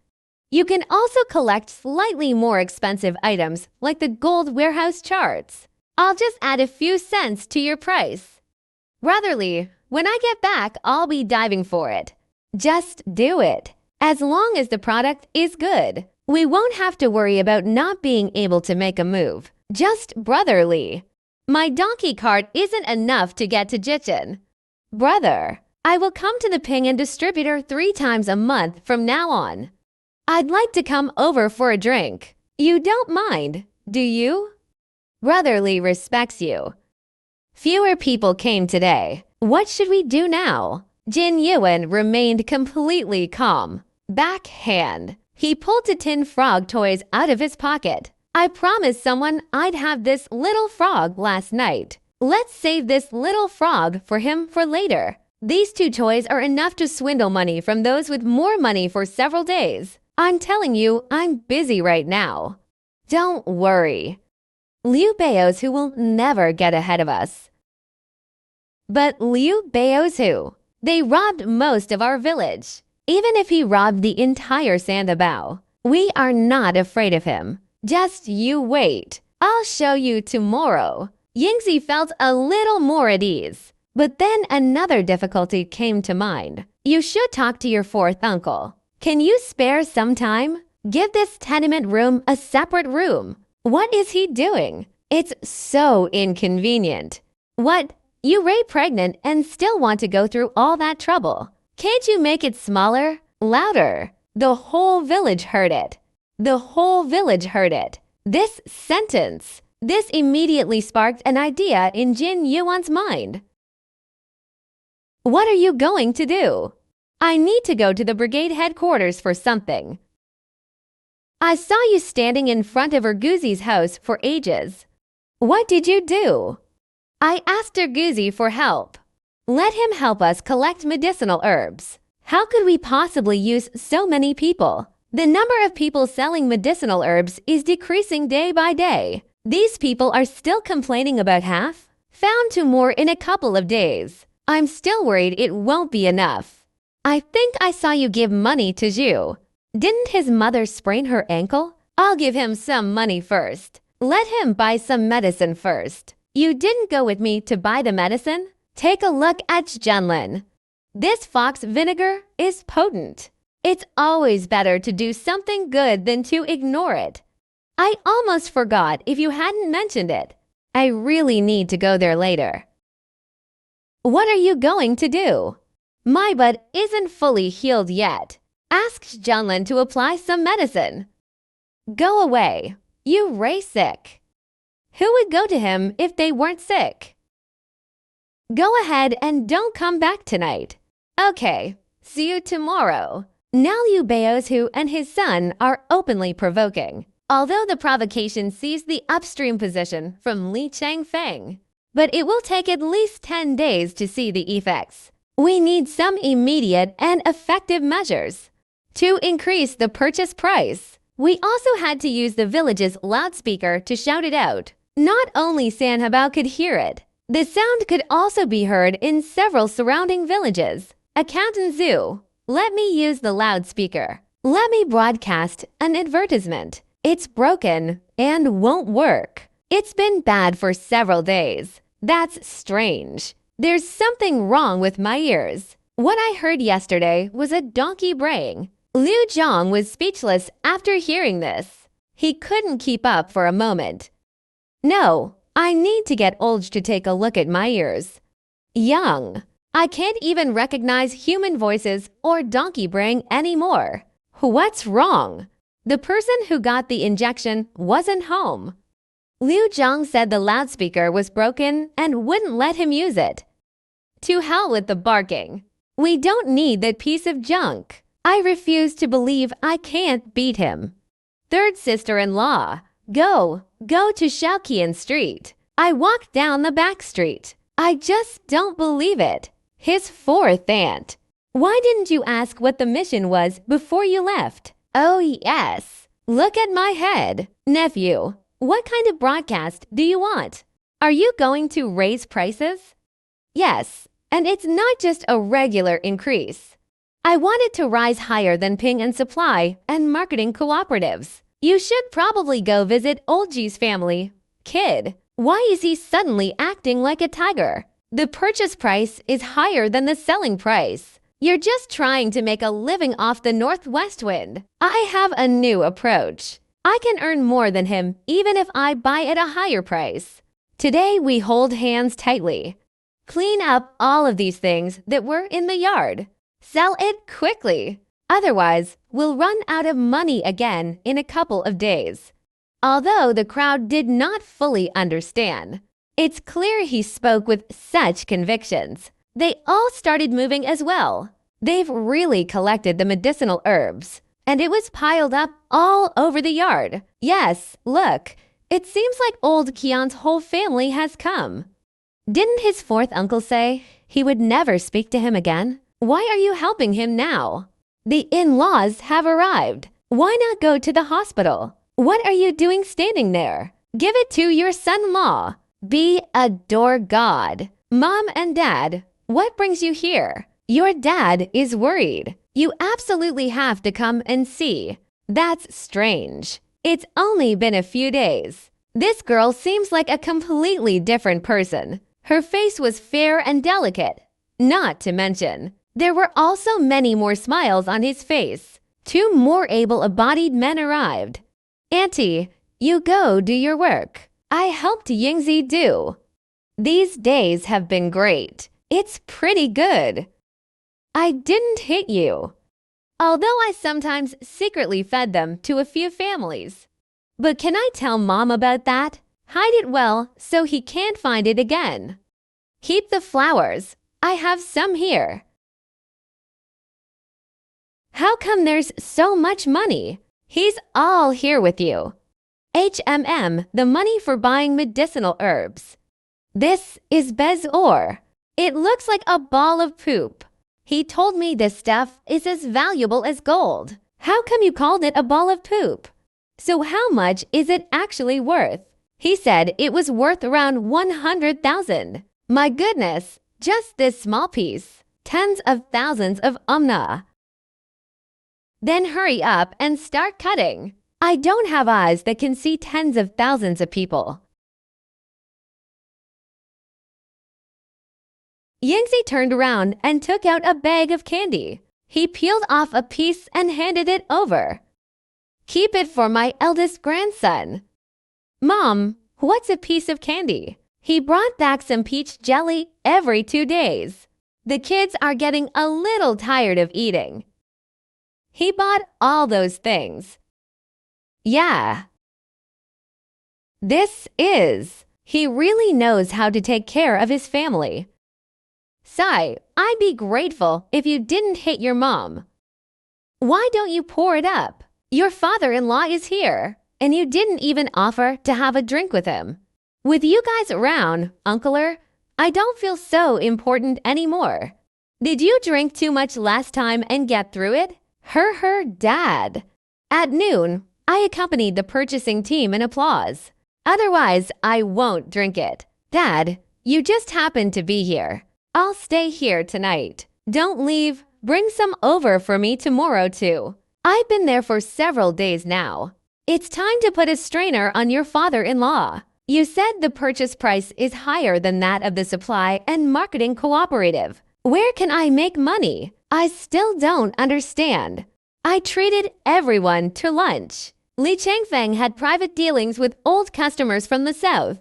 You can also collect slightly more expensive items like the gold warehouse charts. I'll just add a few cents to your price. Brotherly, when I get back, I'll be diving for it. Just do it. As long as the product is good, we won't have to worry about not being able to make a move. Just brotherly. My donkey cart isn't enough to get to Jichen. Brother, I will come to the Ping'an distributor 3 times a month from now on. I'd like to come over for a drink. You don't mind, do you? Brotherly respects you. Fewer people came today. What should we do now? Jin Yiwen remained completely calm. Backhand. He pulled the tin frog toys out of his pocket. I promised someone I'd have this little frog last night. Let's save this little frog for him for later. These 2 toys are enough to swindle money from those with more money for several days. I'm telling you, I'm busy right now. Don't worry. Liu Beo's who will never get ahead of us. But Liu Beo's who? They robbed most of our village. Even if he robbed the entire Sandabao, we are not afraid of him. Just you wait. I'll show you tomorrow. Yingzi felt a little more at ease. But then another difficulty came to mind. You should talk to your fourth uncle. Can you spare some time? Give this tenement room a separate room. What is he doing? It's so inconvenient. What? You Ray pregnant and still want to go through all that trouble? Can't you make it smaller? Louder? The whole village heard it. The whole village heard it. This sentence. This immediately sparked an idea in Jin Yuan's mind. What are you going to do? I need to go to the brigade headquarters for something. I saw you standing in front of Erguzi's house for ages. What did you do? I asked Erguzi for help. Let him help us collect medicinal herbs. How could we possibly use so many people? The number of people selling medicinal herbs is decreasing day by day. These people are still complaining about half. Found two more in a couple of days. I'm still worried it won't be enough. I think I saw you give money to Zhu. Didn't his mother sprain her ankle? I'll give him some money first. Let him buy some medicine first. You didn't go with me to buy the medicine? Take a look at Zhenlin. This fox vinegar is potent. It's always better to do something good than to ignore it. I almost forgot if you hadn't mentioned it. I really need to go there later. What are you going to do? My butt isn't fully healed yet. Ask Zhenlin to apply some medicine. Go away. You Ray sick. Who would go to him if they weren't sick? Go ahead and don't come back tonight. Okay, see you tomorrow. Now Liu Beozu and his son are openly provoking, although the provocation sees the upstream position from Li Changfeng. But it will take at least 10 days to see the effects. We need some immediate and effective measures. To increase the purchase price, we also had to use the village's loudspeaker to shout it out. Not only Sanhabao could hear it, the sound could also be heard in several surrounding villages. Accountant Zhu, let me use the loudspeaker. Let me broadcast an advertisement. It's broken and won't work. It's been bad for several days. That's strange. There's something wrong with my ears. What I heard yesterday was a donkey braying. Liu Zhang was speechless after hearing this. He couldn't keep up for a moment. No, I need to get Olge to take a look at my ears. Young. I can't even recognize human voices or donkey braying anymore. What's wrong? The person who got the injection wasn't home. Liu Zhang said the loudspeaker was broken and wouldn't let him use it. To hell with the barking. We don't need that piece of junk. I refuse to believe I can't beat him. Third sister-in-law. Go to Qian Street. I walked down the back street. I just don't believe it. His fourth aunt. Why didn't you ask what the mission was before you left? Oh yes. Look at my head. Nephew, what kind of broadcast do you want? Are you going to raise prices? Yes, and it's not just a regular increase. I want it to rise higher than Ping and Supply and marketing cooperatives. You should probably go visit Olji's family. Kid, why is he suddenly acting like a tiger? The purchase price is higher than the selling price. You're just trying to make a living off the northwest wind. I have a new approach. I can earn more than him even if I buy at a higher price. Today we hold hands tightly. Clean up all of these things that were in the yard. Sell it quickly. Otherwise, we'll run out of money again in a couple of days. Although the crowd did not fully understand, it's clear he spoke with such convictions. They all started moving as well. They've really collected the medicinal herbs, and it was piled up all over the yard. Yes, look, it seems like old Qian's whole family has come. Didn't his fourth uncle say he would never speak to him again? Why are you helping him now? The in-laws have arrived. Why not go to the hospital? What are you doing standing there? Give it to your son-in-law. Adore God. Mom and Dad, what brings you here? Your dad is worried. You absolutely have to come and see. That's strange. It's only been a few days. This girl seems like a completely different person. Her face was fair and delicate. Not to mention, there were also many more smiles on his face. 2 more able-bodied men arrived. Auntie, you go do your work. I helped Yingzi do. These days have been great. It's pretty good. I didn't hit you, although I sometimes secretly fed them to a few families. But can I tell Mom about that? Hide it well so he can't find it again. Keep the flowers. I have some here. How come there's so much money? He's all here with you. The money for buying medicinal herbs. This is Bezor. It looks like a ball of poop. He told me this stuff is as valuable as gold. How come you called it a ball of poop? So how much is it actually worth? He said it was worth around 100,000. My goodness, just this small piece. Tens of thousands of umna. Then hurry up and start cutting. I don't have eyes that can see tens of thousands of people. Yingzi turned around and took out a bag of candy. He peeled off a piece and handed it over. Keep it for my eldest grandson. Mom, what's a piece of candy? He brought back some peach jelly every 2 days. The kids are getting a little tired of eating. He bought all those things. Yeah. He really knows how to take care of his family. Sai, I'd be grateful if you didn't hit your mom. Why don't you pour it up? Your father-in-law is here, and you didn't even offer to have a drink with him. With you guys around, Uncler, I don't feel so important anymore. Did you drink too much last time and get through it? Dad. At noon, I accompanied the purchasing team in applause. Otherwise, I won't drink it. Dad, you just happened to be here. I'll stay here tonight. Don't leave. Bring some over for me tomorrow too. I've been there for several days now. It's time to put a strainer on your father-in-law. You said the purchase price is higher than that of the supply and marketing cooperative. Where can I make money? I still don't understand. I treated everyone to lunch. Li Changfeng had private dealings with old customers from the south.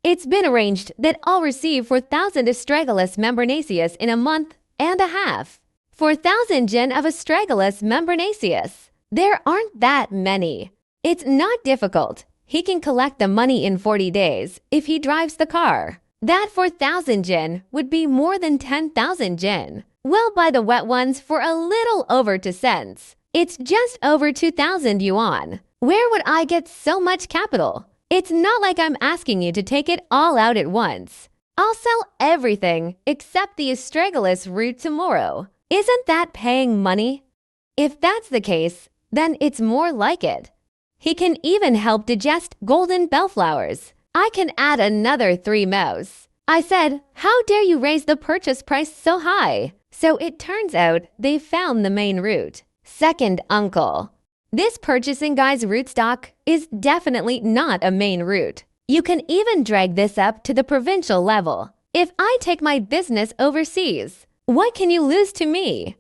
It's been arranged that I'll receive 4,000 astragalus membranaceus in a month and a half. 4,000 gen of astragalus membranaceus. There aren't that many. It's not difficult. He can collect the money in 40 days if he drives the car. That 4,000 gen would be more than 10,000 gen. We'll buy the wet ones for a little over 2 cents. It's just over 2,000 yuan. Where would I get so much capital? It's not like I'm asking you to take it all out at once. I'll sell everything except the astragalus root tomorrow. Isn't that paying money? If that's the case, then it's more like it. He can even help digest golden bellflowers. I can add another 3 mouse. I said, how dare you raise the purchase price so high? So it turns out they found the main root. Second uncle. This purchasing guy's rootstock is definitely not a main root. You can even drag this up to the provincial level. If I take my business overseas, what can you lose to me?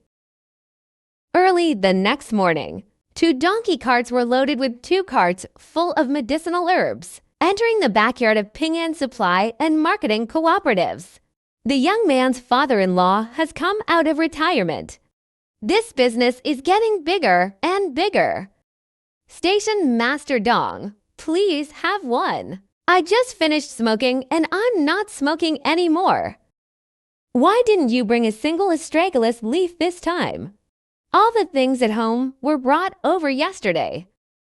Early the next morning, 2 donkey carts were loaded with 2 carts full of medicinal herbs, entering the backyard of Ping'an Supply and Marketing Cooperatives. The young man's father-in-law has come out of retirement. This business is getting bigger and bigger. Station Master Dong, please have one. I just finished smoking and I'm not smoking anymore. Why didn't you bring a single astragalus leaf this time? All the things at home were brought over yesterday.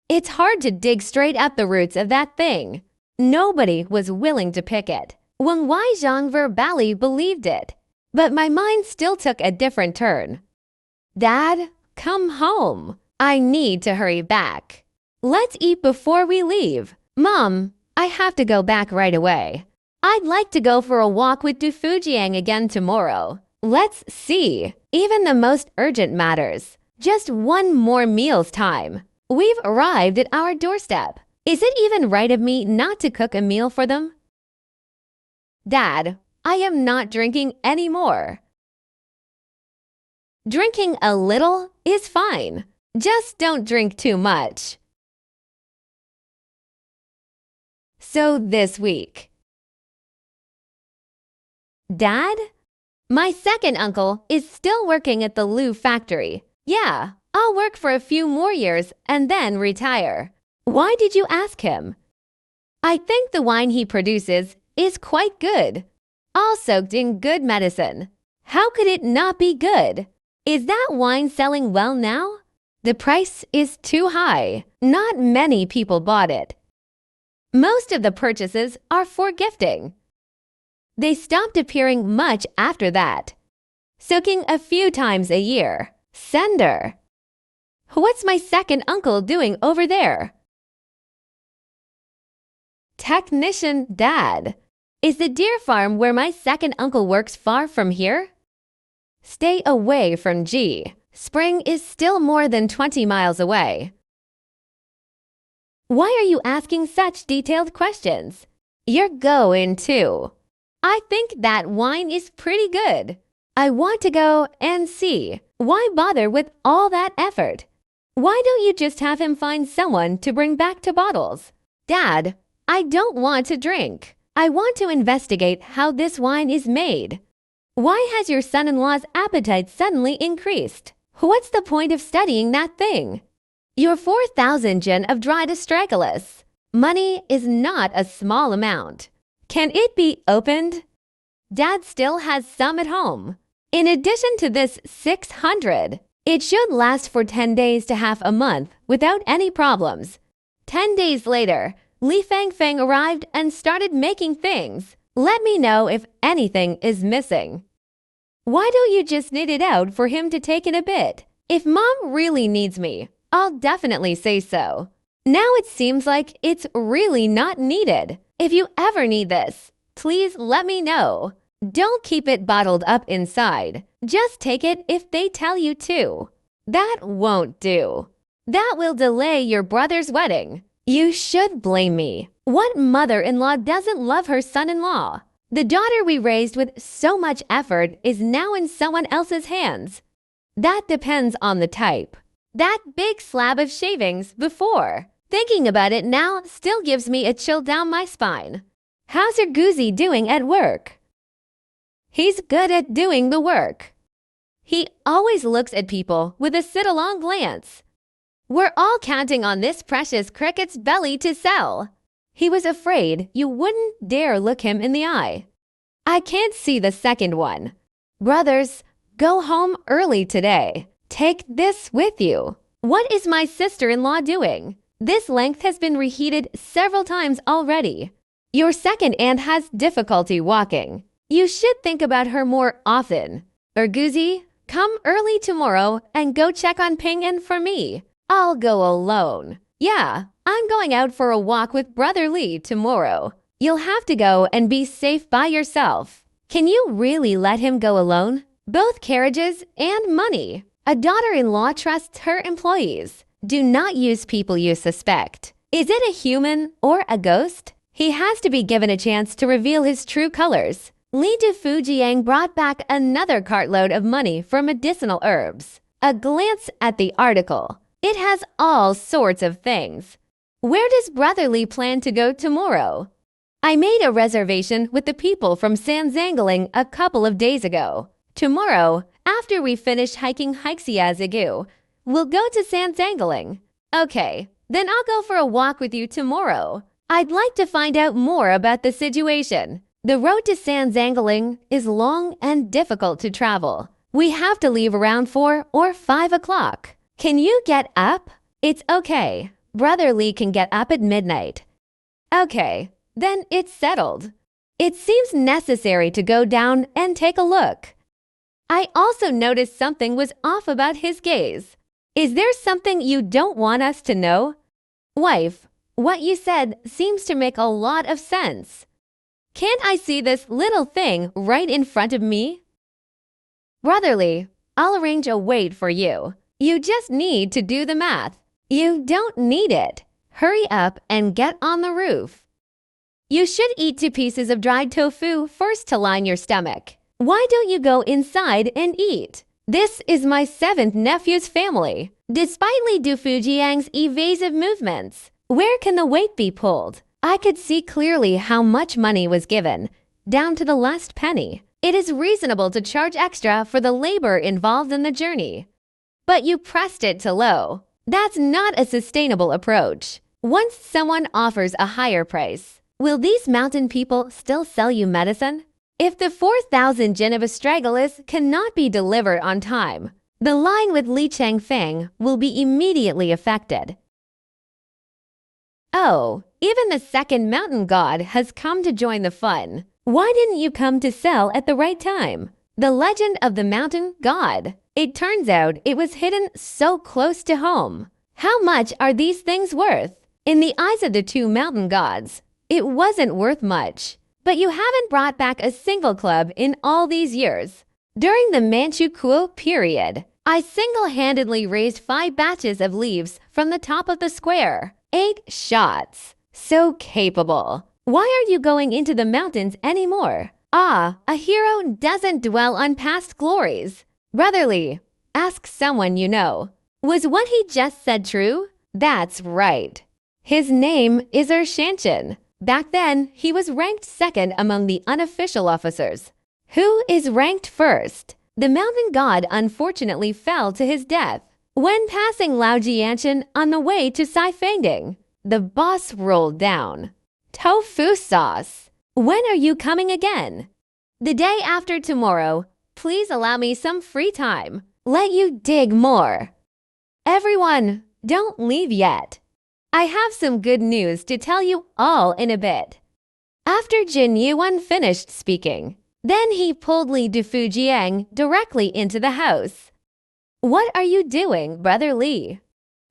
It's hard to dig straight at the roots of that thing. Nobody was willing to pick it. Wang Weizhang verbally believed it, but my mind still took a different turn. Dad, come home. I need to hurry back. Let's eat before we leave. Mom, I have to go back right away. I'd like to go for a walk with Du Fujiang again tomorrow. Let's see. Even the most urgent matters. Just one more meal's time. We've arrived at our doorstep. Is it even right of me not to cook a meal for them? Dad, I am not drinking anymore. Drinking a little is fine. Just don't drink too much. So this week. Dad? My second uncle is still working at the Lu factory. Yeah, I'll work for a few more years and then retire. Why did you ask him? I think the wine he produces is quite good. All soaked in good medicine. How could it not be good? Is that wine selling well now? The price is too high. Not many people bought it. Most of the purchases are for gifting. They stopped appearing much after that. Soaking a few times a year. Sender. What's my second uncle doing over there? Technician Dad. Is the deer farm where my second uncle works far from here? Stay away from G. Spring is still more than 20 miles away. Why are you asking such detailed questions? You're going too. I think that wine is pretty good. I want to go and see. Why bother with all that effort? Why don't you just have him find someone to bring back to bottles? Dad, I don't want to drink. I want to investigate how this wine is made. Why has your son-in-law's appetite suddenly increased? What's the point of studying that thing? Your 4,000 yen of dried astragalus. Money is not a small amount. Can it be opened? Dad still has some at home. In addition to this 600, it should last for 10 days to half a month without any problems. 10 days later, Li Fangfang arrived and started making things. Let me know if anything is missing. Why don't you just knit it out for him to take in a bit? If Mom really needs me, I'll definitely say so. Now it seems like it's really not needed. If you ever need this, please let me know. Don't keep it bottled up inside. Just take it if they tell you to. That won't do. That will delay your brother's wedding. You should blame me. What mother-in-law doesn't love her son-in-law? The daughter we raised with so much effort is now in someone else's hands. That depends on the type. That big slab of shavings before. Thinking about it now still gives me a chill down my spine. How's your Goozy doing at work? He's good at doing the work. He always looks at people with a sit-along glance. We're all counting on this precious cricket's belly to sell. He was afraid you wouldn't dare look him in the eye. I can't see the second one. Brothers, go home early today. Take this with you. What is my sister-in-law doing? This length has been reheated several times already. Your second aunt has difficulty walking. You should think about her more often. Erguzi, come early tomorrow and go check on Ping'an for me. I'll go alone. Yeah, I'm going out for a walk with Brother Lee tomorrow. You'll have to go and be safe by yourself. Can you really let him go alone? Both carriages and money. A daughter-in-law trusts her employees. Do not use people you suspect. Is it a human or a ghost? He has to be given a chance to reveal his true colors. Li Du Fujiang brought back another cartload of money for medicinal herbs. A glance at the article. It has all sorts of things. Where does Brother Lee plan to go tomorrow? I made a reservation with the people from Sanzangling a couple of days ago. Tomorrow, after we finish hiking Haixiazigu, we'll go to Sanzangling. Okay, then I'll go for a walk with you tomorrow. I'd like to find out more about the situation. The road to Sanzangling is long and difficult to travel. We have to leave around 4 or 5 o'clock. Can you get up? It's okay. Brother Lee can get up at midnight. Okay, then it's settled. It seems necessary to go down and take a look. I also noticed something was off about his gaze. Is there something you don't want us to know? Wife, what you said seems to make a lot of sense. Can't I see this little thing right in front of me? Brotherly, I'll arrange a wait for you. You just need to do the math. You don't need it. Hurry up and get on the roof. You should eat 2 pieces of dried tofu first to line your stomach. Why don't you go inside and eat? This is my 7th nephew's family. Despite Li Dufujiang's evasive movements, where can the weight be pulled? I could see clearly how much money was given, down to the last penny. It is reasonable to charge extra for the labor involved in the journey. But you pressed it to low. That's not a sustainable approach. Once someone offers a higher price, will these mountain people still sell you medicine? If the 4,000 jin of astragalus cannot be delivered on time, the line with Li Changfeng will be immediately affected. Oh, even the second mountain god has come to join the fun. Why didn't you come to sell at the right time? The legend of the mountain god. It turns out it was hidden so close to home. How much are these things worth? In the eyes of the 2 mountain gods, it wasn't worth much. But you haven't brought back a single club in all these years. During the Manchukuo period, I single-handedly raised 5 batches of leaves from the top of the square. 8 shots. So capable. Why are you going into the mountains anymore? Ah, a hero doesn't dwell on past glories. Brotherly, ask someone you know. Was what he just said true? That's right. His name is Shanshan. Back then, he was ranked 2nd among the unofficial officers. Who is ranked 1st? The mountain god unfortunately fell to his death when passing Lao Jianshan on the way to Saifangding. The boss rolled down. Tofu sauce. When are you coming again? The day after tomorrow. Please allow me some free time. Let you dig more. Everyone, don't leave yet. I have some good news to tell you all in a bit. After Jin Yiwen finished speaking, then he pulled Li Dufujiang directly into the house. What are you doing, Brother Li?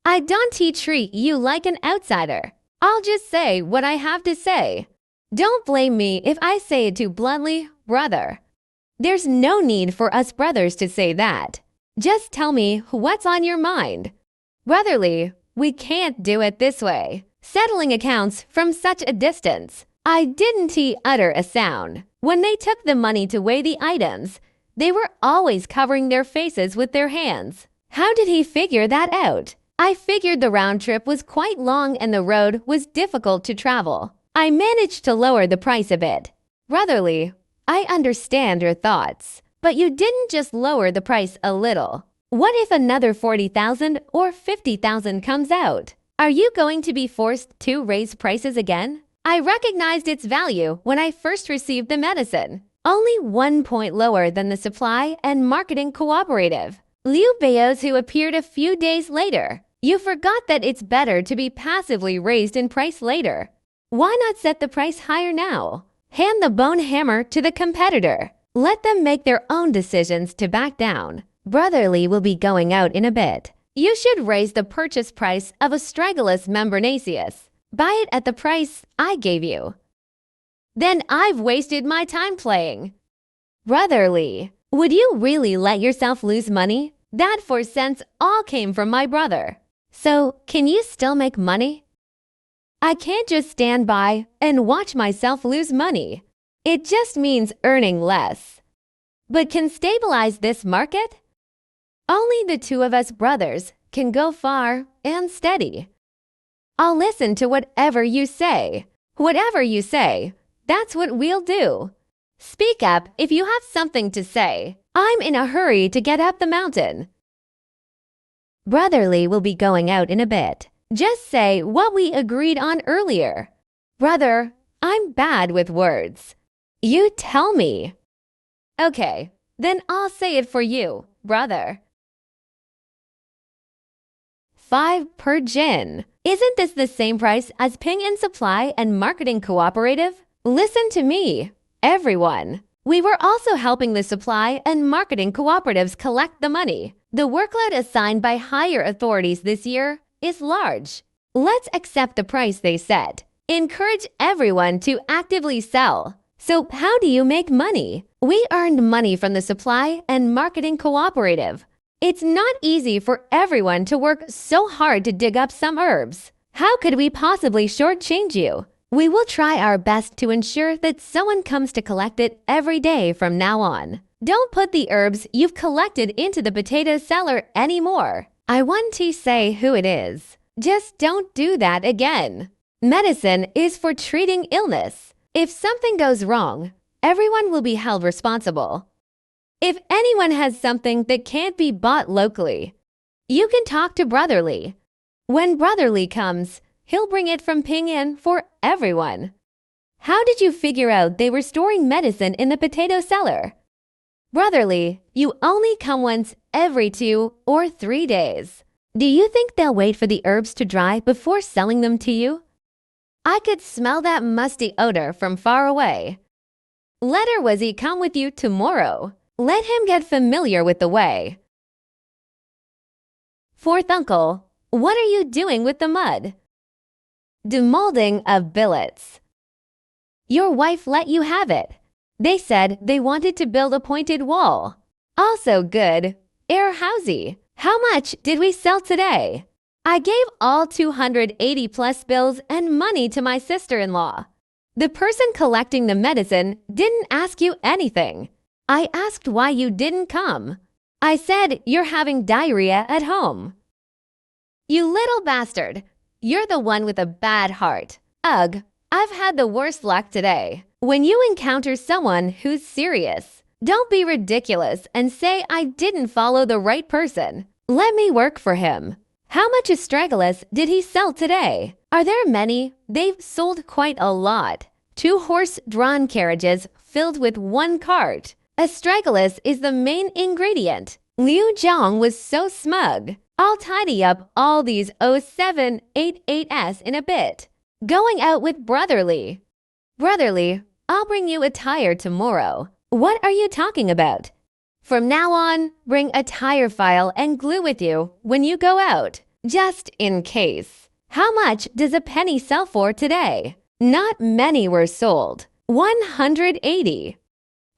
I don't treat you like an outsider. I'll just say what I have to say. Don't blame me if I say it too bluntly, brother. There's no need for us brothers to say that. Just tell me what's on your mind. Brotherly, we can't do it this way. Settling accounts from such a distance. I didn't utter a sound. When they took the money to weigh the items, they were always covering their faces with their hands. How did he figure that out? I figured the round trip was quite long and the road was difficult to travel. I managed to lower the price a bit. Brotherly, I understand your thoughts, but you didn't just lower the price a little. What if another 40,000 or 50,000 comes out? Are you going to be forced to raise prices again? I recognized its value when I first received the medicine. Only 1 point lower than the supply and marketing cooperative, Liu Beo's, who appeared a few days later. You forgot that it's better to be passively raised in price later. Why not set the price higher now? Hand the bone hammer to the competitor. Let them make their own decisions to back down. Brotherly will be going out in a bit. You should raise the purchase price of Astragalus membranaceus. Buy it at the price I gave you. Then I've wasted my time playing. Brotherly, would you really let yourself lose money? That 4 cents all came from my brother. So, can you still make money? I can't just stand by and watch myself lose money. It just means earning less. But can stabilize this market? Only the 2 of us brothers can go far and steady. I'll listen to whatever you say. Whatever you say, that's what we'll do. Speak up if you have something to say. I'm in a hurry to get up the mountain. Brotherly will be going out in a bit. Just say what we agreed on earlier. Brother, I'm bad with words. You tell me. Okay, then I'll say it for you, brother. 5 per gin. Isn't this the same price as Ping and Supply and Marketing Cooperative? Listen to me, everyone. We were also helping the supply and marketing cooperatives collect the money. The workload assigned by higher authorities this year is large. Let's accept the price they set. Encourage everyone to actively sell. So how do you make money? We earned money from the supply and marketing cooperative. It's not easy for everyone to work so hard to dig up some herbs. How could we possibly shortchange you? We will try our best to ensure that someone comes to collect it every day from now on. Don't put the herbs you've collected into the potato cellar anymore. I want to say who it is. Just don't do that again. Medicine is for treating illness. If something goes wrong, everyone will be held responsible. If anyone has something that can't be bought locally, you can talk to Brotherly. When Brotherly comes, he'll bring it from Qian for everyone. How did you figure out they were storing medicine in the potato cellar? Brotherly, you only come once every 2 or 3 days. Do you think they'll wait for the herbs to dry before selling them to you? I could smell that musty odor from far away. Let Erwazi come with you tomorrow. Let him get familiar with the way. Fourth uncle, what are you doing with the mud? Demolding of billets. Your wife let you have it. They said they wanted to build a pointed wall. Also good. Housie, how much did we sell today? I gave all 280 plus bills and money to my sister-in-law. The person collecting the medicine didn't ask you anything. I asked why you didn't come. I said you're having diarrhea at home. You little bastard. You're the one with a bad heart. Ugh, I've had the worst luck today. When you encounter someone who's serious, don't be ridiculous and say I didn't follow the right person. Let me work for him. How much astragalus did he sell today? Are there many? They've sold quite a lot. 2 horse-drawn carriages filled with 1 cart. Astragalus is the main ingredient. Liu Zhang was so smug. I'll tidy up all these 0788s in a bit. Going out with Brotherly. Brotherly, I'll bring you a tire tomorrow. What are you talking about? From now on, bring a tire file and glue with you when you go out, just in case. How much does a penny sell for today? Not many were sold. 180.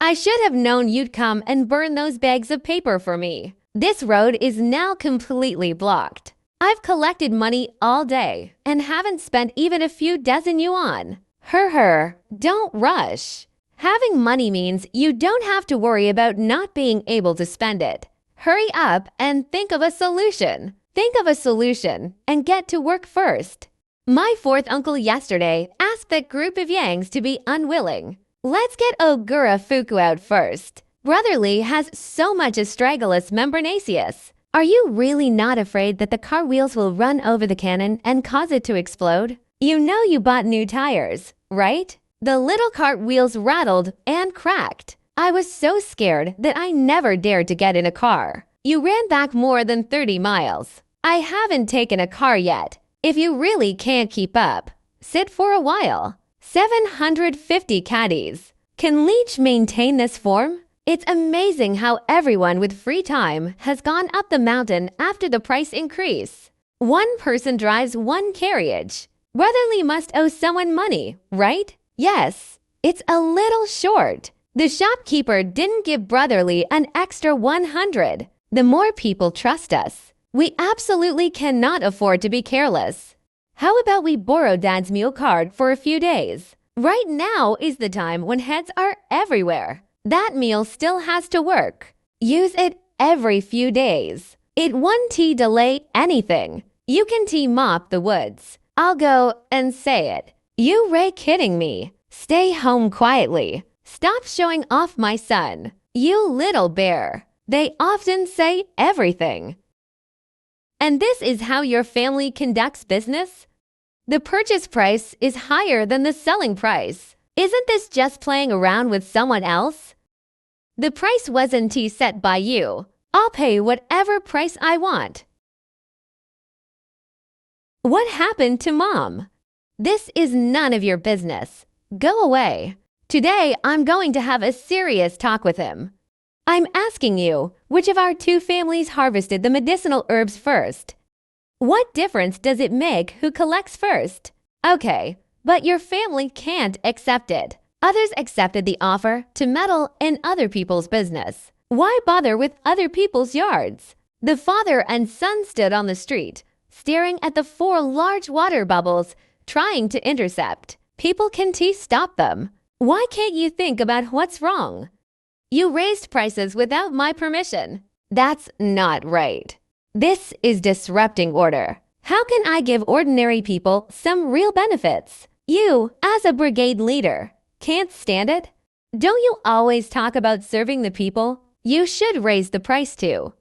I should have known you'd come and burn those bags of paper for me. This road is now completely blocked. I've collected money all day and haven't spent even a few dozen yuan. Don't rush. Having money means you don't have to worry about not being able to spend it. Hurry up and think of a solution. Think of a solution and get to work first. My fourth uncle yesterday asked that group of Yangs to be unwilling. Let's get Ogura Fuku out first. Brotherly has so much astragalus membranaceus. Are you really not afraid that the car wheels will run over the cannon and cause it to explode? You know you bought new tires, right? The little cart wheels rattled and cracked. I was so scared that I never dared to get in a car. You ran back more than 30 miles. I haven't taken a car yet. If you really can't keep up, sit for a while. 750 caddies. Can Leech maintain this form? It's amazing how everyone with free time has gone up the mountain after the price increase. One person drives 1 carriage. Brotherly must owe someone money, right? Yes, it's a little short. The shopkeeper didn't give Brotherly an extra 100. The more people trust us, we absolutely cannot afford to be careless. How about we borrow Dad's mule card for a few days? Right now is the time when heads are everywhere. That meal still has to work. Use it every few days. It won't delay anything. You can mop the woods. I'll go and say it. You Ray kidding me. Stay home quietly. Stop showing off my son. You little bear. They often say everything. And this is how your family conducts business? The purchase price is higher than the selling price. Isn't this just playing around with someone else? The price wasn't set by you. I'll pay whatever price I want. What happened to Mom? This is none of your business. Go away. Today, I'm going to have a serious talk with him. I'm asking you, which of our 2 families harvested the medicinal herbs first? What difference does it make who collects first? Okay, but your family can't accept it. Others accepted the offer to meddle in other people's business. Why bother with other people's yards? The father and son stood on the street, staring at the 4 large water bubbles, trying to intercept. People can't stop them. Why can't you think about what's wrong? You raised prices without my permission. That's not right. This is disrupting order. How can I give ordinary people some real benefits? You, as a brigade leader, can't stand it? Don't you always talk about serving the people? You should raise the price too.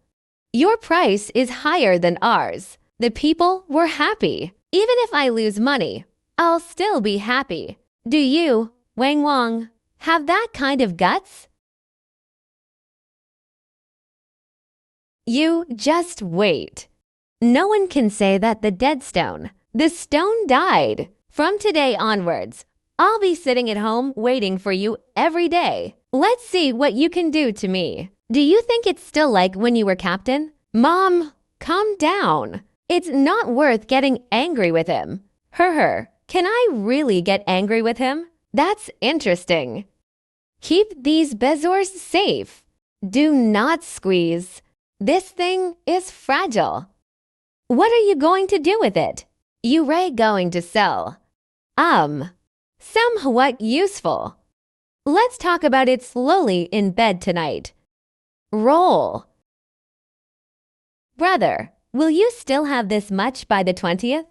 Your price is higher than ours. The people were happy. Even if I lose money, I'll still be happy. Do you, Wang Wang, have that kind of guts? You just wait. No one can say that the dead stone. The stone died. From today onwards, I'll be sitting at home waiting for you every day. Let's see what you can do to me. Do you think it's still like when you were captain? Mom, calm down. It's not worth getting angry with him. Can I really get angry with him? That's interesting. Keep these bezors safe. Do not squeeze. This thing is fragile. What are you going to do with it? Yiwen going to sell. Somewhat useful. Let's talk about it slowly in bed tonight. Roll. Brother, will you still have this much by the 20th?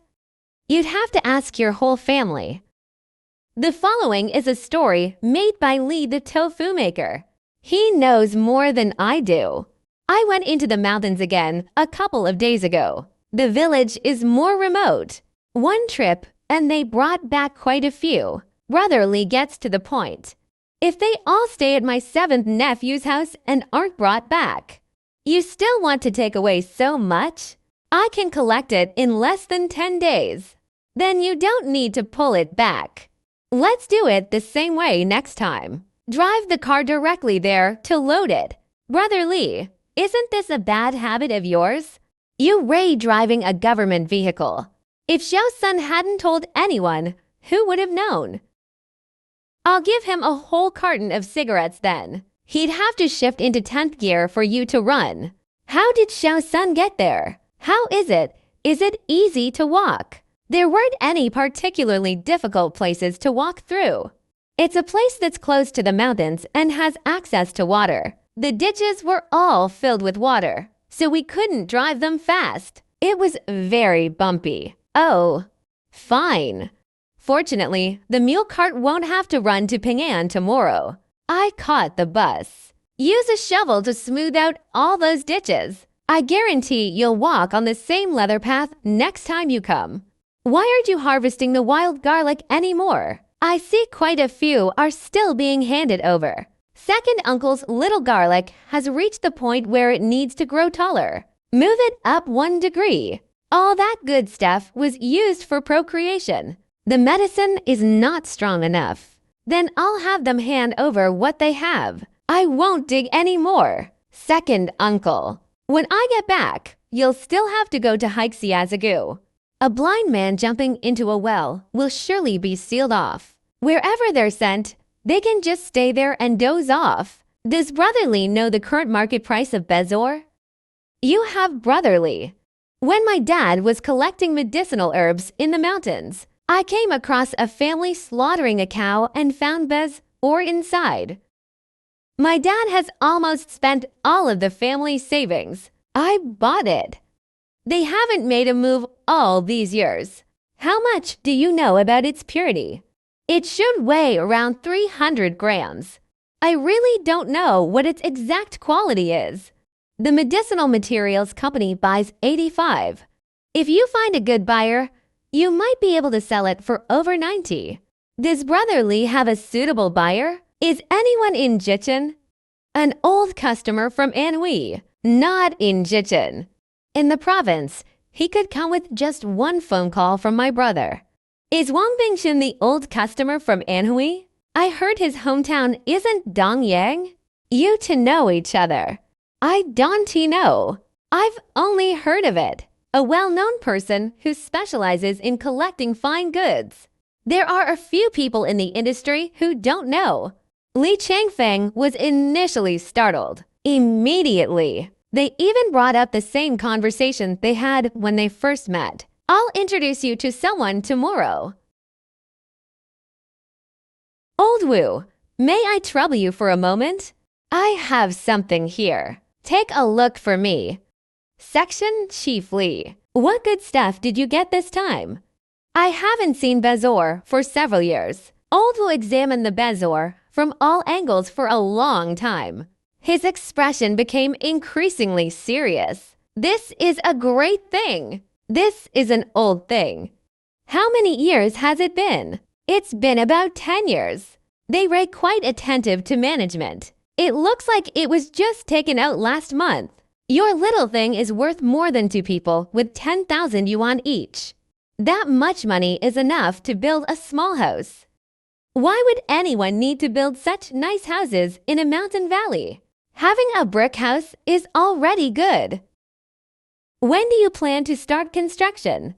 You'd have to ask your whole family. The following is a story made by Lee the tofu maker. He knows more than I do. I went into the mountains again a couple of days ago. The village is more remote. One trip and they brought back quite a few. Brother Lee gets to the point. If they all stay at my 7th nephew's house and aren't brought back, you still want to take away so much? I can collect it in less than 10 days. Then you don't need to pull it back. Let's do it the same way next time. Drive the car directly there to load it. Brother Lee, isn't this a bad habit of yours? You driving a government vehicle. If Xiao Sun hadn't told anyone, who would have known? I'll give him a whole carton of cigarettes then. He'd have to shift into 10th gear for you to run. How did Xiao Sun get there? How is it? Is it easy to walk? There weren't any particularly difficult places to walk through. It's a place that's close to the mountains and has access to water. The ditches were all filled with water, so we couldn't drive them fast. It was very bumpy. Oh, fine. Fortunately, the mule cart won't have to run to Ping'an tomorrow. I caught the bus. Use a shovel to smooth out all those ditches. I guarantee you'll walk on the same leather path next time you come. Why aren't you harvesting the wild garlic anymore? I see quite a few are still being handed over. Second uncle's little garlic has reached the point where it needs to grow taller. Move it up 1 degree. All that good stuff was used for procreation. The medicine is not strong enough. Then I'll have them hand over what they have. I won't dig any more. Second uncle. When I get back, you'll still have to go to Haixiazagu. A blind man jumping into a well will surely be sealed off. Wherever they're sent, they can just stay there and doze off. Does Brother Lee know the current market price of bezor? You have Brother Lee. When my dad was collecting medicinal herbs in the mountains, I came across a family slaughtering a cow and found bezor inside. My dad has almost spent all of the family's savings. I bought it. They haven't made a move all these years. How much do you know about its purity? It should weigh around 300 grams. I really don't know what its exact quality is. The medicinal materials company buys 85. If you find a good buyer, you might be able to sell it for over 90. Does Brother Lee have a suitable buyer? Is anyone in Jichen? An old customer from Anhui, not in Jichen. In the province, he could come with just 1 phone call from my brother. Is Wang Bingshan the old customer from Anhui? I heard his hometown isn't Dongyang. You two know each other. I don't know. I've only heard of it. A well-known person who specializes in collecting fine goods. There are a few people in the industry who don't know. Li Changfeng was initially startled. Immediately. They even brought up the same conversation they had when they first met. I'll introduce you to someone tomorrow. Old Wu, may I trouble you for a moment? I have something here. Take a look for me. Section Chief Li. What good stuff did you get this time? I haven't seen Bezor for several years. Old Wu examined the Bezor from all angles for a long time. His expression became increasingly serious. This is a great thing. This is an old thing. How many years has it been? It's been about 10 years. They rate quite attentive to management. It looks like it was just taken out last month. Your little thing is worth more than 2 people with 10,000 yuan each. That much money is enough to build a small house. Why would anyone need to build such nice houses in a mountain valley? Having a brick house is already good. When do you plan to start construction?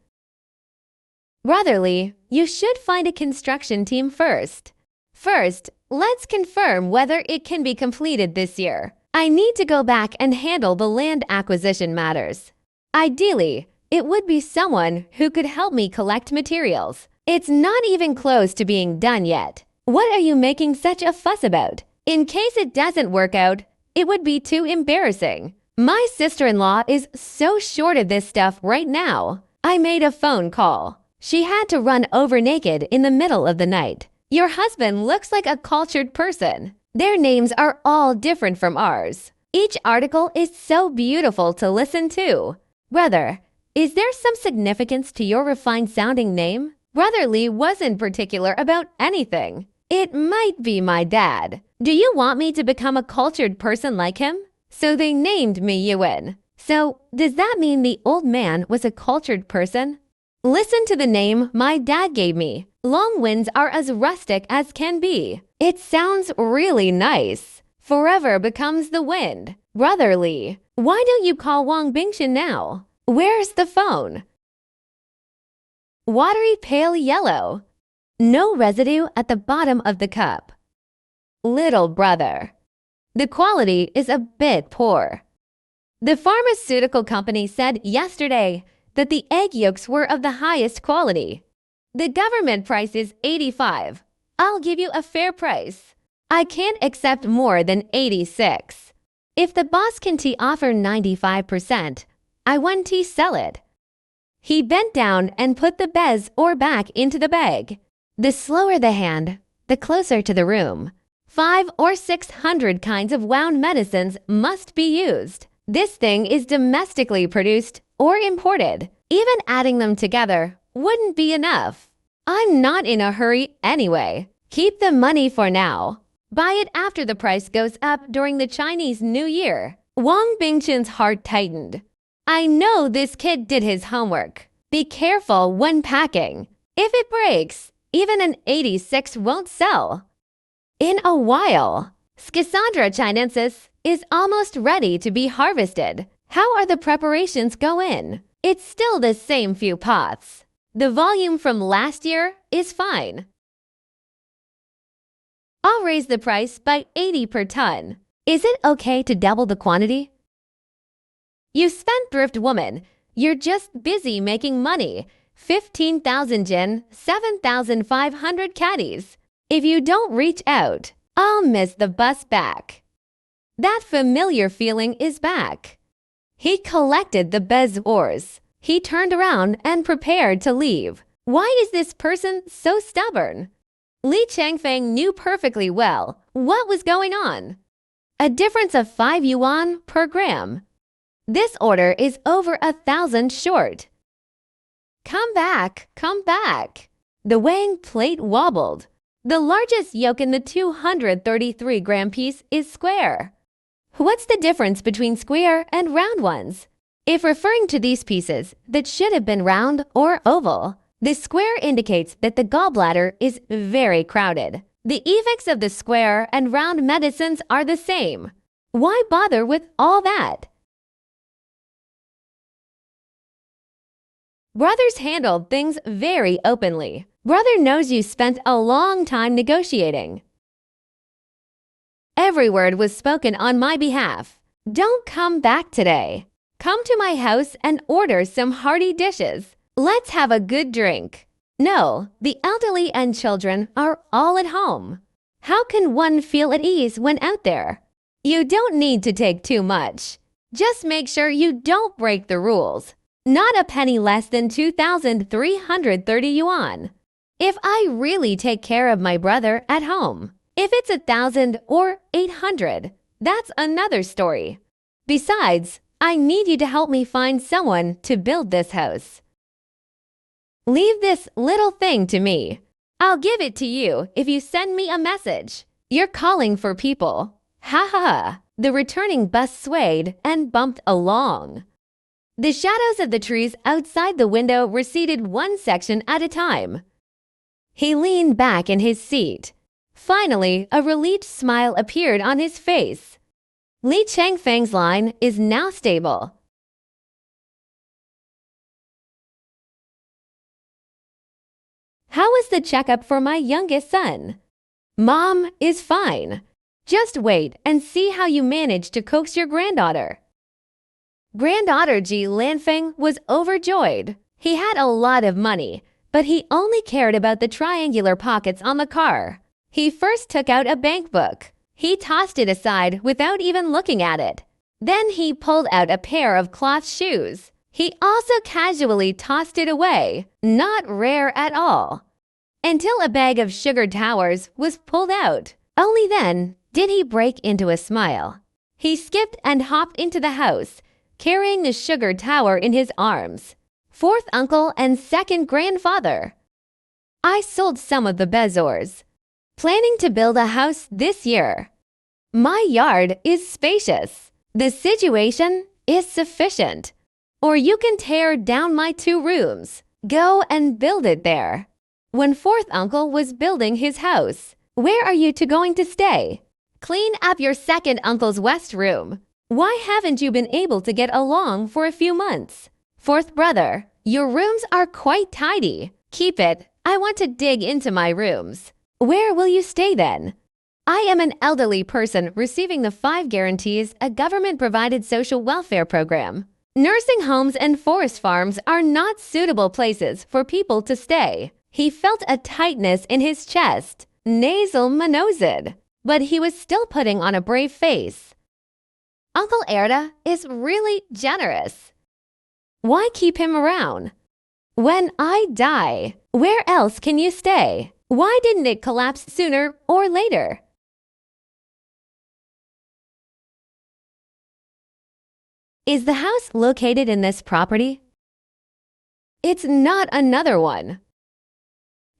Brother Li, you should find a construction team first. First, let's confirm whether it can be completed this year. I need to go back and handle the land acquisition matters. Ideally, it would be someone who could help me collect materials. It's not even close to being done yet. What are you making such a fuss about? In case it doesn't work out, it would be too embarrassing. My sister-in-law is so short of this stuff right now. I made a phone call. She had to run over naked in the middle of the night. Your husband looks like a cultured person. Their names are all different from ours. Each article is so beautiful to listen to. Brother, is there some significance to your refined-sounding name? Brother Li wasn't particular about anything. It might be my dad. Do you want me to become a cultured person like him? So they named me Yiwen. So does that mean the old man was a cultured person? Listen to the name my dad gave me. Long winds are as rustic as can be. It sounds really nice. Forever becomes the wind. Brother Li, why don't you call Wang Bingshan now? Where's the phone? Watery pale yellow. No residue at the bottom of the cup. Little brother. The quality is a bit poor. The pharmaceutical company said yesterday that the egg yolks were of the highest quality. The government price is 85. I'll give you a fair price. I can't accept more than 86. If the boss can offer 95%, I want to sell it. He bent down and put the bez or back into the bag. The slower the hand, the closer to the room. 500 or 600 kinds of wound medicines must be used. This thing is domestically produced or imported. Even adding them together wouldn't be enough. I'm not in a hurry anyway. Keep the money for now. Buy it after the price goes up during the Chinese New Year. Wang Bingshan's heart tightened. I know this kid did his homework. Be careful when packing. If it breaks, even an 86 won't sell. In a while, Schisandra chinensis is almost ready to be harvested. How are the preparations going? It's still the same few pots. The volume from last year is fine. I'll raise the price by 80 per ton. Is it okay to double the quantity? You spendthrift woman, you're just busy making money. 15,000 jin, 7,500 caddies. If you don't reach out, I'll miss the bus back. That familiar feeling is back. He collected the bezors. He turned around and prepared to leave. Why is this person so stubborn? Li Changfeng knew perfectly well what was going on. A difference of 5 yuan per gram. This order is over 1,000 short. Come back, come back. The weighing plate wobbled. The largest yolk in the 233-gram piece is square. What's the difference between square and round ones? If referring to these pieces that should have been round or oval, the square indicates that the gallbladder is very crowded. The effects of the square and round medicines are the same. Why bother with all that? Brothers handled things very openly. Brother knows you spent a long time negotiating. Every word was spoken on my behalf. Don't come back today. Come to my house and order some hearty dishes. Let's have a good drink. No, the elderly and children are all at home. How can one feel at ease when out there? You don't need to take too much. Just make sure you don't break the rules. Not a penny less than 2,330 yuan. If I really take care of my brother at home, if it's 1,000 or 800, that's another story. Besides, I need you to help me find someone to build this house. Leave this little thing to me. I'll give it to you if you send me a message. You're calling for people. Ha ha ha. The returning bus swayed and bumped along. The shadows of the trees outside the window receded one section at a time. He leaned back in his seat. Finally, a relieved smile appeared on his face. Li Changfeng's line is now stable. How was the checkup for my youngest son? Mom is fine. Just wait and see how you manage to coax your granddaughter. Granddaughter Ji Lanfeng was overjoyed. He had a lot of money, but he only cared about the triangular pockets on the car. He first took out a bank book. He tossed it aside without even looking at it. Then he pulled out a pair of cloth shoes. He also casually tossed it away, not rare at all, until a bag of sugar towers was pulled out. Only then did he break into a smile. He skipped and hopped into the house, carrying the sugar tower in his arms. Fourth uncle and second grandfather. I sold some of the bezors. Planning to build a house this year. My yard is spacious. The situation is sufficient. Or you can tear down my 2 rooms. Go and build it there. When fourth uncle was building his house, where are you going to stay? Clean up your second uncle's west room. Why haven't you been able to get along for a few months? Fourth brother, your rooms are quite tidy. Keep it. I want to dig into my rooms. Where will you stay then? I am an elderly person receiving the 5 guarantees, a government-provided social welfare program. Nursing homes and forest farms are not suitable places for people to stay. He felt a tightness in his chest, nasal manosid, but he was still putting on a brave face. Uncle Erda is really generous. Why keep him around? When I die, where else can you stay? Why didn't it collapse sooner or later? Is the house located in this property? It's not another one.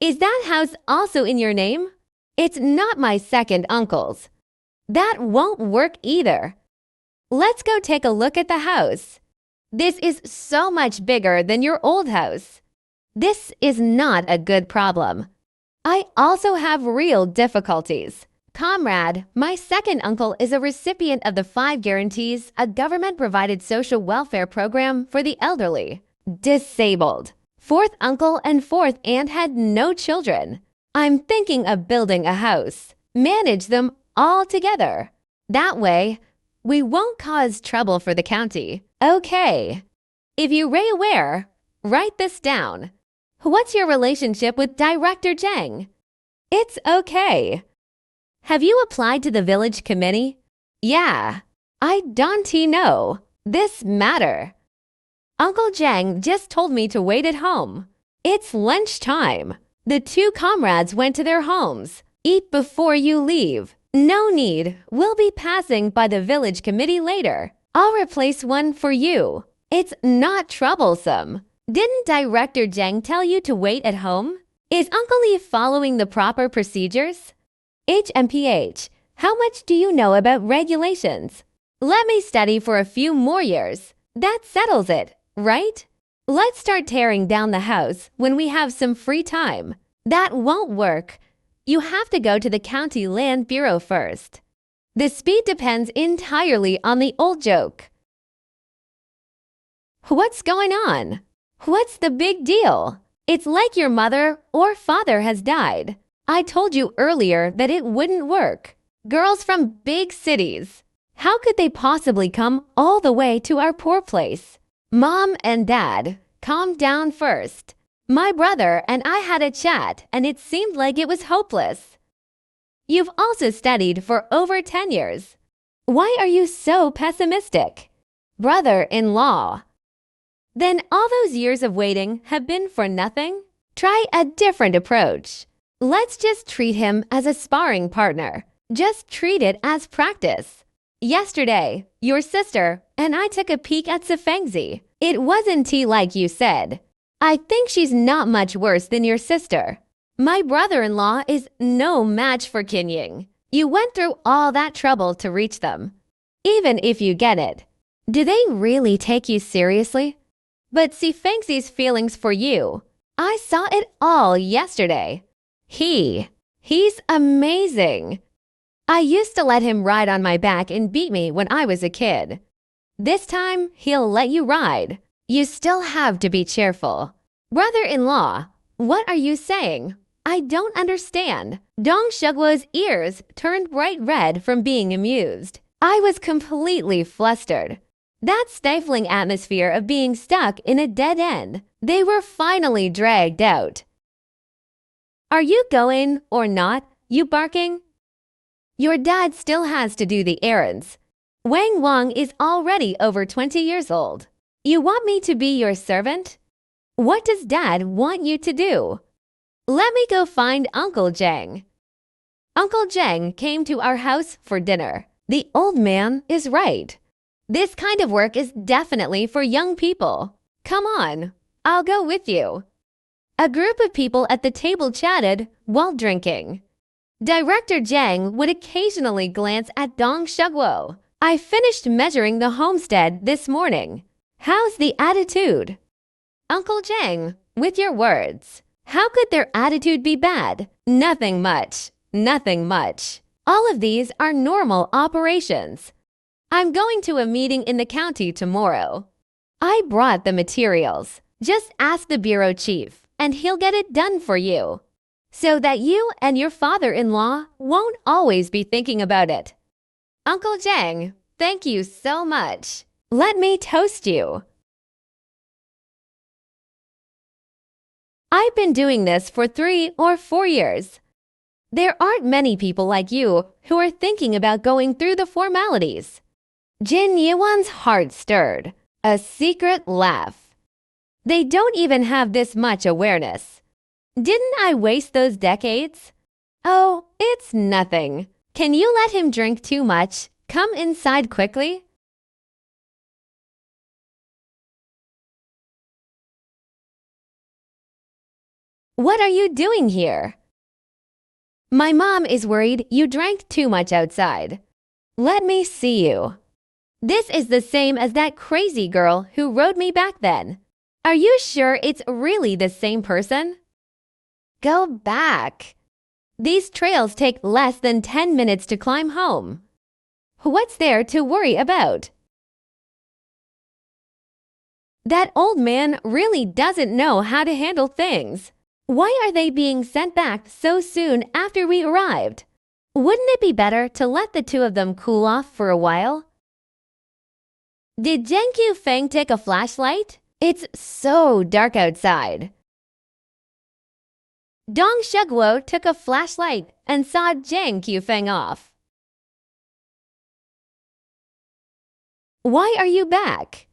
Is that house also in your name? It's not my second uncle's. That won't work either. Let's go take a look at the house. This is so much bigger than your old house. This is not a good problem. I also have real difficulties. Comrade, my second uncle is a recipient of the 5 guarantees, a government-provided social welfare program for the elderly. Disabled. Fourth uncle and fourth aunt had no children. I'm thinking of building a house. Manage them all together. That way, we won't cause trouble for the county. Okay. If you are aware, write this down. What's your relationship with Director Zhang? It's okay. Have you applied to the village committee? Yeah. I don't know. This matter. Uncle Zhang just told me to wait at home. It's lunchtime. The 2 comrades went to their homes. Eat before you leave. No need. We'll be passing by the village committee later. I'll replace one for you. It's not troublesome. Didn't Director Zhang tell you to wait at home? Is Uncle Lee following the proper procedures? HMPH, how much do you know about regulations? Let me study for a few more years. That settles it, right? Let's start tearing down the house when we have some free time. That won't work. You have to go to the County Land Bureau first. The speed depends entirely on the old joke. What's going on? What's the big deal? It's like your mother or father has died. I told you earlier that it wouldn't work. Girls from big cities. How could they possibly come all the way to our poor place? Mom and Dad, calm down first. My brother and I had a chat and it seemed like it was hopeless. You've also studied for over 10 years. Why are you so pessimistic? Brother-in-law. Then all those years of waiting have been for nothing? Try a different approach. Let's just treat him as a sparring partner. Just treat it as practice. Yesterday, your sister and I took a peek at Sifengzi. It wasn't tea like you said. I think she's not much worse than your sister. My brother-in-law is no match for Qian. You went through all that trouble to reach them. Even if you get it, do they really take you seriously? But Sifengzi's feelings for you, I saw it all yesterday. He's amazing. I used to let him ride on my back and beat me when I was a kid. This time, he'll let you ride. You still have to be cheerful. Brother-in-law, what are you saying? I don't understand. Dong Shugwo's ears turned bright red from being amused. I was completely flustered. That stifling atmosphere of being stuck in a dead end. They were finally dragged out. Are you going or not? You barking? Your dad still has to do the errands. Wang Wang is already over 20 years old. You want me to be your servant? What does Dad want you to do? Let me go find Uncle Zhang. Uncle Zhang came to our house for dinner. The old man is right. This kind of work is definitely for young people. Come on, I'll go with you. A group of people at the table chatted while drinking. Director Zhang would occasionally glance at Dong Shugwo. I finished measuring the homestead this morning. How's the attitude? Uncle Zhang, with your words. How could their attitude be bad? Nothing much. Nothing much. All of these are normal operations. I'm going to a meeting in the county tomorrow. I brought the materials. Just ask the bureau chief, and he'll get it done for you, so that you and your father-in-law won't always be thinking about it. Uncle Zhang, thank you so much. Let me toast you. I've been doing this for 3 or 4 years. There aren't many people like you who are thinking about going through the formalities. Jin Yiwen's heart stirred. A secret laugh. They don't even have this much awareness. Didn't I waste those decades? Oh, it's nothing. Can you let him drink too much? Come inside quickly. What are you doing here? My mom is worried you drank too much outside. Let me see you. This is the same as that crazy girl who rode me back then. Are you sure it's really the same person? Go back. These trails take less than 10 minutes to climb home. What's there to worry about? That old man really doesn't know how to handle things. Why are they being sent back so soon after we arrived? Wouldn't it be better to let the two of them cool off for a while? Did Zhang Qufeng take a flashlight? It's so dark outside. Dong Shugwo took a flashlight and saw Zhang Qufeng off. Why are you back?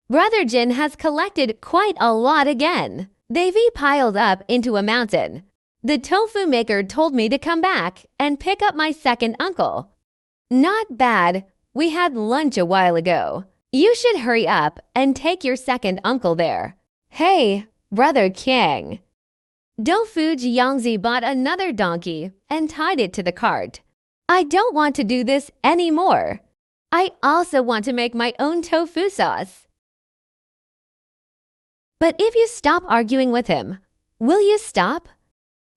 Brother Jin has collected quite a lot again. They've piled up into a mountain. The tofu maker told me to come back and pick up my second uncle. Not bad. We had lunch a while ago. You should hurry up and take your second uncle there. Hey, Brother Qian. Dofu Jiangzi bought another donkey and tied it to the cart. I don't want to do this anymore. I also want to make my own tofu sauce. But if you stop arguing with him, will you stop?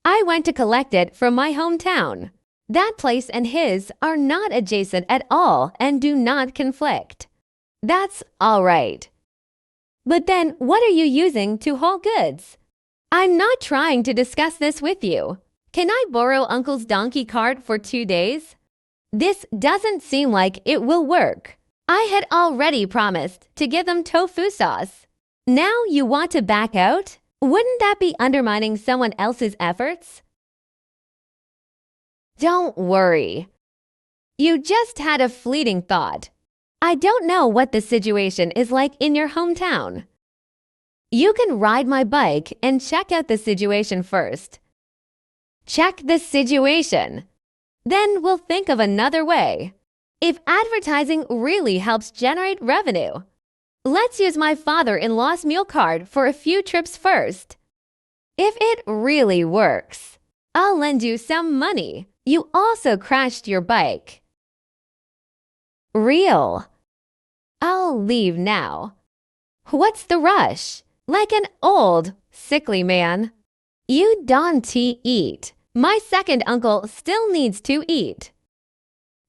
I went to collect it from my hometown. That place and his are not adjacent at all and do not conflict. That's all right. But then what are you using to haul goods? I'm not trying to discuss this with you. Can I borrow Uncle's donkey cart for 2 days? This doesn't seem like it will work. I had already promised to give them tofu sauce. Now you want to back out? Wouldn't that be undermining someone else's efforts? Don't worry. You just had a fleeting thought. I don't know what the situation is like in your hometown. You can ride my bike and check out the situation first. Check the situation. Then we'll think of another way. If advertising really helps generate revenue, let's use my father-in-law's mule card for a few trips first. If it really works, I'll lend you some money. You also crashed your bike. Real. I'll leave now. What's the rush? Like an old, sickly man. You don't eat. My second uncle still needs to eat.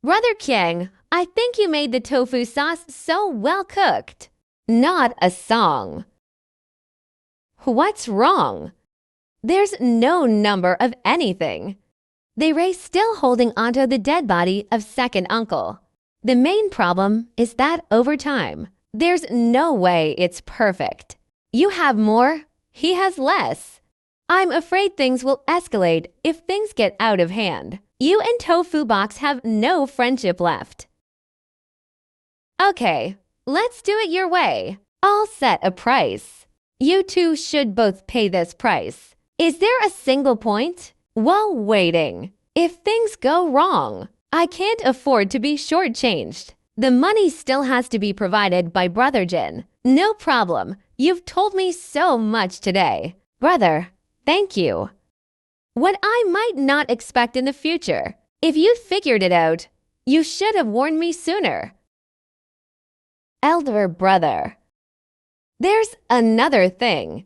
Brother Qian, I think you made the tofu sauce so well cooked. Not a song. What's wrong? There's no number of anything. They race still holding onto the dead body of second uncle. The main problem is that over time, there's no way it's perfect. You have more, he has less. I'm afraid things will escalate if things get out of hand. You and Tofu Box have no friendship left. Okay, let's do it your way. I'll set a price. You two should both pay this price. Is there a single point? While waiting, if things go wrong, I can't afford to be shortchanged. The money still has to be provided by Brother Jin. No problem. You've told me so much today. Brother, thank you. What I might not expect in the future. If you'd figured it out, you should have warned me sooner. Elder brother. There's another thing.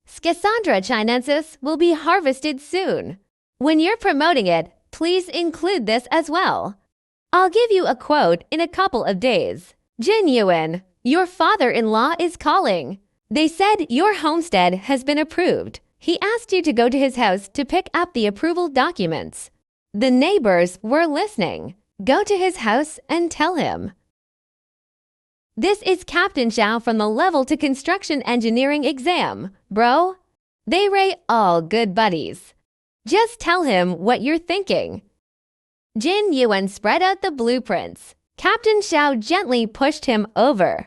Schisandra chinensis will be harvested soon. When you're promoting it, please include this as well. I'll give you a quote in a couple of days. Jin Yiwen, your father-in-law is calling. They said your homestead has been approved. He asked you to go to his house to pick up the approval documents. The neighbors were listening. Go to his house and tell him. This is Captain Xiao from the Level to Construction Engineering exam, bro. They rate all good buddies. Just tell him what you're thinking. Jin Yiwen spread out the blueprints. Captain Xiao gently pushed him over.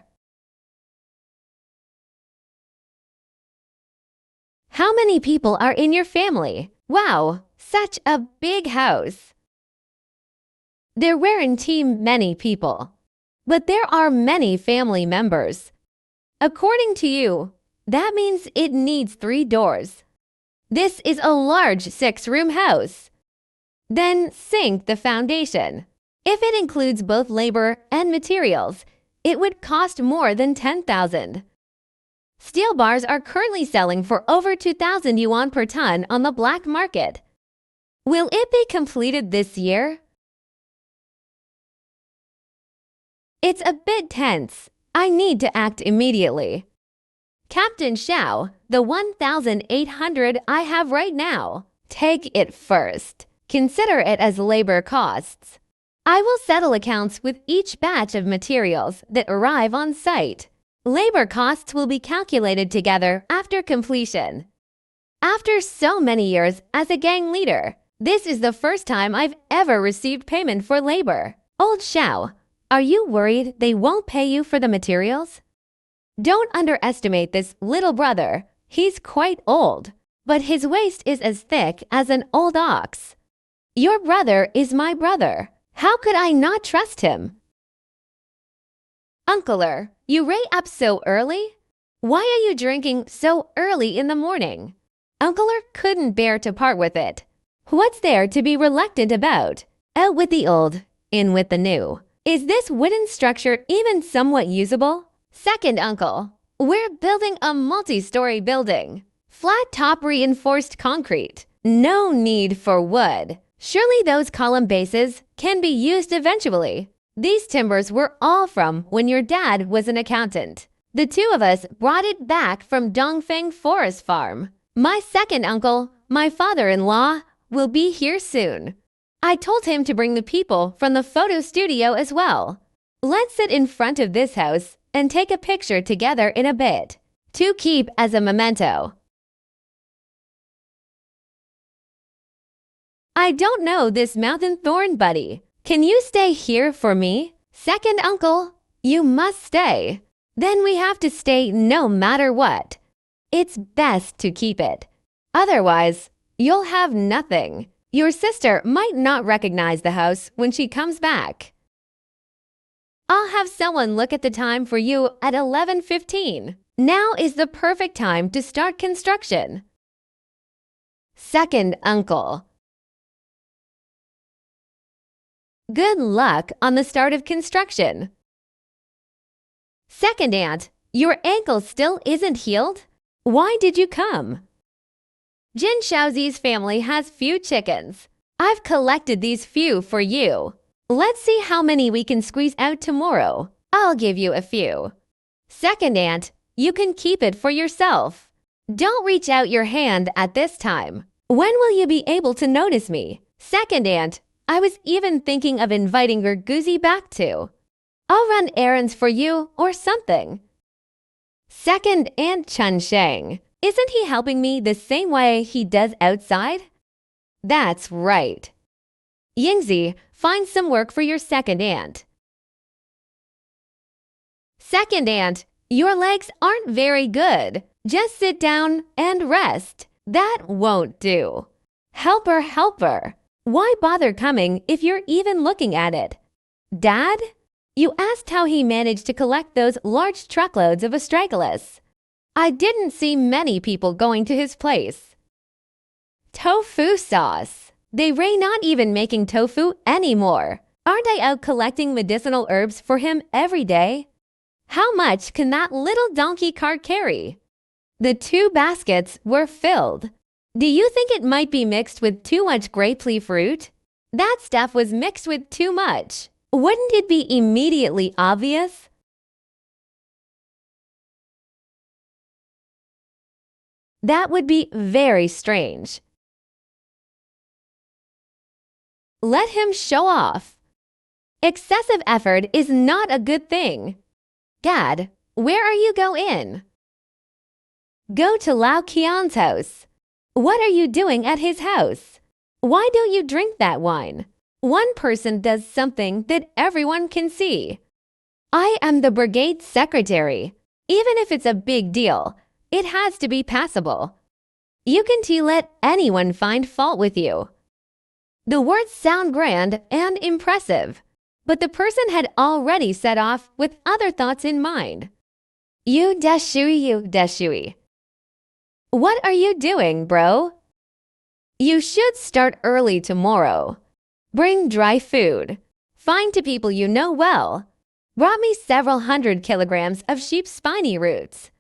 How many people are in your family? Wow, such a big house. There weren't many people, but there are many family members. According to you, that means it needs 3 doors. This is a large 6-room house. Then sink the foundation. If it includes both labor and materials, it would cost more than 10,000. Steel bars are currently selling for over 2,000 yuan per ton on the black market. Will it be completed this year? It's a bit tense. I need to act immediately. Captain Xiao, the 1,800 I have right now. Take it first. Consider it as labor costs. I will settle accounts with each batch of materials that arrive on site. Labor costs will be calculated together after completion. After so many years as a gang leader, this is the first time I've ever received payment for labor. Old Xiao, are you worried they won't pay you for the materials? Don't underestimate this little brother. He's quite old, but his waist is as thick as an old ox. Your brother is my brother. How could I not trust him? Uncler, you ray up so early? Why are you drinking so early in the morning? Uncler couldn't bear to part with it. What's there to be reluctant about? Out with the old, in with the new. Is this wooden structure even somewhat usable? Second uncle, we're building a multi-story building. Flat top reinforced concrete. No need for wood. Surely those column bases can be used eventually. These timbers were all from when your dad was an accountant. The 2 of us brought it back from Dongfeng Forest Farm. My second uncle, my father-in-law, will be here soon. I told him to bring the people from the photo studio as well. Let's sit in front of this house and take a picture together in a bit, to keep as a memento. I don't know this mountain thorn, buddy. Can you stay here for me? Second uncle, you must stay. Then we have to stay no matter what. It's best to keep it. Otherwise, you'll have nothing. Your sister might not recognize the house when she comes back. I'll have someone look at the time for you at 11:15. Now is the perfect time to start construction. Second uncle. Good luck on the start of construction. Second aunt, your ankle still isn't healed? Why did you come? Jin Shaozi's family has few chickens. I've collected these few for you. Let's see how many we can squeeze out tomorrow. I'll give you a few. Second aunt, you can keep it for yourself. Don't reach out your hand at this time. When will you be able to notice me? Second aunt, I was even thinking of inviting your Guzi back too. I'll run errands for you or something. Second aunt Chun Sheng, isn't he helping me the same way he does outside? That's right. Yingzi, find some work for your second aunt. Second aunt, your legs aren't very good. Just sit down and rest. That won't do. Helper, helper. Why bother coming if you're even looking at it? Dad? You asked how he managed to collect those large truckloads of astragalus. I didn't see many people going to his place. Tofu sauce. They are not even making tofu anymore. Aren't I out collecting medicinal herbs for him every day? How much can that little donkey cart carry? The 2 baskets were filled. Do you think it might be mixed with too much grape leaf fruit? That stuff was mixed with too much. Wouldn't it be immediately obvious? That would be very strange. Let him show off. Excessive effort is not a good thing. Gad, where are you going? Go to Lao Qian's house. What are you doing at his house? Why don't you drink that wine? One person does something that everyone can see. I am the brigade secretary. Even if it's a big deal, it has to be passable. You can let anyone find fault with you. The words sound grand and impressive, but the person had already set off with other thoughts in mind. You dashui. What are you doing, bro? You should start early tomorrow. Bring dry food. Find to people you know well. Brought me several hundred kilograms of sheep spiny roots.